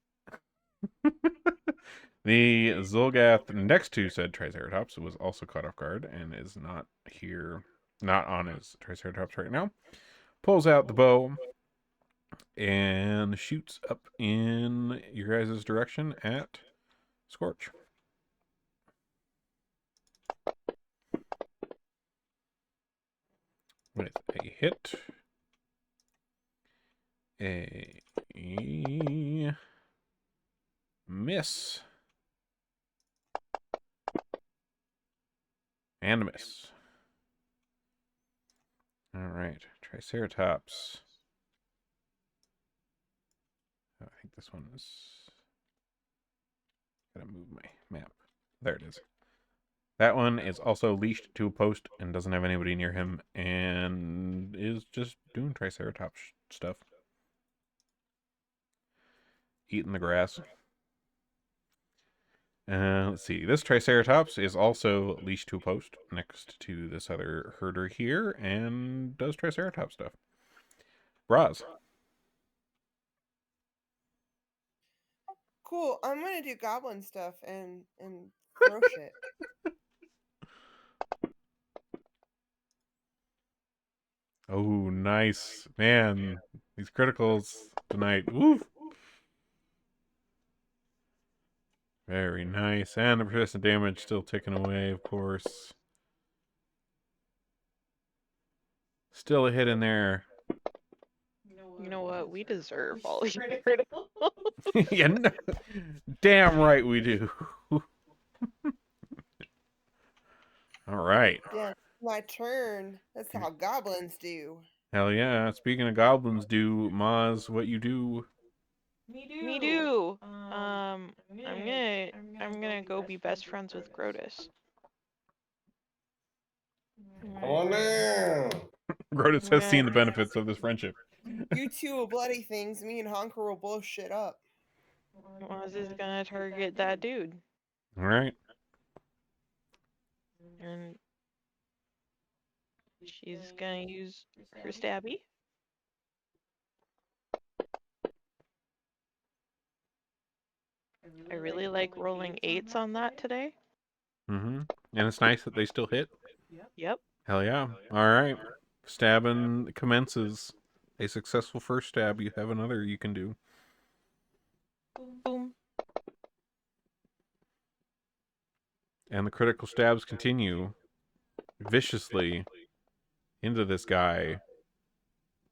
The Zolgath next to said Triceratops was also caught off guard and is not here, not on his Triceratops right now. Pulls out the bow and shoots up in your guys' direction at Scorch. With a hit. A miss. And a miss. All right, Triceratops. Oh, I think this one is... Gotta move my map. There it is. That one is also leashed to a post and doesn't have anybody near him and is just doing Triceratops stuff. Eating the grass. Let's see. This Triceratops is also leashed to a post next to this other herder here and does Triceratops stuff. Braz. Cool. I'm gonna do goblin stuff and throw shit. Oh, nice. Man, these criticals tonight. Woo! Very nice. And the persistent damage still ticking away, of course. Still a hit in there. You know what? We deserve all your critical. Yeah, no, damn right we do. All right. Yeah, my turn. That's how goblins do. Hell yeah. Speaking of goblins, do Maz what you do. Me do. I'm gonna go be best friends with Grotus. Grotus has seen the benefits of this friendship. You two will bloody things. Me and Honker will blow shit up. Oz is gonna target that dude. All right. And she's gonna use her stabby. I really like rolling 8s on that today. Mm-hmm. And it's nice that they still hit. Yep. Hell yeah. All right. Stabbing commences. A successful first stab. You have another you can do. Boom. And the critical stabs continue viciously into this guy.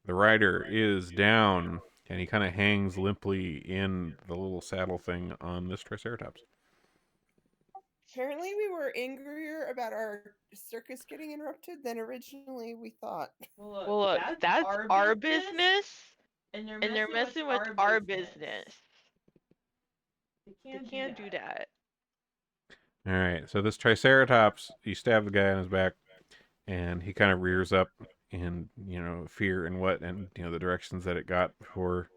The rider is down, and he kind of hangs limply in the little saddle thing on this Triceratops. Apparently, we were angrier about our circus getting interrupted than originally we thought. Well, look, that's our business, and they're messing with our business. They can't do that. All right, so this Triceratops, you stab the guy on his back, and he kind of rears up in fear and the directions that it got before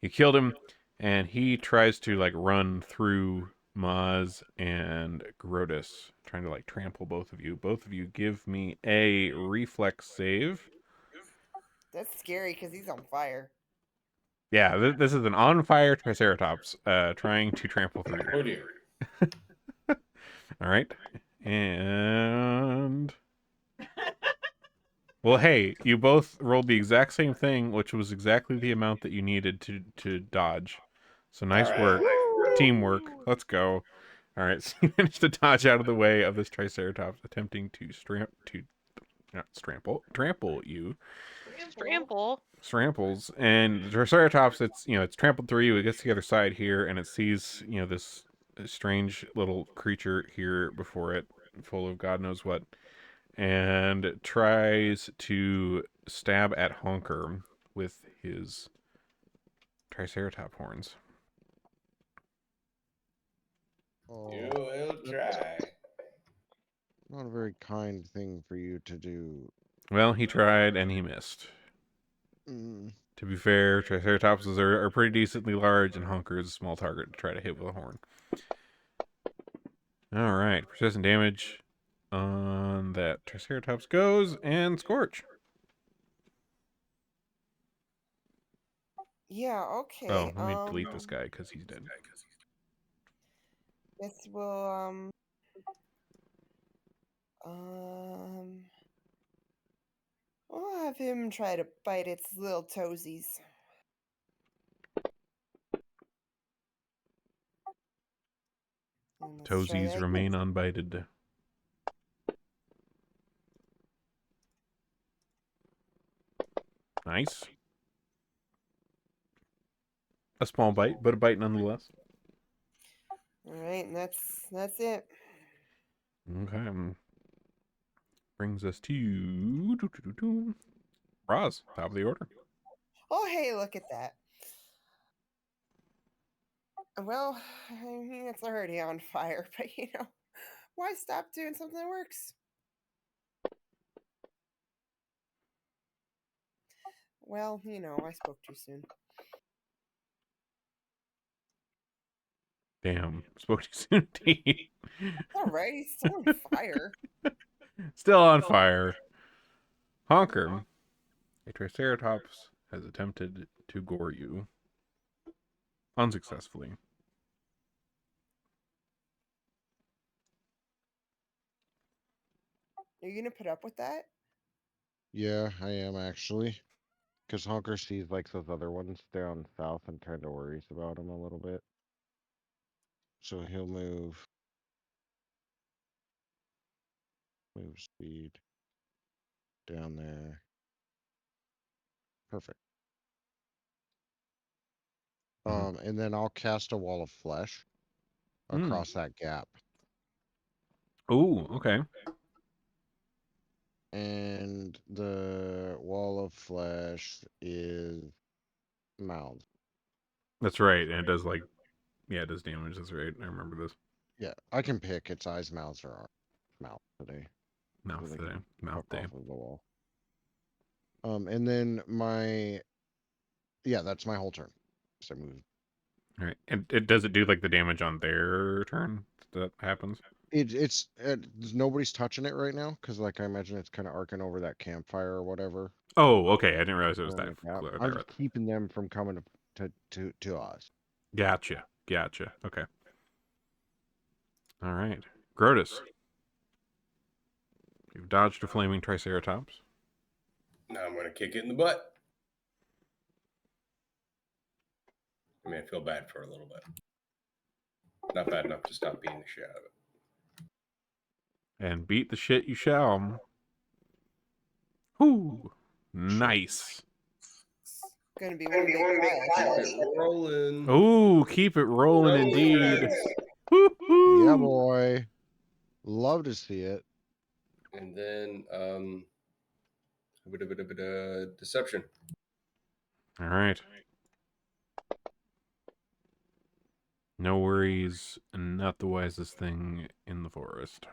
you killed him, and he tries to like run through Maz and Grotus, trying to like trample both of you. Both of you give me a reflex save. That's scary because he's on fire. Yeah, this is an on fire Triceratops trying to trample through you. Oh dear. All right, and well, hey, you both rolled the exact same thing, which was exactly the amount that you needed to dodge. So nice work, teamwork. Let's go. All right, so you managed to dodge out of the way of this Triceratops attempting to trample you. Stramples, and the Triceratops, it's trampled through you. It gets to the other side here, and it sees this strange little creature here before it, full of God knows what, and tries to stab at Honker with his Triceratops horns. Oh, You will try. not a very kind thing for you to do. Well, he tried and he missed. Mm. To be fair, Triceratopses are pretty decently large, and Honker is a small target to try to hit with a horn. All right, persistent damage on that Triceratops goes, and Scorch. Yeah, okay. Oh, let me delete this guy because he's dead. Guess we'll have him try to bite its little toesies. And let's try Toesies that remain again. unbited. Nice. A small bite, but a bite nonetheless. All right, and that's it. Okay. Brings us to Roz, top of the order. Oh, hey, look at that. Well, I mean, it's already on fire, but why stop doing something that works? Well, I spoke too soon. Damn, spoke too soon, indeed. All right, he's still on fire. Still on fire. Honker, a Triceratops has attempted to gore you. Unsuccessfully. Are you gonna put up with that? Yeah, I am actually. Because Honker sees like those other ones down south and kind of worries about him a little bit. So he'll move speed down there. Perfect. And then I'll cast a wall of flesh across that gap. Ooh, okay. And the wall of flesh is mouths. That's right, and it does it does damage. That's right. I remember this. Yeah, I can pick its eyes, mouths, or mouth today. Mouth So they today. can Mouth fuck day. off of the wall. And then that's my whole turn. So I move. All right. And does it do like the damage on their turn that happens? It's nobody's touching it right now because, like, I imagine it's kind of arcing over that campfire or whatever. Oh, okay. I didn't realize it was around that. the gap. That I'm right. just keeping them from coming to us. Gotcha. Okay. All right. Grotus. You've dodged a flaming Triceratops. Now I'm going to kick it in the butt. I mean, I feel bad for a little bit. Not bad enough to stop beating the shit out of it. And beat the shit you shall. Whoo! Nice. Gonna be one big pile. Keep it rolling. Ooh, keep it rolling indeed. Woo-hoo! Yeah, boy. Love to see it. And then deception. All right. No worries, not the wisest thing in the forest.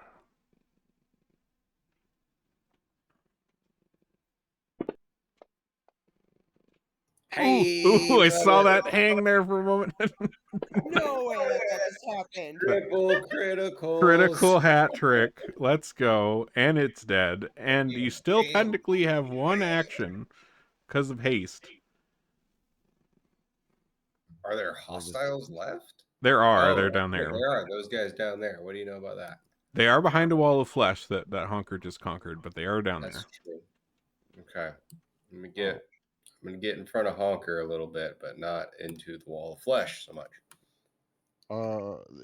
Hey, ooh, I saw that hang there for a moment. No way that just happened. Triple critical. Critical hat trick. Let's go. And it's dead. And you still technically have one action because of haste. Are there hostiles left? There are. Oh, They're down okay, there. there are those guys down there. What do you know about that? They are behind a wall of flesh that Honker just conquered, but they are down That's there. true. Okay. I'm gonna get in front of Honker a little bit, but not into the wall of flesh so much.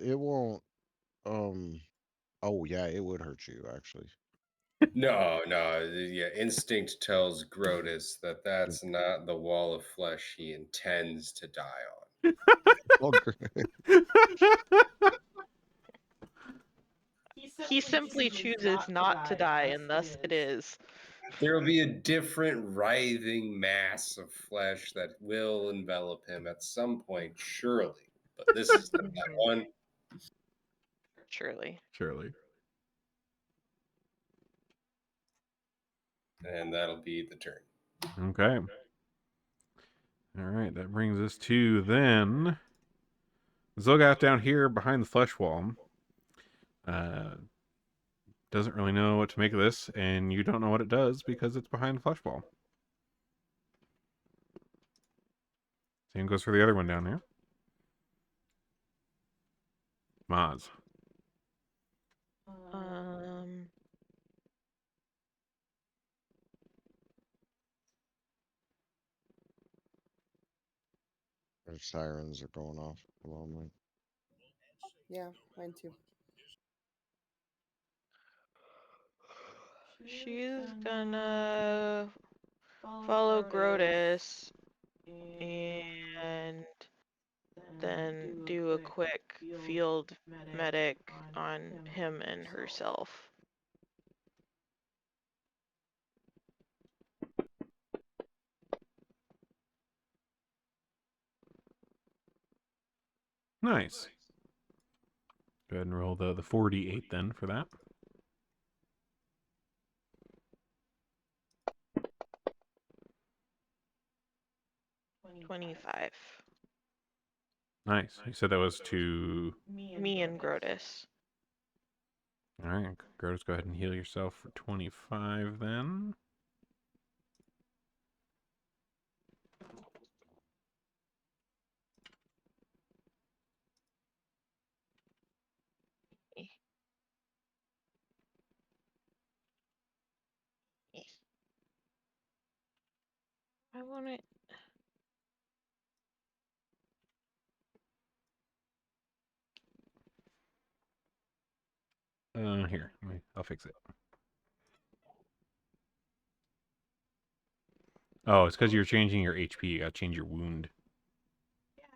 It won't. Oh yeah, it would hurt you actually. No. Yeah, instinct tells Grotus that that's not the wall of flesh he intends to die on. Oh, great. He simply chooses not to die, and thus it is. There will be a different writhing mass of flesh that will envelop him at some point, surely. But this is not that one. Surely. And that'll be the turn. Okay. All right, that brings us to then Zolgath down here behind the flesh wall. Doesn't really know what to make of this, and you don't know what it does because it's behind the flesh wall. Same goes for the other one down there. Maz. Their sirens are going off below me. Yeah, mine too. She's gonna follow Grotus and then do a quick field medic on him and herself. Nice. Go ahead and roll the 48 then for that. $25. Nice. You said that was to Me and Grotus. All right, Grotus, go ahead and heal yourself for 25 then. I want it. Here, I'll fix it. Oh, it's because you're changing your HP. You gotta change your wound.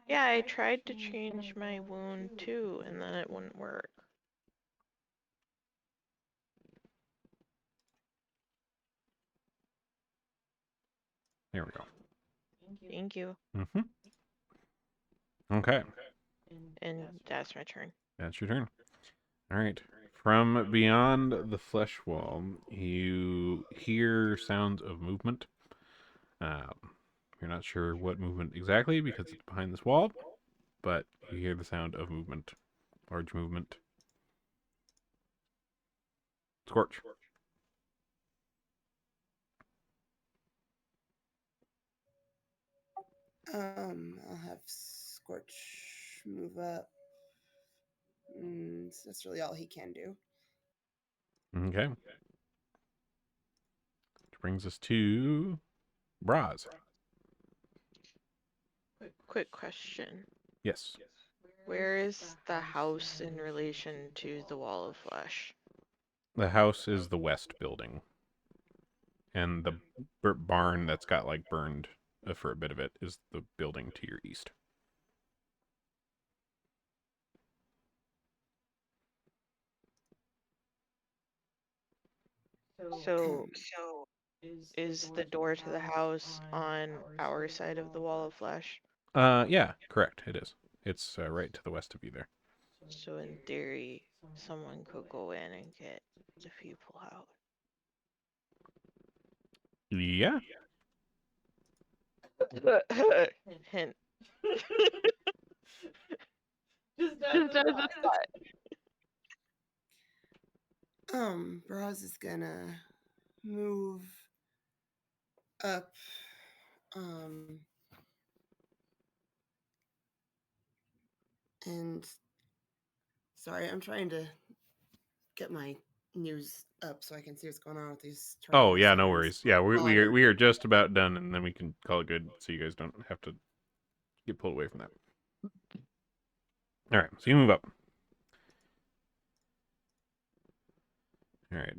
Yeah, I tried to change my wound too, and then it wouldn't work. There we go. Thank you. Mm-hmm. Okay. And that's my turn. That's your turn. All right. From beyond the flesh wall, you hear sounds of movement. You're not sure what movement exactly because it's behind this wall, but you hear the sound of movement, large movement. Scorch. I'll have Scorch move up. So that's really all he can do. Okay. Which brings us to Braz. Quick question. Yes. Where is the house in relation to the wall of flesh? The house is the west building. And the barn that's got like burned for a bit of it is the building to your east. So is the door to the house on our side of the wall of flesh? Yeah, correct. It is. It's right to the west of you there. So in theory, someone could go in and get the people out. Yeah. Hint. Just Just as a thought. Braz is gonna move up. And sorry, I'm trying to get my news up so I can see what's going on with these. Oh yeah, no Tyrannosaurs worries. Yeah, while I- we are just about done, and then we can call it good, so you guys don't have to get pulled away from that. All right, so you move up. All right.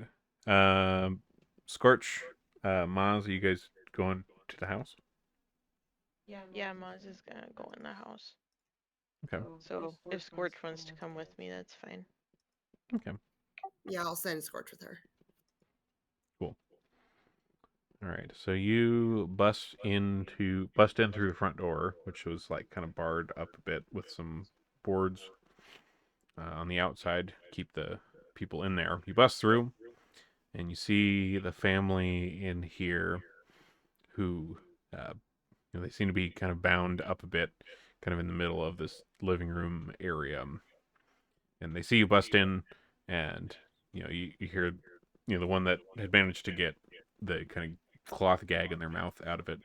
Scorch, Maz, are you guys going to the house? Yeah, Maz is gonna go in the house. Okay. So if Scorch wants to come with me, that's fine. Okay. Yeah, I'll send Scorch with her. Cool. All right. So you bust in through the front door, which was like kind of barred up a bit with some boards on the outside, keep the people in there. You bust through, and you see the family in here, who they seem to be kind of bound up a bit, kind of in the middle of this living room area. And they see you bust in, and you hear the one that had managed to get the kind of cloth gag in their mouth out of it.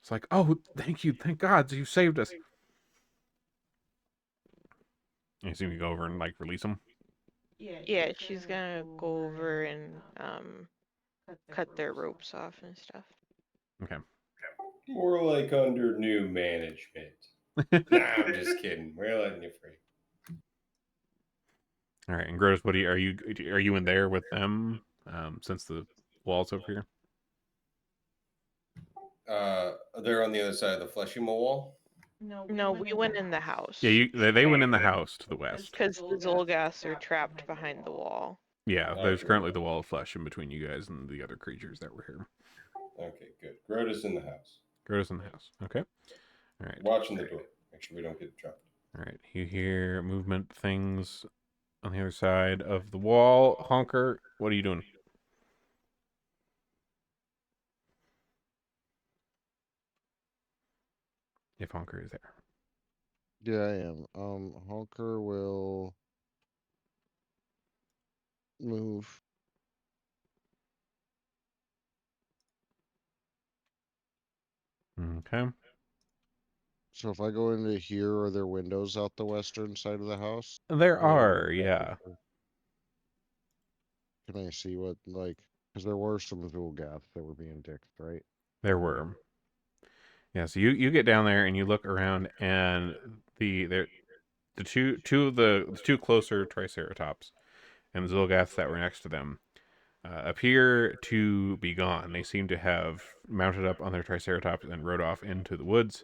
It's like, oh, thank you, thank God, you saved us. And you see me go over and like release them. Yeah, she's gonna go over and cut their ropes off and stuff. Okay. More like under new management. Nah, I'm just kidding. We're letting you free. All right, and Gross, what are you in there with them? Since the wall's over here. They're on the other side of the fleshy wall. No, we went in the house. Yeah, they went in the house to the west. Because the Zolgas are trapped behind the wall. Yeah, there's Okay. currently the wall of flesh in between you guys and the other creatures that were here. Okay, good. Grota's in the house. Grota's in the house. Okay. All right. Watching the door. Make sure we don't get trapped. All right. You hear movement things on the other side of the wall. Honker, what are you doing? If Honker is there. Yeah, I am. Honker will move. Okay. So if I go into here, are there windows out the western side of the house? There Or are, yeah. can I see what, like, because there were some Zulgaths that were being dicks, right? There were. Yeah, so you get down there and you look around, and the two closer Triceratops and the Zolgaths that were next to them appear to be gone. They seem to have mounted up on their Triceratops and rode off into the woods.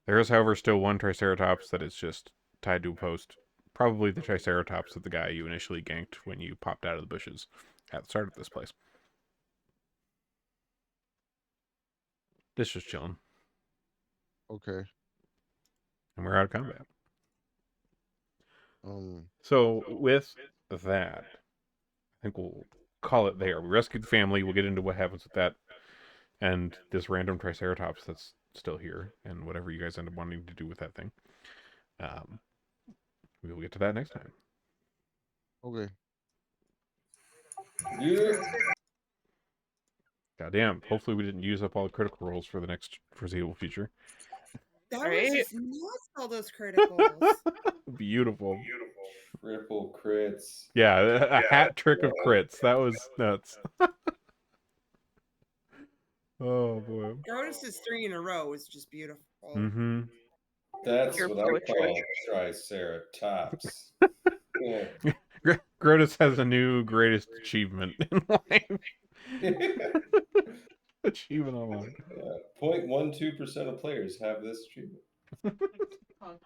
There is, however, still one Triceratops that is just tied to a post. Probably the Triceratops of the guy you initially ganked when you popped out of the bushes at the start of this place. This just chilling. Okay. And we're out of combat. Um, So with that, I think we'll call it there. We rescued the family. We'll get into what happens with that and this random Triceratops that's still here, and whatever you guys end up wanting to do with that thing. We will get to that next time. Okay. Yeah. Goddamn. Hopefully we didn't use up all the critical rolls for the next foreseeable future. That was Right? just nuts, all those criticals. Beautiful. Triple crits. Yeah, a hat trick of crits. That was nuts. Oh boy. Grodus's 3 in a row is just beautiful. Mm-hmm. That's Your what I poetry. call Triceratops. Yeah. Grotus has a new greatest achievement in life. Achievement unlocked. 0.12% of players have this achievement.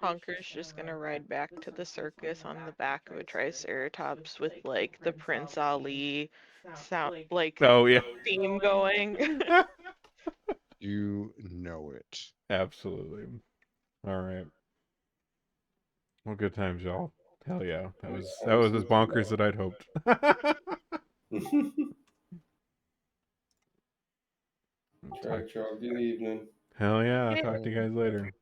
Honker's just gonna ride back to the circus on the back of a Triceratops with like the Prince Ali sound like Oh yeah. theme going. You know it. Absolutely. All right. Well, good times, y'all. Hell yeah. That was as bonkers that I'd hoped. Track, good evening. Hell yeah. Talk to you guys later.